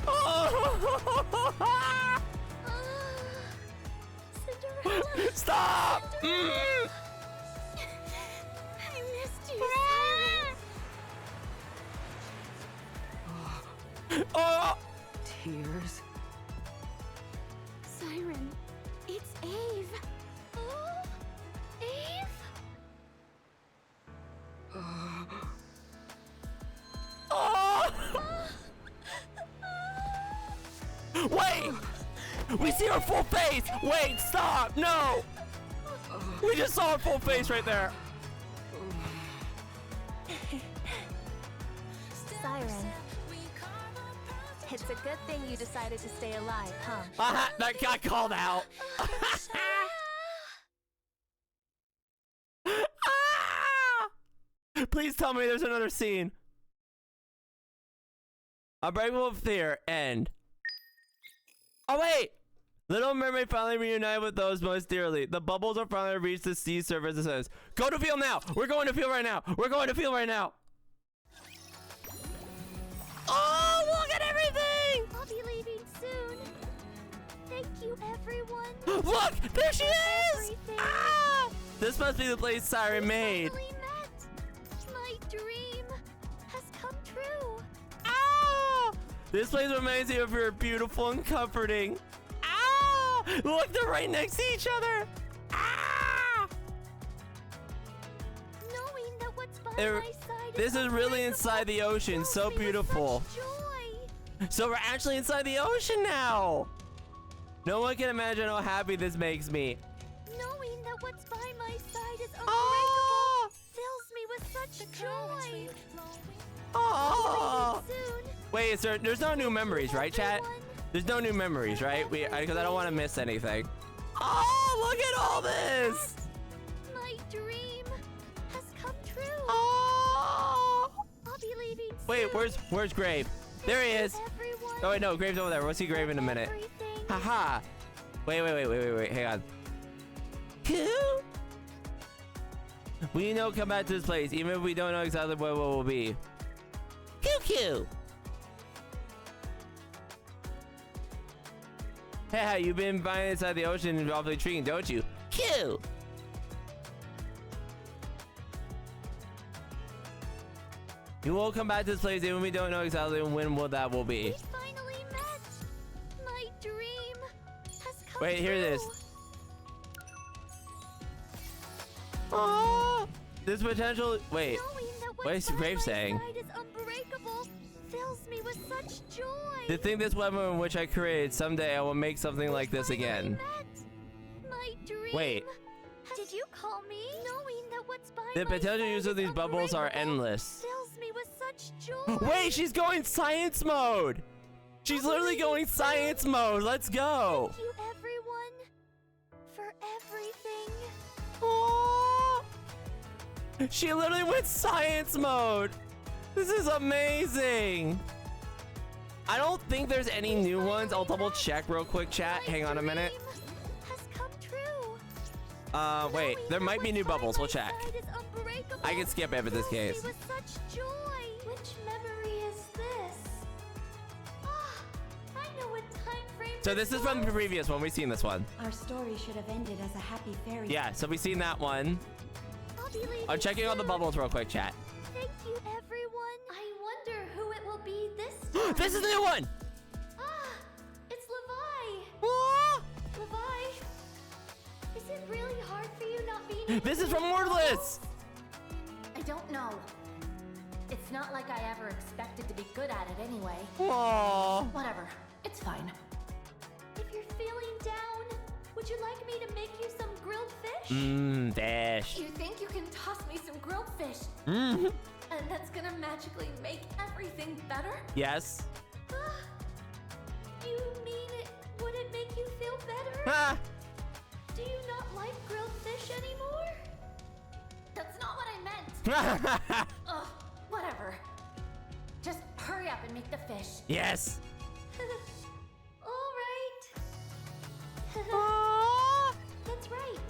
Oh! Cinderella. Stop! I missed you, Siren. Oh! Tears. Siren, it's Eve. Oh, Eve? Oh! Wait! We see her full face! Wait, stop! No! We just saw her full face right there. Siren. It's a good thing you decided to stay alive, huh? Aha, that got called out. Ah! Please tell me there's another scene. Unbreakable fear, end. Oh wait! Little Mermaid finally reunited with those most dearly. The bubbles are finally reached the sea surface. It says, go to field now! We're going to field right now! We're going to field right now! Oh, look at everything! I'll be leaving soon. Thank you, everyone. Look! There she is! Everything. Ah! This must be the place Siren made. Finally met. My dream has come true. Ah! This place reminds me of your beautiful and comforting. Ah! Look, they're right next to each other. Ah! Knowing that what's by Er, my side This is really unbreakable inside the ocean. fills So me with beautiful. such joy. So we're actually inside the ocean now. No one can imagine how happy this makes me. Knowing that what's by my side is unbreakable Ah! fills me with such joy. Oh! Soon. Wait, is there's no new memories, right, chat? There's no new memories, right? Because I don't want to miss anything. Oh, look at all this! My dream has come true. Oh! I'll be leaving Wait, soon. where's Grave? There he is. Everyone. Oh wait, no, Grave's over there. We'll see Grave in a minute. Everything. Haha. Wait. Hang on. Cool. We know come back to this place, even if we don't know exactly what it will be. Coo. Hey, you've been finding inside the ocean and awfully intriguing, don't you? Coo. You will come back to this place even when we don't know exactly when that will be. We finally met. My dream has come Wait, here it is. true. Oh, this potential. Wait, Knowing that what what's is by Grave my saying? side is unbreakable fills me with such joy. To think this weapon which I created someday I will make something like this again. Met. My dream. Wait. Did you call me? Knowing that what's by The my potential side use of is these bubbles are unbreakable endless. Fills me with such joy. Wait, she's going science mode. She's literally going science mode. Let's go. Thank you, everyone, for everything. Oh, she literally went science mode. This is amazing. I don't think there's any new ones. I'll double check real quick, chat. Hang on a minute. Has come true. Wait, there might be new bubbles. We'll check. I can skip it in this case. With such joy. Which memory is this? Ah, I know what time frame So this is from the previous one. We've seen this one. Our story should have ended as a happy fairy. Yeah, so we've seen that one. I'll be leaving I'm checking all the bubbles real quick, chat. Thank you, everyone. I wonder who it will be this time. This is the new one! Ah, it's Levi. Ah! Levi, is it really hard for you not being? This is from Wordless! I don't know. It's not like I ever expected to be good at it anyway. Aww. Whatever, it's fine. If you're feeling down, would you like me to make you some grilled fish? Mmm, fish. You think you can toss me some grilled fish? Mm. And that's gonna magically make everything better? Yes. You mean it wouldn't make you feel better? Ah. Do you not like grilled fish anymore? That's not what I meant. Ugh, whatever. Just hurry up and make the fish. Yes. All right. That's right.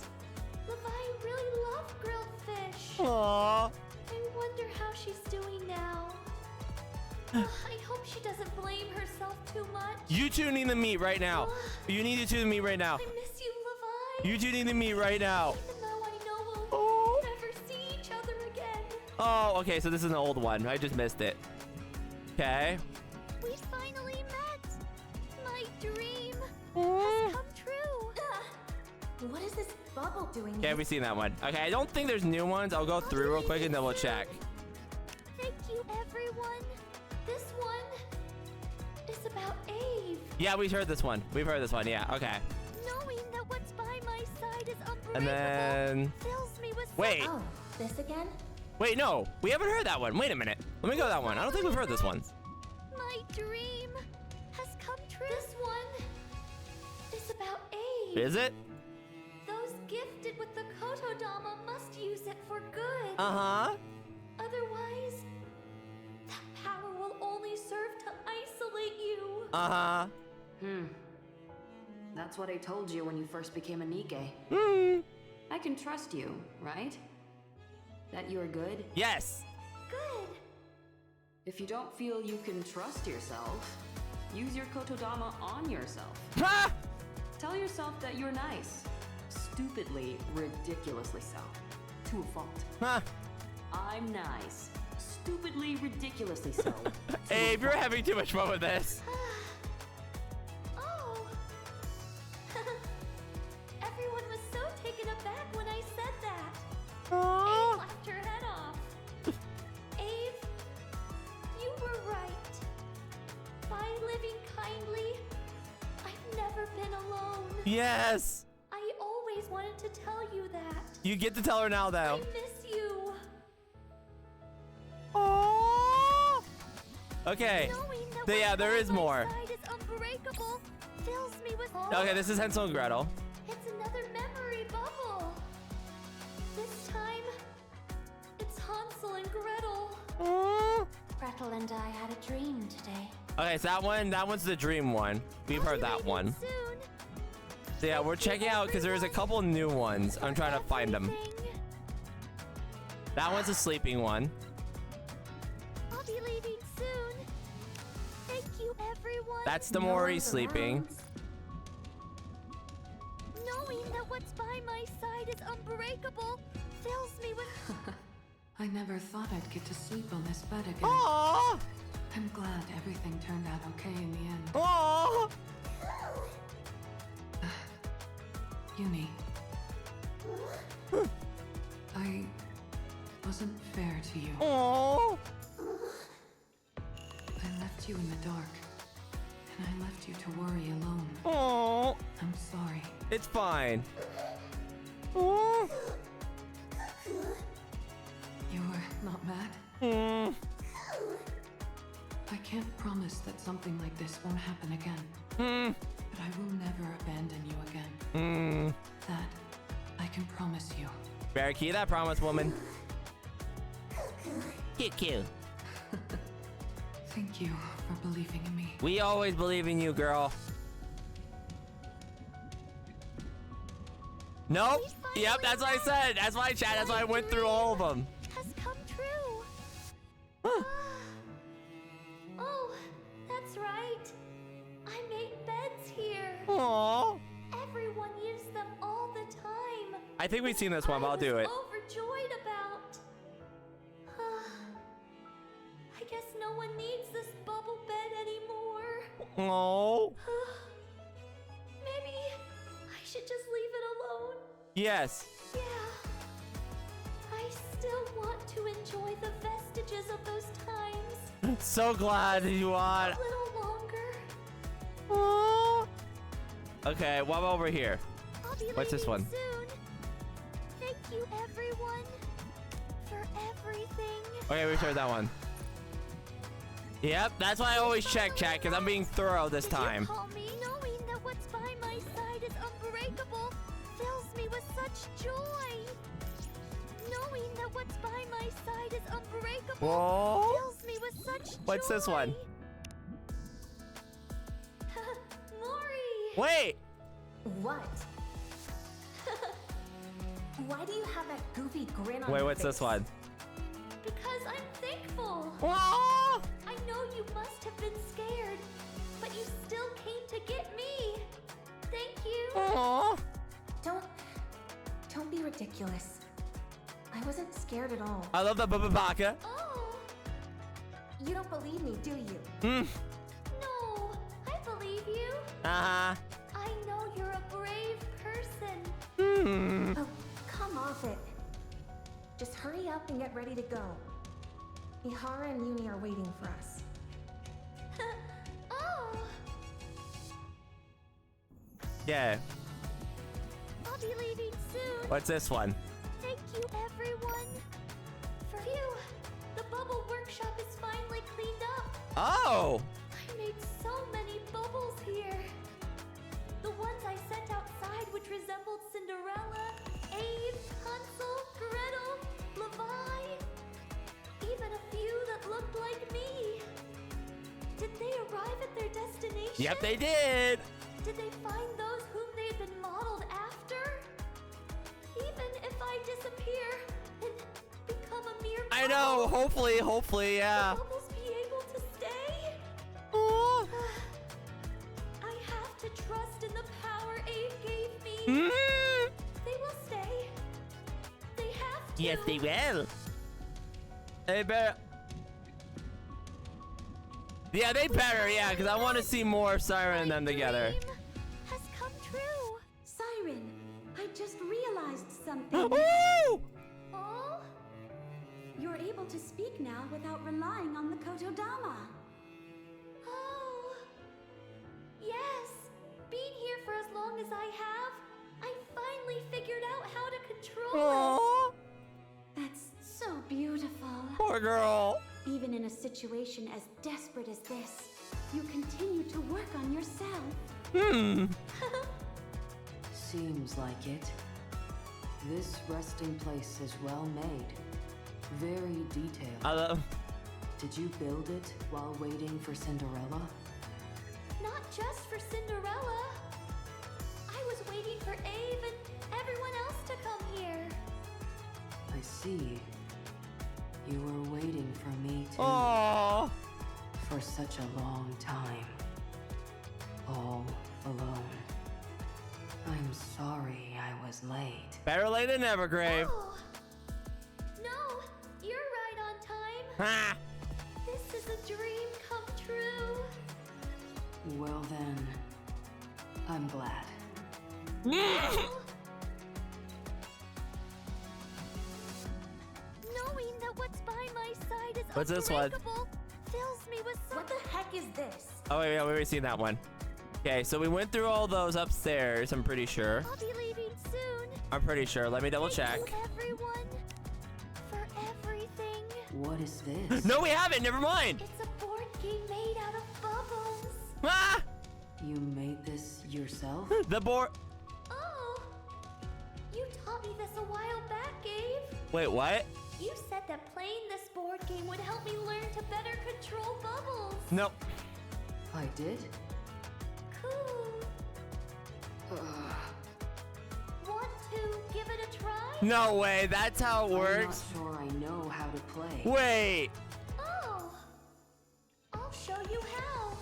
Levi really loved grilled fish. Aww. I wonder how she's doing now. I hope she doesn't blame herself too much. You two need to meet right now. You need to meet right now. I miss you, Levi. You two need to meet right now. Even though I know we'll never see each other again. Oh, okay, so this is an old one. I just missed it. Okay. We finally met. My dream has come true. What is this bubble doing Okay, here? we've seen that one. Okay, I don't think there's new ones. I'll go through real quick and then we'll check. Thank you, everyone. This one is about Ave. Yeah, we've heard this one. We've heard this one. Yeah, okay. Knowing that what's by my side is unbreakable And then... fills me with Wait. Oh, this again? Wait, no. We haven't heard that one. Wait a minute. Let me go that one. I don't think we've heard this one. My dream has come true. This one is about Ave. Is it? Those gifted with the Kotodama must use it for good. Uh-huh. Otherwise, that power will only serve to isolate you. Uh-huh. That's what I told you when you first became a Nikke. Hmm. I can trust you, right? That you're good? Yes. Good. If you don't feel you can trust yourself, use your Kotodama on yourself. Ha! Tell yourself that you're nice. Stupidly, ridiculously so. To a fault. Huh. I'm nice. Stupidly, ridiculously so. Abe, you're having too much fun with this. Oh. Everyone was so taken aback when I said that. Ave laughed her head off. Ave, you were right. By living kindly, I've never been alone. Yes. I always wanted to tell you that. You get to tell her now, I though. miss you. Oh. Okay. Knowing that Yeah, what's there by is my more. side is unbreakable fills me with Okay, this is Hansel and Gretel. It's another memory bubble. This time, it's Hansel and Gretel. Gretel and I had a dream today. Okay, so that one's the dream one. We've heard that one. soon. So yeah, we're checking out because there's a couple new ones. I'm trying to find them. That one's a sleeping one. I'll be leaving soon. Thank you, everyone. That's the Mori sleeping. Knowing that what's by my side is unbreakable fills me with I never thought I'd get to sleep on this bed again. Aww. I'm glad everything turned out okay in the end. Aww. Uni. I wasn't fair to you. Aww. I left you in the dark. And I left you to worry alone. Aww. I'm sorry. It's fine. Aww. You were not mad? Mm. I can't promise that something like this won't happen again. Mm. But I will never abandon you again. Mm. That I can promise you. Better keep that promise, woman. Cute. Thank you for believing in me. We always believe in you, girl. Nope. Yep, that's what I said. That's why I chat. That's why I went through all of them. has come true. Oh, that's right. I made beds here. Aww. Everyone used them all the time. I think we've seen this one, but I'll do it. Overjoyed about. I guess no one needs this bubble bed anymore. Oh. Maybe I should just leave it alone. Yes. Yeah. I still want to enjoy the vestiges of those times. So glad you want. A little longer. Aww. Okay, what about over here? I'll be What's this one? Soon. Thank you, everyone, for everything. Okay, we tried that one. Yep, that's why I always check, chat, because I'm being thorough this time. Call me, knowing that what's by my side is unbreakable fills me with such joy. Knowing that what's by my side is unbreakable Whoa. fills me with such joy. What's this one? Mori! Wait! What? Why do you have that goofy grin on Wait, your what's face? this one? Because I'm thankful. Aww. I know you must have been scared, but you still came to get me. Thank you. Aww. Don't be ridiculous. I wasn't scared at all. I love the bababaka. Oh. You don't believe me, do you? No, I believe you. Uh-huh. I know you're a brave person. Oh, come off it. Just hurry up and get ready to go. Ihara and Yumi are waiting for us. Oh. Yeah. I'll be leaving soon. What's this one? Thank you, everyone. Phew, the bubble workshop is finally cleaned up. Oh! I made so many bubbles here. The ones I sent outside, which resembled Cinderella, Abe, Hansel, Gretel, Levi, even a few that looked like me. Did they arrive at their destination? Yep, they did! Did they find those whom they've been modeled after? Even if I disappear and become a mere bubble, I know, hopefully, yeah. will bubbles be able to stay? Aww. I have to trust in the power Abe gave me. They will stay. They have to. Yes, they will. They better. Yeah, they better, yeah, because I want to see more of Siren and them together. Dream has come true. Siren, I just realized something. Woo! Oh? You're able to speak now without relying on the Kotodama. Oh. Yes. Being here for as long as I have, I finally figured out how to control it. Aww. That's so beautiful. Poor girl. Even in a situation as desperate as this, you continue to work on yourself. Seems like it. This resting place is well made. Very detailed. I love. Did you build it while waiting for Cinderella? Not just for Cinderella. I was waiting for Abe and everyone else to come here. I see. You were waiting for me too. Aww. For such a long time. All alone. I'm sorry I was late. Better late than never, Grave. Oh. No, you're right on time. Ha! This is a dream come true. Well then, I'm glad. Knowing that what's by my side is What's this one? unbreakable fills me with such. What the heck is this? Oh, wait, yeah, we've already seen that one. Okay, so we went through all those upstairs, I'm pretty sure. I'll be leaving soon. I'm pretty sure. Let me double check. Thank you, everyone, for everything. What is this? No, we haven't. Never mind. It's a board game made out of bubbles. Ah! You made this yourself? The board. Oh, you taught me this a while back, Gabe. Wait, what? You said that playing this board game would help me learn to better control bubbles. Nope. I did? Cool. Want to give it a try? No way. That's how it works. I'm not sure I know how to play. Wait. Oh, I'll show you how.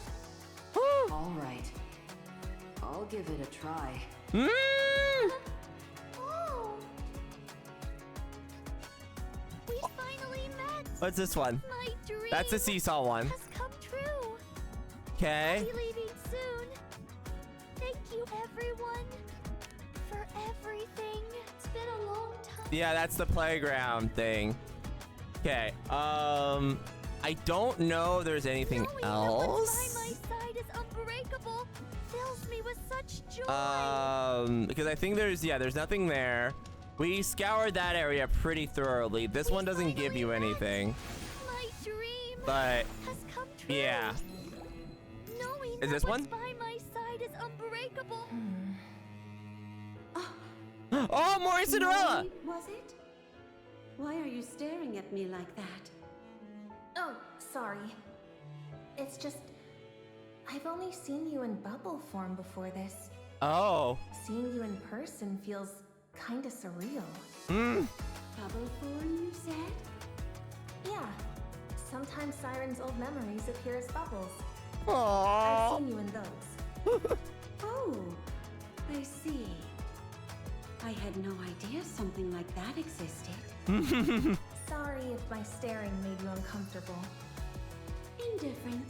Woo. All All right. I'll give it a try. Oh! We finally met! What's this one? My dream That's the seesaw one. has come true. Okay. I'll be leaving soon. Thank you, everyone, for everything. It's been a long time. Yeah, that's the playground thing. Okay. I don't know if there's anything Knowing that else. what's by my side is unbreakable fills me with such joy. Because I think there's nothing there. We scoured that area pretty thoroughly. This one doesn't give you anything. My dream But has come true. yeah. Knowing Is that this one? what's by my side is unbreakable. Oh, more Cinderella! Was it? Why are you staring at me like that? Oh, sorry. It's just, I've only seen you in bubble form before this. Oh. Seeing you in person feels kinda surreal. Bubble form, you said? Yeah. Sometimes Siren's old memories appear as bubbles. Aww. I've seen you in those. Oh, I see. I had no idea something like that existed. Sorry if my staring made you uncomfortable. Indifferent.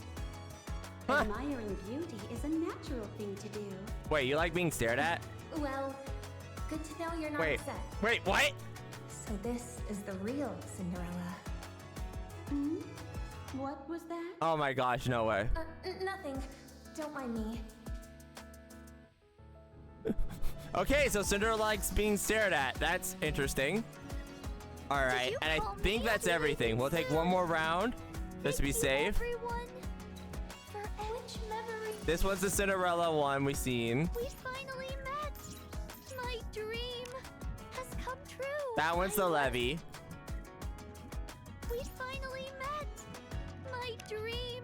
Admiring beauty is a natural thing to do. Wait, you like being stared at? Well, good to know you're not Wait. upset. Wait, what? So this is the real Cinderella. Hmm? What was that? Oh my gosh, no way. Nothing. Don't mind me. Okay, so Cinderella likes being stared at. That's interesting. All right, you and I call think me? that's I'll be everything. leaving We'll take soon. one more round just to be Thank you, safe. everyone, for which memory This was the Cinderella one we seen. we finally met. My dream has come true. That one's the levee. We finally met. My dream.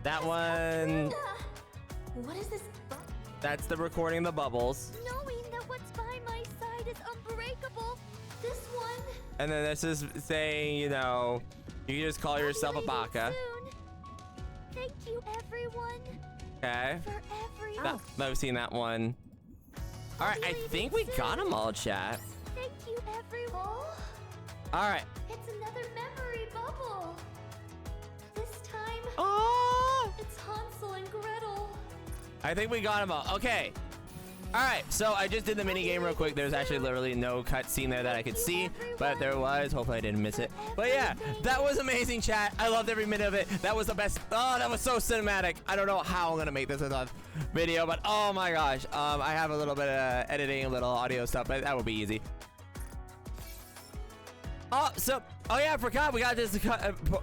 That has come one, true. What is this? that's the recording the bubbles. Knowing that what's by my side is unbreakable. This one. And then this is saying, you know, you can just call yourself a Leaving baka. soon. Thank you, everyone, Okay. for everything. I've seen that one. All right, I think we got them all, chat. Thank you, everyone. All right. It's another memory bubble. This time, Oh, it's Hansel and Gretel. I think we got them all. Okay. All right, so I just did the mini game real quick. There's actually literally no cutscene there that I could see, but if there was, hopefully I didn't miss it. But yeah, that was amazing, chat. I loved every minute of it. That was the best. Oh, that was so cinematic. I don't know how I'm gonna make this a video, but oh my gosh. I have a little bit of editing, a little audio stuff, but that would be easy. Oh yeah, I forgot we got this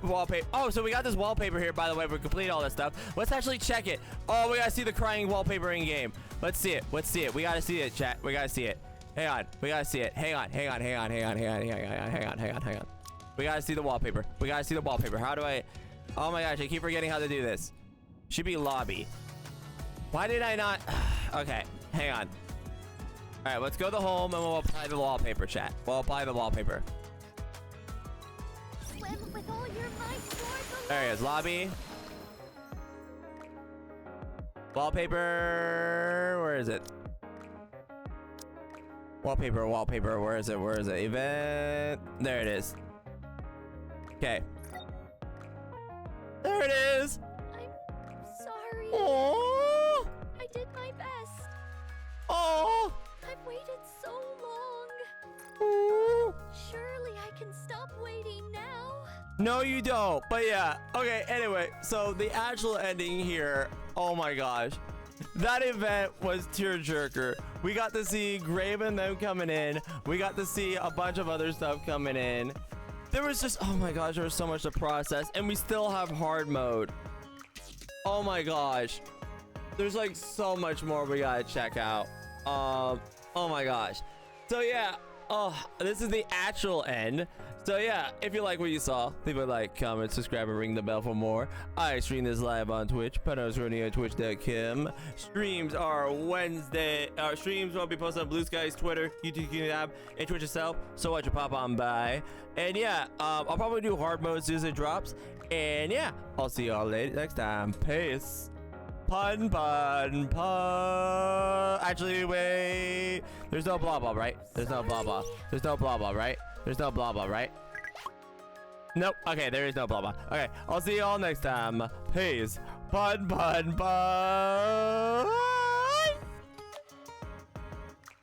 wallpaper. Oh, so we got this wallpaper here, by the way. We completed all this stuff. Let's actually check it. Oh, we gotta see the crying wallpaper in game. Let's see it. Let's see it. We gotta see it, chat. We gotta see it. Hang on. We gotta see it. Hang on. We gotta see the wallpaper. We gotta see the wallpaper. How do I? Oh my gosh, I keep forgetting how to do this. Should be lobby. Why did I not? Okay, hang on. All right, let's go to home and we'll apply the wallpaper, chat. We'll apply the wallpaper. Swim with all your might toward the There he is, lobby. Wallpaper, where is it? Wallpaper, where is it? Event, there it is. Okay. There it is. I'm sorry. Oh, I did my best. oh, I've waited so long. oh. Surely I can stop waiting now. No, you don't. But yeah. Okay, anyway, so the actual ending here, oh my gosh. That event was tearjerker. We got to see Grave and them coming in. We got to see a bunch of other stuff coming in. There was just, oh my gosh, there was so much to process. And we still have hard mode. Oh my gosh. There's like so much more we gotta check out. Oh my gosh. So yeah, oh, this is the actual end. So yeah, if you like what you saw, leave a like, comment, subscribe, and ring the bell for more. I stream this live on Twitch, Twitch.com. Streams are Wednesday. Our streams will be posted on Blue Sky's Twitter, YouTube tab, and Twitch itself. So watch it pop on by. And yeah, I'll probably do hard mode as soon as it drops. And yeah, I'll see y'all later next time. Peace. Pun. Actually, wait. There's no blah blah, right? There's no blah blah. There's no blah blah, right? There's no blah blah, right? Nope. Okay, there is no blah blah. Okay, I'll see you all next time. Peace. Pun.